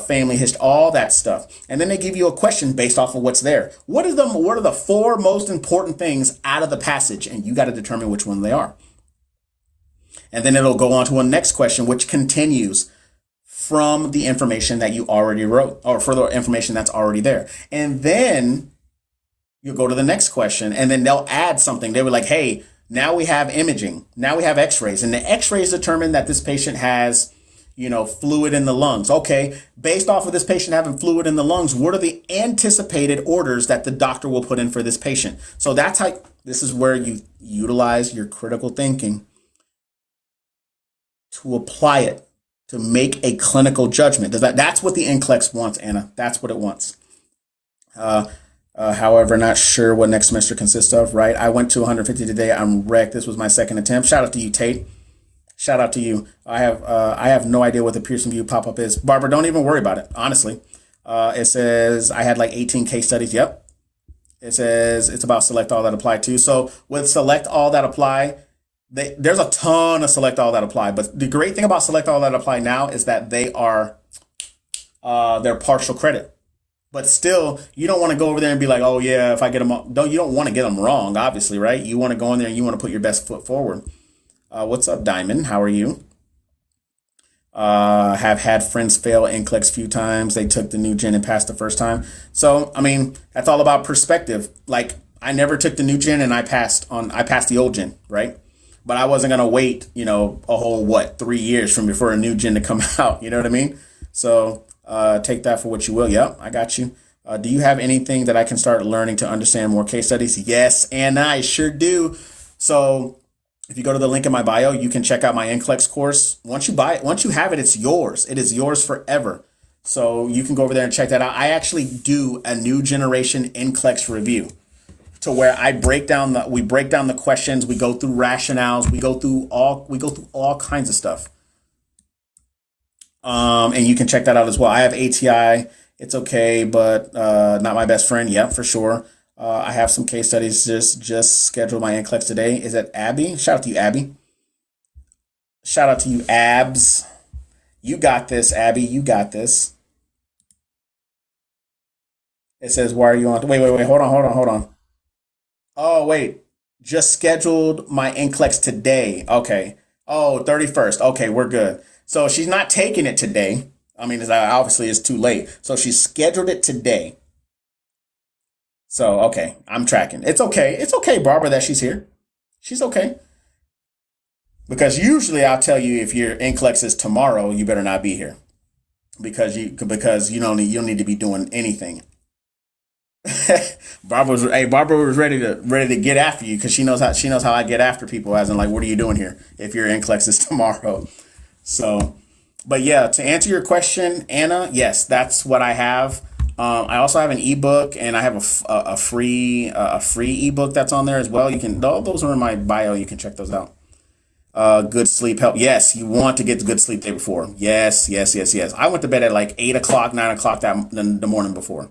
family history, all that stuff. And then they give you a question based off of what's there. What are the 4 most important things out of the passage? And you got to determine which one they are. And then it'll go on to a next question, which continues from the information that you already wrote, or for the information that's already there. And then you'll go to the next question, and then they'll add something. They were like, hey, now we have imaging. Now we have x-rays. And the x-rays determine that this patient has, fluid in the lungs. Okay, based off of this patient having fluid in the lungs, what are the anticipated orders that the doctor will put in for this patient? So this is where you utilize your critical thinking to apply it, to make a clinical judgment. That's what the NCLEX wants, Anna. That's what it wants. However, not sure what next semester consists of, right? I went to 150 today. I'm wrecked. This was my second attempt. Shout out to you, Tate. Shout out to you. I have no idea what the Pearson View pop-up is. Barbara, don't even worry about it, honestly. It says I had like 18 case studies. Yep. It says it's about select all that apply to. So with select all that apply, there's a ton of select all that apply. But the great thing about select all that apply now is that they're partial credit. But still, you don't want to go over there and be like, oh, yeah, if I get them, you don't want to get them wrong, obviously, right? You want to go in there and you want to put your best foot forward. What's up, Diamond? How are you? Have had friends fail NCLEX few times. They took the new gen and passed the first time. So, I mean, that's all about perspective. Like, I never took the new gen and I passed the old gen, right? But I wasn't going to wait, a whole, 3 years for a new gen to come out. You know what I mean? So take that for what you will. Yep, I got you. Do you have anything that I can start learning to understand more case studies? Yes, and I sure do. So if you go to the link in my bio, you can check out my NCLEX course. Once you buy it, once you have it, it's yours. It is yours forever. So you can go over there and check that out. I actually do a new generation NCLEX review to where we break down the questions, we go through rationales, we go through all kinds of stuff. And you can check that out as well. I have ATI. It's okay, but not my best friend. Yep, for sure. I have some case studies. Just scheduled my NCLEX today. Is it Abby? Shout out to you, Abby. Shout out to you, Abs. You got this, Abby. You got this. It says, why are you on? Wait. Hold on. Oh, wait. Just scheduled my NCLEX today. Okay. Oh, 31st. Okay, we're good. So she's not taking it today. I mean, obviously it's too late. So she scheduled it today. So, okay, I'm tracking. It's okay. It's okay, Barbara, that she's here. She's okay. Because usually I'll tell you if your NCLEX is tomorrow, you better not be here. Because you don't need to be doing anything. Barbara was ready to get after you because she knows how I get after people, as in like, what are you doing here if your NCLEX is tomorrow? So, but yeah, to answer your question, Anna, yes, that's what I have. I also have an ebook, and I have a free ebook that's on there as well. You can all those are in my bio. You can check those out. Good sleep help. Yes, you want to get good sleep the day before. Yes. I went to bed at like 8 o'clock, 9 o'clock the morning before.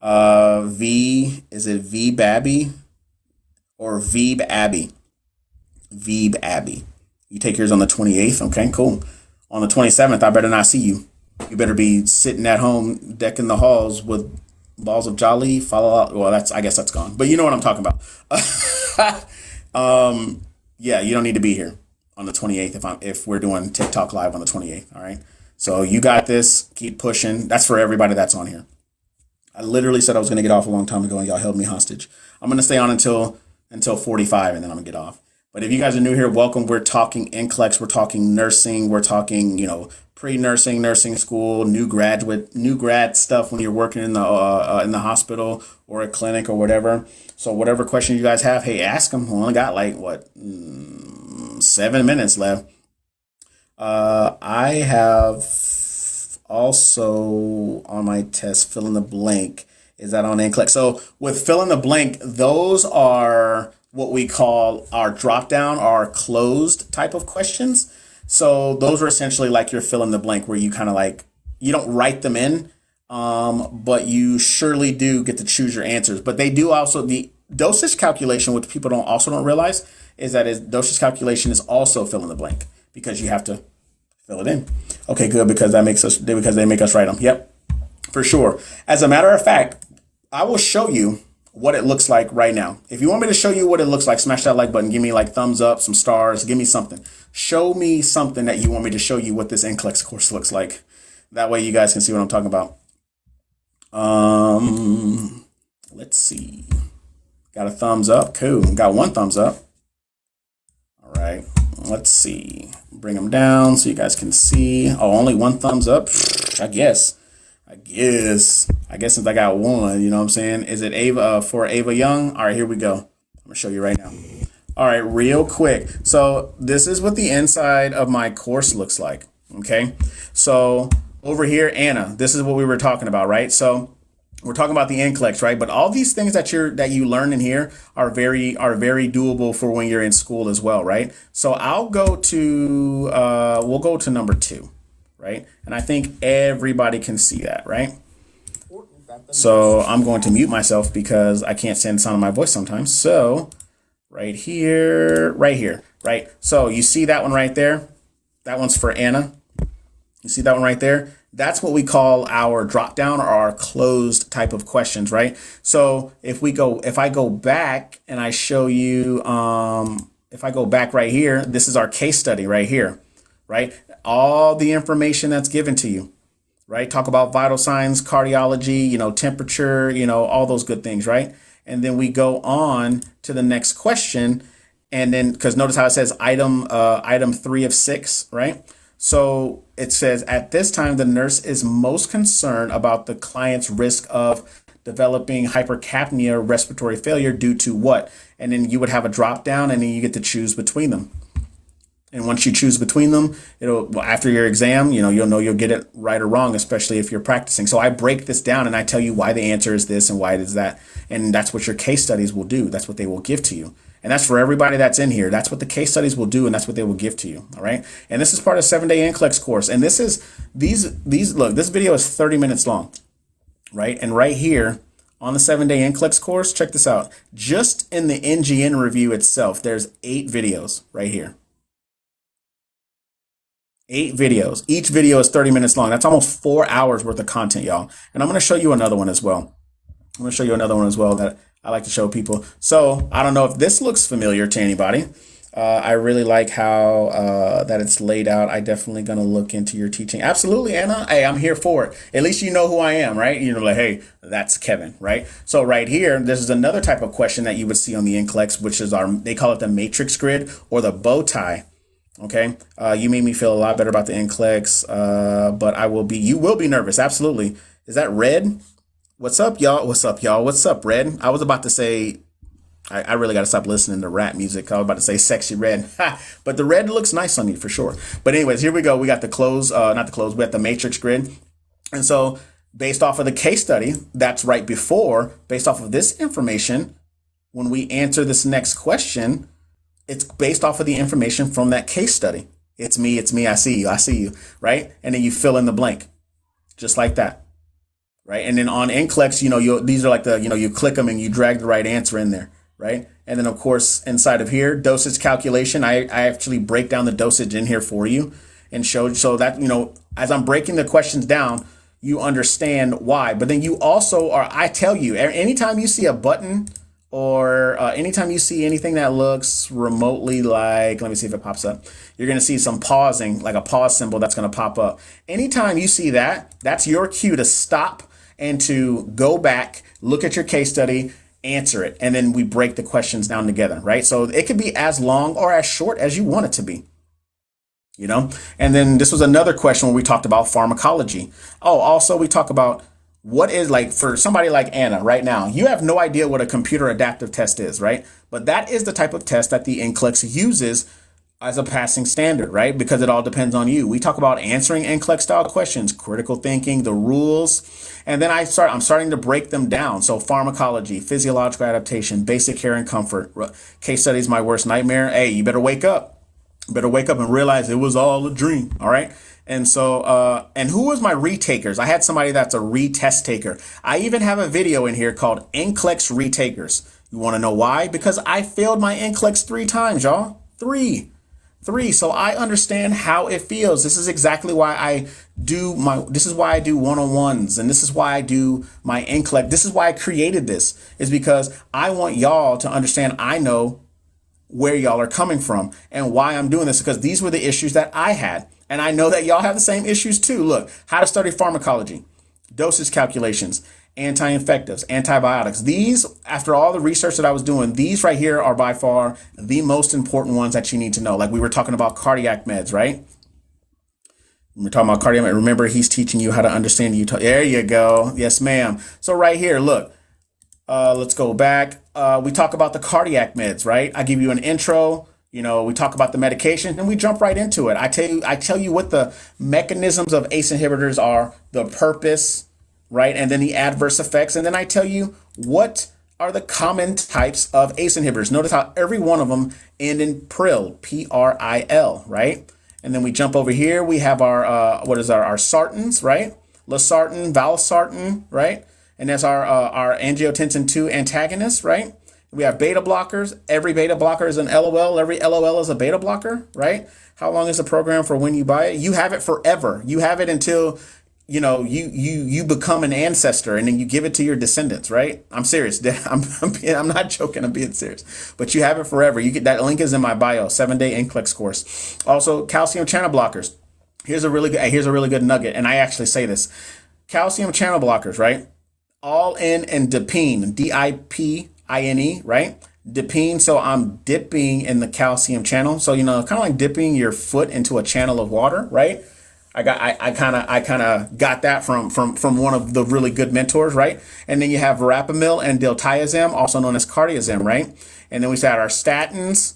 Is it Veeb Abbey or Veeb Abbey? Veeb Abbey. You take yours on the 28th. Okay, cool. On the 27th, I better not see you. You better be sitting at home decking the halls with balls of jolly. Follow out. Well, I guess that's gone. But you know what I'm talking about. Yeah, you don't need to be here on the 28th if we're doing TikTok live on the 28th. All right. So you got this. Keep pushing. That's for everybody that's on here. I literally said I was going to get off a long time ago, and y'all held me hostage. I'm going to stay on until 45, and then I'm going to get off. But if you guys are new here, welcome. We're talking NCLEX. We're talking nursing. We're talking, pre-nursing, nursing school, new grad stuff when you're working in the hospital or a clinic or whatever. So whatever question you guys have, hey, ask them. We only got 7 minutes left. I have also on my test, fill in the blank. Is that on NCLEX? So with fill in the blank, those are what we call our drop down, our closed type of questions. So those are essentially like your fill in the blank, where you kind of you don't write them in, but you surely do get to choose your answers. But they do also, the dosage calculation, which people don't realize, is that dosage calculation is also fill in the blank, because you have to fill it in. Okay, good, because they make us write them. Yep, for sure. As a matter of fact, I will show you what it looks like right now. If you want me to show you what it looks like, smash that like button. Give me thumbs up, some stars. Give me something. Show me something that you want me to show you what this NCLEX course looks like. That way you guys can see what I'm talking about. Let's see. Got a thumbs up. Cool. Got one thumbs up. All right. Let's see. Bring them down so you guys can see. Oh, only one thumbs up. I guess since I got one, you know what I'm saying? Is it Ava for Ava Young? All right, here we go. I'm gonna show you right now. All right, real quick. So this is what the inside of my course looks like. Okay. So over here, Anna, this is what we were talking about, right? So we're talking about the NCLEX, right? But all these things that you learn in here are very doable for when you're in school as well, right? So we'll go to number 2. Right? And I think everybody can see that, right? So I'm going to mute myself because I can't stand the sound of my voice sometimes. So right here, right? So you see that one right there? That one's for Anna. You see that one right there? That's what we call our drop down, or our closed type of questions, right? So if I go back and I show you, if I go back right here, this is our case study right here, right? All the information that's given to you, right? Talk about vital signs, cardiology, temperature, all those good things, right? And then we go on to the next question. And then, because notice how it says item 3 of 6, right? So it says at this time, the nurse is most concerned about the client's risk of developing hypercapnia, respiratory failure due to what? And then you would have a drop down and then you get to choose between them. And once you choose between them, after your exam, you'll know you'll get it right or wrong, especially if you're practicing. So I break this down and I tell you why the answer is this and why it is that. And that's what your case studies will do. That's what they will give to you. And that's for everybody that's in here. That's what the case studies will do, and that's what they will give to you. All right. And this is part of 7-day NCLEX course. And this is look, this video is 30 minutes long. Right. And right here on the 7-day NCLEX course, check this out. Just in the NGN review itself, there's 8 videos right here. 8 videos. Each video is 30 minutes long. That's almost 4 hours worth of content, y'all. And I'm going to show you another one as well. That I like to show people. So I don't know if this looks familiar to anybody. I really like how that it's laid out. I definitely going to look into your teaching. Absolutely, Anna. Hey, I'm here for it. At least you know who I am, right? Like, hey, that's Kevin, right? So right here, this is another type of question that you would see on the NCLEX, which is they call it the matrix grid or the bow tie. Okay. You made me feel a lot better about the NCLEX, but you will be nervous. Absolutely. Is that Red? What's up, y'all? What's up, Red? I was about to say, I really got to stop listening to rap music. I was about to say sexy red, but the red looks nice on you for sure. But anyways, here we go. We got the we got the matrix grid. And so based off of the case study, that's right before, based off of this information, when we answer this next question, it's based off of the information from that case study. It's me, I see you, right? And then you fill in the blank, just like that, right? And then on NCLEX, these are like you click them and you drag the right answer in there, right? And then of course, inside of here, dosage calculation, I actually break down the dosage in here for you and show so that, as I'm breaking the questions down, you understand why. But then you also I tell you, anytime you see a button or anytime you see anything that looks remotely like, let me see if it pops up, you're going to see some pausing, like a pause symbol that's going to pop up. Anytime you see that, that's your cue to stop and to go back, look at your case study, answer it. And then we break the questions down together, right? So it could be as long or as short as you want it to be. And then this was another question when we talked about pharmacology. Oh, also we talk about what is, like, for somebody like Anna right now, you have no idea what a computer adaptive test is, right? But that is the type of test that the NCLEX uses as a passing standard, right? Because it all depends on you. We talk about answering NCLEX style questions, critical thinking, the rules, and then I'm starting to break them down. So pharmacology, physiological adaptation, basic care and comfort, case studies, my worst nightmare. Hey, you better wake up. And realize it was all a dream. All right. And so, and who was my retakers? I had somebody that's a retest taker. I even have a video in here called NCLEX retakers. You want to know why? Because I failed my NCLEX 3 times, y'all. Three. So I understand how it feels. This is exactly why I do one-on-ones. And this is why I do my NCLEX. This is why I created this, is because I want y'all to understand. I know where y'all are coming from and why I'm doing this, because these were the issues that I had. And I know that y'all have the same issues too. Look, how to study pharmacology, dosage calculations, anti-infectives, antibiotics. These, after all the research that I was doing, these right here are by far the most important ones that you need to know. Like we were talking about cardiac meds, right? We're talking about cardiac meds. Remember, he's teaching you how to understand There you go. Yes, ma'am. So right here, look, let's go back. We talk about the cardiac meds, right? I give you an intro. We talk about the medication and we jump right into it. I tell you what the mechanisms of ACE inhibitors are, the purpose, right? And then the adverse effects. And then I tell you what are the common types of ACE inhibitors. Notice how every one of them end in PRIL, P-R-I-L, right? And then we jump over here. We have our sartans, right? Losartan, valsartan, right? And that's our angiotensin 2 antagonist, right? We have beta blockers. Every beta blocker is an LOL. Every LOL is a beta blocker, right? How long is the program for when you buy it? You have it forever. You have it until, you become an ancestor, and then you give it to your descendants, right? I'm serious. I'm not joking. I'm being serious. But you have it forever. That link is in my bio. 7-day NCLEX course. Also, calcium channel blockers. Here's a really good nugget, and I actually say this. Calcium channel blockers, right? All in and dipine, D-I-P-I-N-E, right? Dipping, so I'm dipping in the calcium channel. So, kind of like dipping your foot into a channel of water, right? I kind of got that from one of the really good mentors, right? And then you have verapamil and diltiazem, also known as cardiazem, right? And then we got our statins,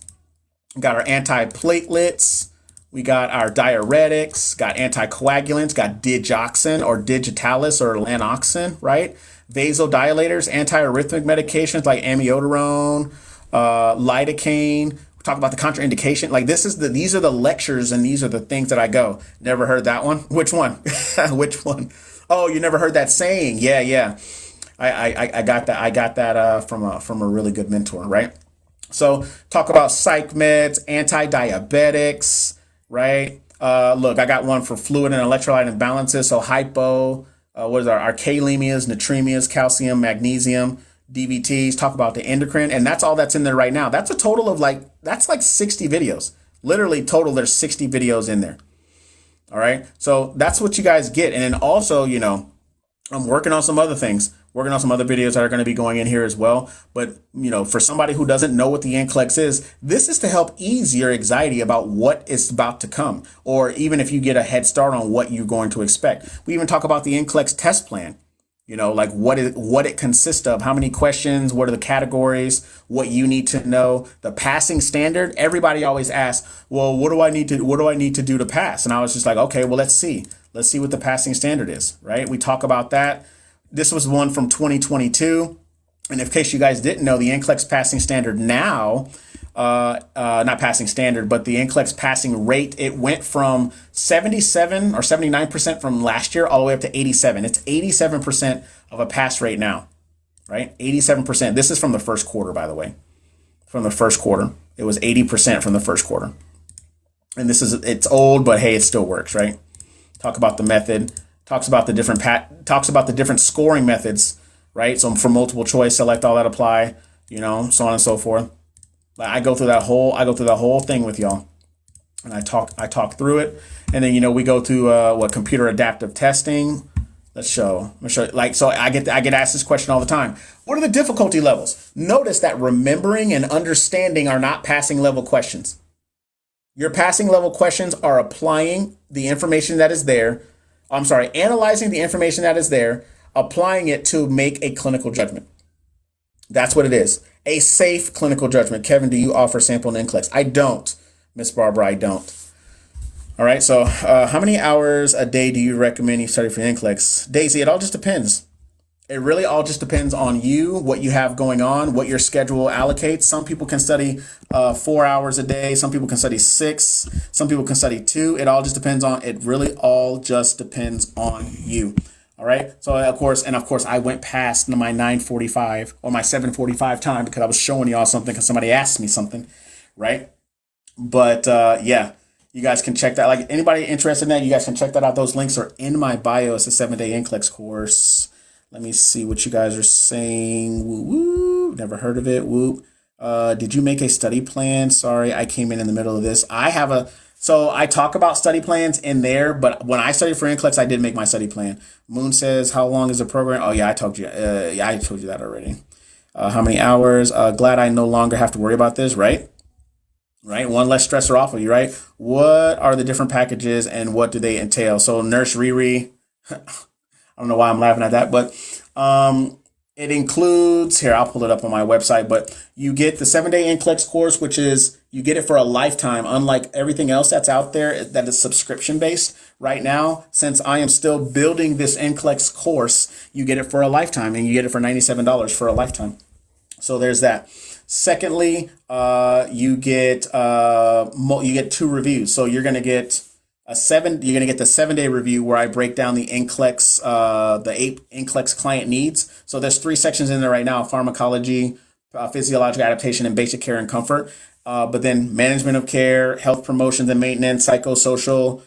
got our antiplatelets, we got our diuretics, got anticoagulants, got digoxin or digitalis or lanoxin, right? Vasodilators, antiarrhythmic medications like amiodarone, lidocaine. Talk about the contraindication. Like these are the lectures and these are the things that I go. Never heard that one? Which one? Which one? Oh, you never heard that saying? Yeah, yeah. I got that. I got that from a really good mentor, right? So talk about psych meds, anti-diabetics, right? Look, I got one for fluid and electrolyte imbalances. So hypo, what is our kalemias, natremias, calcium, magnesium, DVTs, talk about the endocrine, and that's all that's in there right now. That's a total of that's like 60 videos. Literally total, there's 60 videos in there. All right. So that's what you guys get. And then also, I'm working on some other things, working on some other videos that are going to be going in here as well. But, for somebody who doesn't know what the NCLEX is, this is to help ease your anxiety about what is about to come, or even if you get a head start on what you're going to expect. We even talk about the NCLEX test plan. Like what it consists of, how many questions, what are the categories, what you need to know, the passing standard. Everybody always asks, well, what do I need to do to pass? And I was just like, okay, well, let's see what the passing standard is, right? We talk about that. This was one from 2022. And in case you guys didn't know, the NCLEX passing standard now, not passing standard, but the NCLEX passing rate, it went from 77 or 79% from last year all the way up to 87. It's 87% of a pass rate now, right? 87%. This is from the first quarter, by the way. From the first quarter, it was 80% from the first quarter. And it's old, but hey, it still works, right? Talk about the method, talks about the different scoring methods, right? So for multiple choice, select all that apply, so on and so forth. I go through that whole thing with y'all, and I talk through it, and then we go through computer adaptive testing. Let's show. So I get asked this question all the time. What are the difficulty levels? Notice that remembering and understanding are not passing level questions. Your passing level questions are applying the information that is there. Analyzing the information that is there, applying it to make a clinical judgment. That's what it is. A safe clinical judgment. Kevin, do you offer sample and NCLEX? I don't. Miss Barbara, I don't. All right. So how many hours a day do you recommend you study for NCLEX? Daisy, it all just depends. It really all just depends on you, what you have going on, what your schedule allocates. Some people can study 4 hours a day. Some people can study 6. Some people can study 2. It all just depends on, it really all just depends on you. All right. So of course, I went past my 9:45 or my 7:45 time because I was showing y'all something because somebody asked me something. Right. But yeah, you guys can check that. Like anybody interested in that, you guys can check that out. Those links are in my bio. It's a 7-day NCLEX course. Let me see what you guys are saying. Woo woo. Never heard of it. Whoop. Did you make a study plan? Sorry, I came in the middle of this. So I talk about study plans in there, but when I studied for NCLEX, I did make my study plan. Moon says, how long is the program? Oh yeah, I told you. I told you that already. How many hours? Glad I no longer have to worry about this, right? Right. One less stressor off of you, right? What are the different packages and what do they entail? So Nurse Riri, I don't know why I'm laughing at that, but it includes, here, I'll pull it up on my website, but you get the 7-day NCLEX course, which is, you get it for a lifetime, unlike everything else that's out there that is subscription based right now. Since I am still building this NCLEX course, you get it for a lifetime and you get it for $97 for a lifetime. So there's that. Secondly, you get 2 reviews. So you're going to get the 7-day review where I break down the NCLEX, the 8 NCLEX client needs. So there's 3 sections in there right now: pharmacology, physiological adaptation, and basic care and comfort. But then management of care, health promotions and maintenance, psychosocial,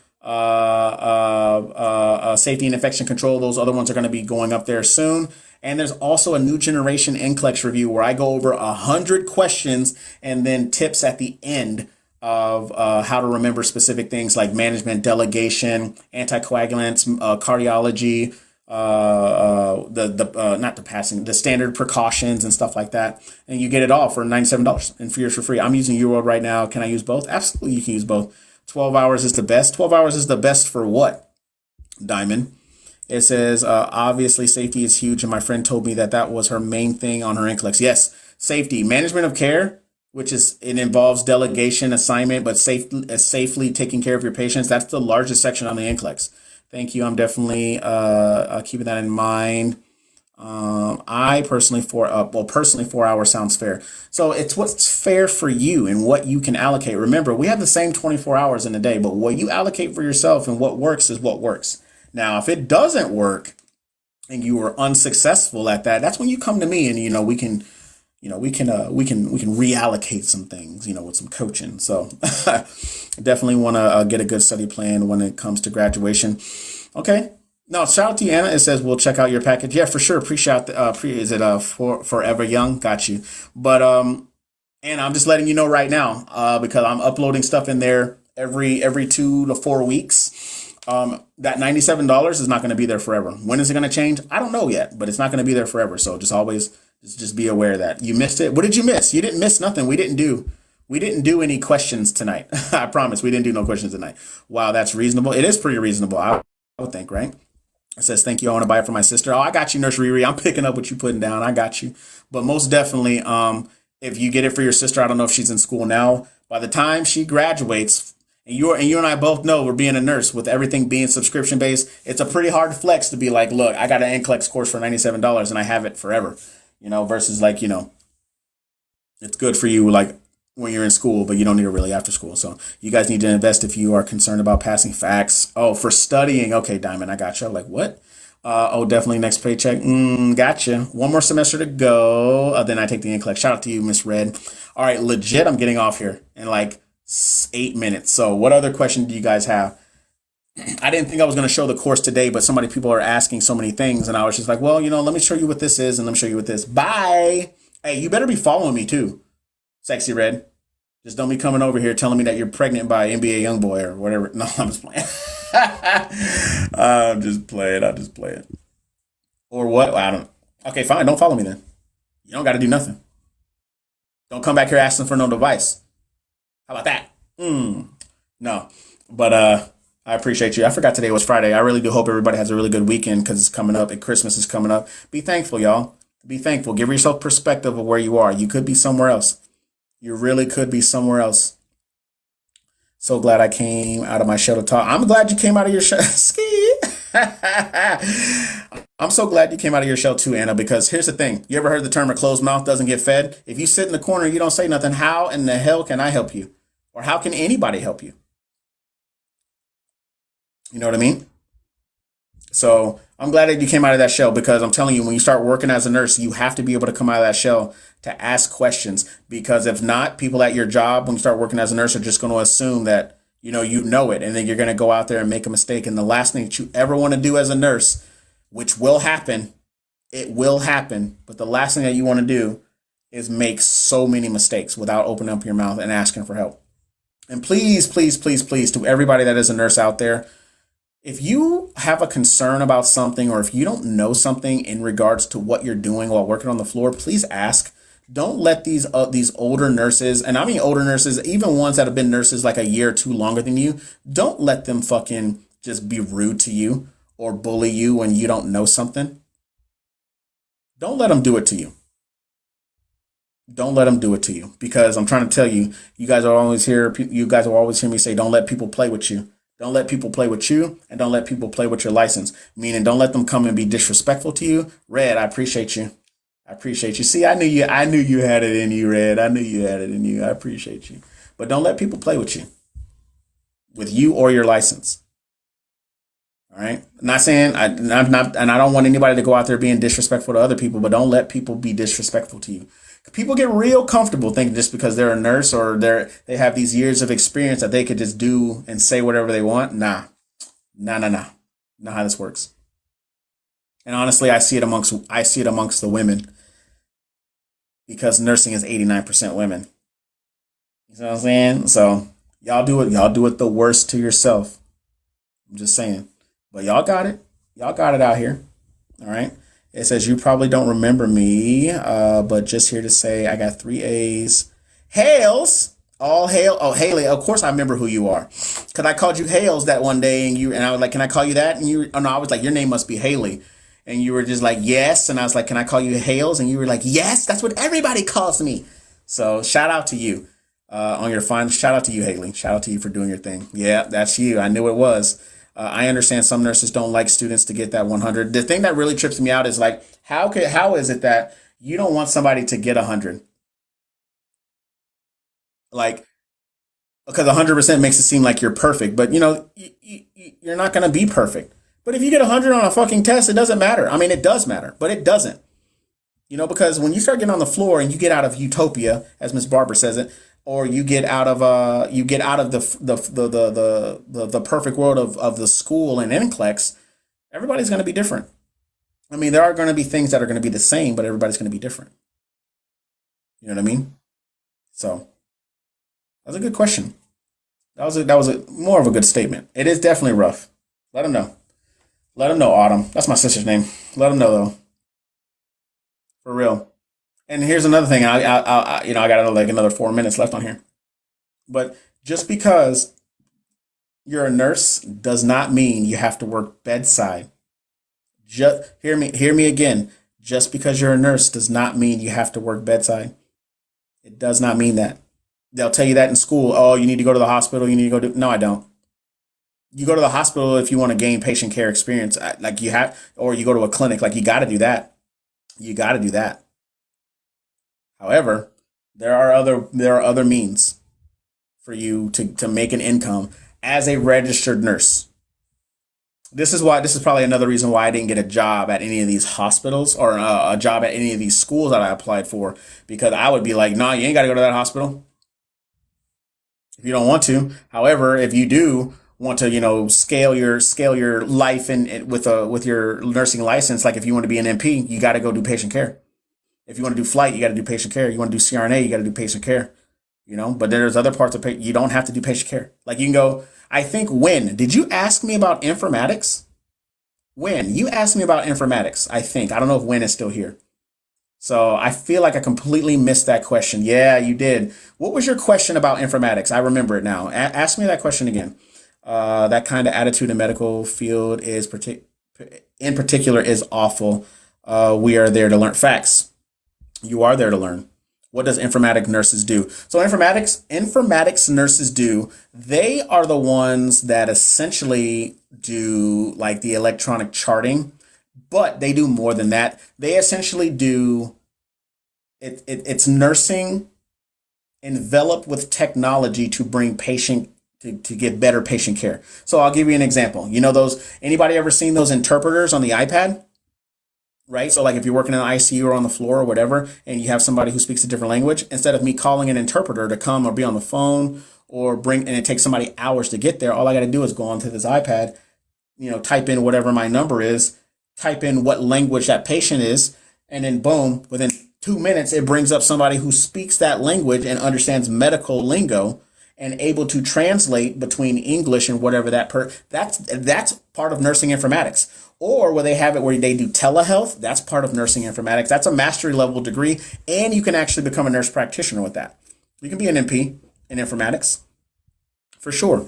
safety and infection control. Those other ones are going to be going up there soon. And there's also a new generation NCLEX review where I go over 100 questions and then tips at the end of how to remember specific things like management, delegation, anticoagulants, cardiology, not the passing, the standard precautions and stuff like that, and you get it all for $97 and for years for free. I'm using UWorld right now. Can I use both? Absolutely, you can use both. 12 hours is the best. 12 hours is the best for what, Diamond? It says, obviously safety is huge, and my friend told me that that was her main thing on her NCLEX. Yes, safety, management of care, which is, it involves delegation, assignment, but safely taking care of your patients. That's the largest section on the NCLEX. Thank you. I'm definitely keeping that in mind. I personally, 4 hours sounds fair. So it's what's fair for you and what you can allocate. Remember, we have the same 24 hours in a day, but what you allocate for yourself and what works is what works. Now, if it doesn't work and you are unsuccessful at that, that's when you come to me, and we can reallocate some things, with some coaching. So definitely want to get a good study plan when it comes to graduation. Okay. No, shout out to you, Anna. It says we'll check out your package. Yeah, for sure. Appreciate the is it for Forever Young? Got you. But Anna, I'm just letting you know right now, because I'm uploading stuff in there every 2 to 4 weeks. That $97 is not going to be there forever. When is it going to change? I don't know yet, but it's not going to be there forever. So just be aware of that. You missed it. What did you miss? You didn't miss nothing. We didn't do any questions tonight. I promise we didn't do no questions tonight. Wow, that's reasonable. It is pretty reasonable, I would think, right? It says, thank you. I want to buy it for my sister. Oh, I got you, Nurse Riri. I'm picking up what you're putting down. I got you. But most definitely, if you get it for your sister, I don't know if she's in school now. By the time she graduates, and you and I both know, we're being a nurse with everything being subscription based, it's a pretty hard flex to be like, look, I got an NCLEX course for $97 and I have it forever, versus like, it's good for you like when you're in school, but you don't need it really after school. So you guys need to invest if you are concerned about passing. Facts. Oh, for studying. Okay, Diamond, I got you. I'm like, what? Definitely next paycheck. Gotcha. One more semester to go. Then I take the NCLEX. Shout out to you, Miss Red. All right, legit, I'm getting off here in like 8 minutes. So what other question do you guys have? I didn't think I was going to show the course today, but people are asking so many things, and I was just like, well, let me show you what this is, and let me show you what this. Bye. Hey, you better be following me too, Sexy Red. Just don't be coming over here telling me that you're pregnant by NBA Youngboy or whatever. No, I'm just playing. I'm just playing. I'll just play it. Or what? I don't. Okay, fine. Don't follow me then. You don't got to do nothing. Don't come back here asking for no device. How about that? No. But I appreciate you. I forgot today was Friday. I really do hope everybody has a really good weekend because it's coming up and Christmas is coming up. Be thankful, y'all. Be thankful. Give yourself perspective of where you are. You could be somewhere else. You really could be somewhere else. So glad I came out of my shell to talk. I'm glad you came out of your shell. Ski. I'm so glad you came out of your shell too, Anna, because here's the thing. You ever heard the term a closed mouth doesn't get fed? If you sit in the corner and you don't say nothing, how in the hell can I help you? Or how can anybody help you? You know what I mean? So I'm glad that you came out of that shell, because I'm telling you, when you start working as a nurse, you have to be able to come out of that shell to ask questions, because if not, people at your job, when you start working as a nurse, are just going to assume that, you know it. And then you're going to go out there and make a mistake. And the last thing that you ever want to do as a nurse, which will happen, it will happen. But the last thing that you want to do is make so many mistakes without opening up your mouth and asking for help. And please, please, please, please, to everybody that is a nurse out there, if you have a concern about something, or if you don't know something in regards to what you're doing while working on the floor, please ask. Don't let these older nurses, and I mean older nurses, even ones that have been nurses like a year or two longer than you, don't let them fucking just be rude to you or bully you when you don't know something. Don't let them do it to you. Don't let them do it to you, because I'm trying to tell you, you guys will always hear me say, don't let people play with you. Don't let people play with you, and don't let people play with your license. Meaning, don't let them come and be disrespectful to you. Red, I appreciate you. I appreciate you. See, I knew you had it in you, Red. I knew you had it in you. I appreciate you. But don't let people play with you or your license. All right. I'm not saying I'm not, and I don't want anybody to go out there being disrespectful to other people, but don't let people be disrespectful to you. People get real comfortable thinking just because they're a nurse or they have these years of experience that they could just do and say whatever they want. Nah. Not how this works. And honestly, I see it amongst the women, because nursing is 89% women. You know what I'm saying? So y'all do it the worst to yourself. I'm just saying. But y'all got it. Y'all got it out here. All right. It says you probably don't remember me, but just here to say I got three A's. Hales, all hail. Oh, Haley. Of course I remember who you are, because I called you Hales that one day, and I was like, "Can I call you that?" And you, oh no, I was like, "Your name must be Haley," and you were just like, "Yes," and I was like, "Can I call you Hales?" And you were like, "Yes, that's what everybody calls me." So shout out to you on your fine. Shout out to you, Haley. Shout out to you for doing your thing. Yeah, that's you. I knew it was. I understand some nurses don't like students to get that 100. The thing that really trips me out is like, how is it that you don't want somebody to get 100? Like, because 100% makes it seem like you're perfect, but you're not going to be perfect. But if you get 100 on a fucking test, it doesn't matter. I mean, it does matter, but it doesn't. Because when you start getting on the floor and you get out of utopia, as Miss Barber says it, or you get out of the perfect world of the school and NCLEX, everybody's going to be different. I mean, there are going to be things that are going to be the same, but everybody's going to be different. You know what I mean? So that's a good question. That was more of a good statement. It is definitely rough. Let them know. Let them know, Autumn. That's my sister's name. Let them know though, for real. And here's another thing. I got like another 4 minutes left on here. But just because you're a nurse does not mean you have to work bedside. Just hear me again. Just because you're a nurse does not mean you have to work bedside. It does not mean that. They'll tell you that in school. Oh, you need to go to the hospital. You need to go to. No, I don't. You go to the hospital if you want to gain patient care experience, like you have, or you go to a clinic. Like you got to do that. You got to do that. However, there are other means for you to make an income as a registered nurse. This is probably another reason why I didn't get a job at any of these hospitals or a job at any of these schools that I applied for, because I would be like, nah, you ain't got to go to that hospital if you don't want to. However, if you do want to, scale your life with your nursing license, like if you want to be an MP, you got to go do patient care. If you want to do flight, you got to do patient care. You want to do CRNA, you got to do patient care. But there's other parts of you don't have to do patient care. Like you can go. I think when did you ask me about informatics? When you asked me about informatics, I don't know if Win is still here. So I feel like I completely missed that question. Yeah, you did. What was your question about informatics? I remember it now. Ask me that question again. That kind of attitude in medical field in particular is awful. We are there to learn facts. You are there to learn. What does informatic nurses do? So informatics nurses do, they are the ones that essentially do like the electronic charting, but they do more than that. They essentially do it's nursing enveloped with technology to bring patient to get better patient care. So I'll give you an example. Those, anybody ever seen those interpreters on the iPad? Right? So like if you're working in the ICU or on the floor or whatever, and you have somebody who speaks a different language, instead of me calling an interpreter to come or be on the phone or and it takes somebody hours to get there, all I got to do is go onto this iPad, type in whatever my number is, type in what language that patient is, and then boom, within 2 minutes, it brings up somebody who speaks that language and understands medical lingo and able to translate between English and whatever that's part of nursing informatics. Or where they have it where they do telehealth, that's part of nursing informatics. That's a mastery level degree, and you can actually become a nurse practitioner with that. You can be an MP in informatics for sure.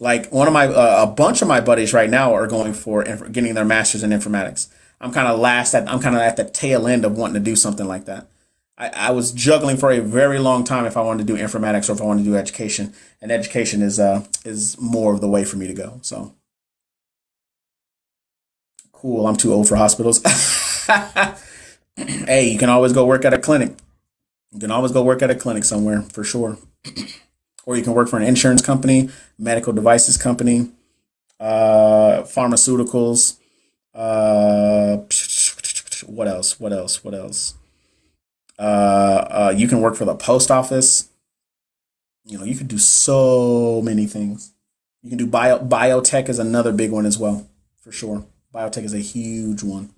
Like a bunch of my buddies right now are going for getting their masters in informatics. I'm kind of at the tail end of wanting to do something like that. I was juggling for a very long time if I wanted to do informatics or if I wanted to do education, and education is more of the way for me to go. So cool. I'm too old for hospitals. Hey, you can always go work at a clinic. You can always go work at a clinic somewhere for sure. Or you can work for an insurance company, medical devices company, pharmaceuticals. What else? What else? What else? You can work for the post office. You can do so many things. You can do biotech is another big one as well, for sure. Biotech is a huge one.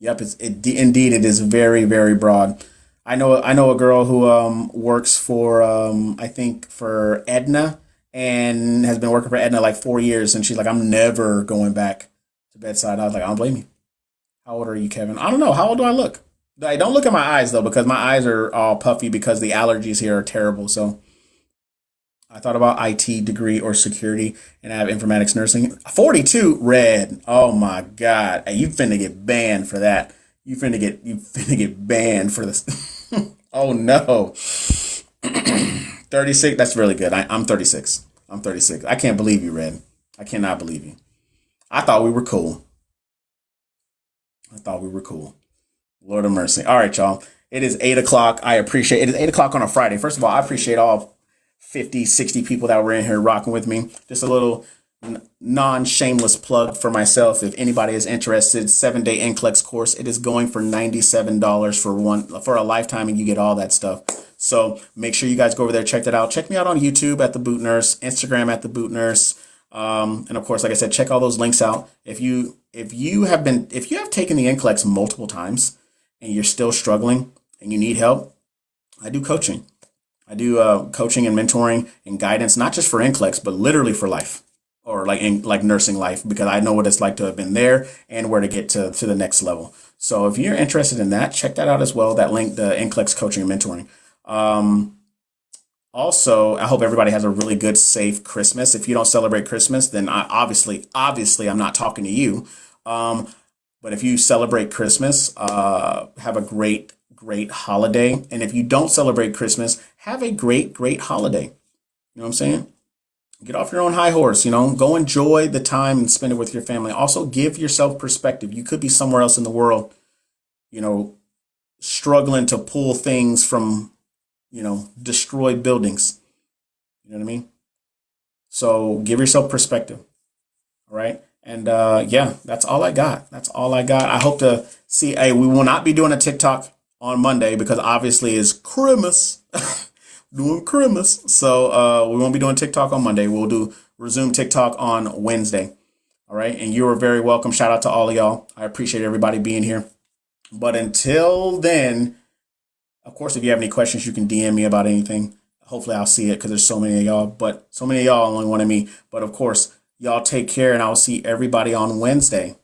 Yep, indeed it is very, very broad. I know a girl who works for I think for Edna, and has been working for Edna like 4 years, and she's like, I'm never going back to bedside. I was like, I don't blame you. How old are you, Kevin? I don't know. How old do I look? I don't look at my eyes though, because my eyes are all puffy because the allergies here are terrible. So I thought about IT degree or security, and I have informatics nursing. 42 red. Oh my God. Hey, you finna get banned for that. You finna get banned for this. Oh no. 36. That's really good. I'm 36. I'm 36. I can't believe you, Red. I cannot believe you. I thought we were cool. I thought we were cool. Lord of mercy. All right, y'all. It is 8 o'clock. It is 8 o'clock on a Friday. First of all, I appreciate all 50, 60 people that were in here rocking with me. Just a little non-shameless plug for myself. If anybody is interested, 7-day NCLEX course. It is going for $97 for a lifetime, and you get all that stuff. So make sure you guys go over there, check that out. Check me out on YouTube at The Boot Nurse, Instagram at The Boot Nurse. And of course, like I said, check all those links out. If you have taken the NCLEX multiple times and you're still struggling and you need help, I do coaching. I do coaching and mentoring and guidance, not just for NCLEX, but literally for life, or like nursing life, because I know what it's like to have been there and where to get to the next level. So if you're interested in that, check that out as well. That link, the NCLEX coaching and mentoring. Also, I hope everybody has a really good, safe Christmas. If you don't celebrate Christmas, then obviously, I'm not talking to you. But if you celebrate Christmas, have a great holiday. And if you don't celebrate Christmas, have a great holiday. You know what I'm saying? Get off your own high horse, go enjoy the time and spend it with your family. Also, give yourself perspective. You could be somewhere else in the world, struggling to pull things from, destroyed buildings. You know what I mean? So give yourself perspective. All right. And yeah, that's all I got. I hope to see. Hey, we will not be doing a TikTok on Monday because obviously it's Christmas. Doing Christmas. So we won't be doing TikTok on Monday. We'll resume TikTok on Wednesday. All right. And you are very welcome. Shout out to all of y'all. I appreciate everybody being here. But until then, of course, if you have any questions, you can DM me about anything. Hopefully I'll see it because there's so many of y'all, but so many of y'all only wanted me. But of course, y'all take care, and I'll see everybody on Wednesday.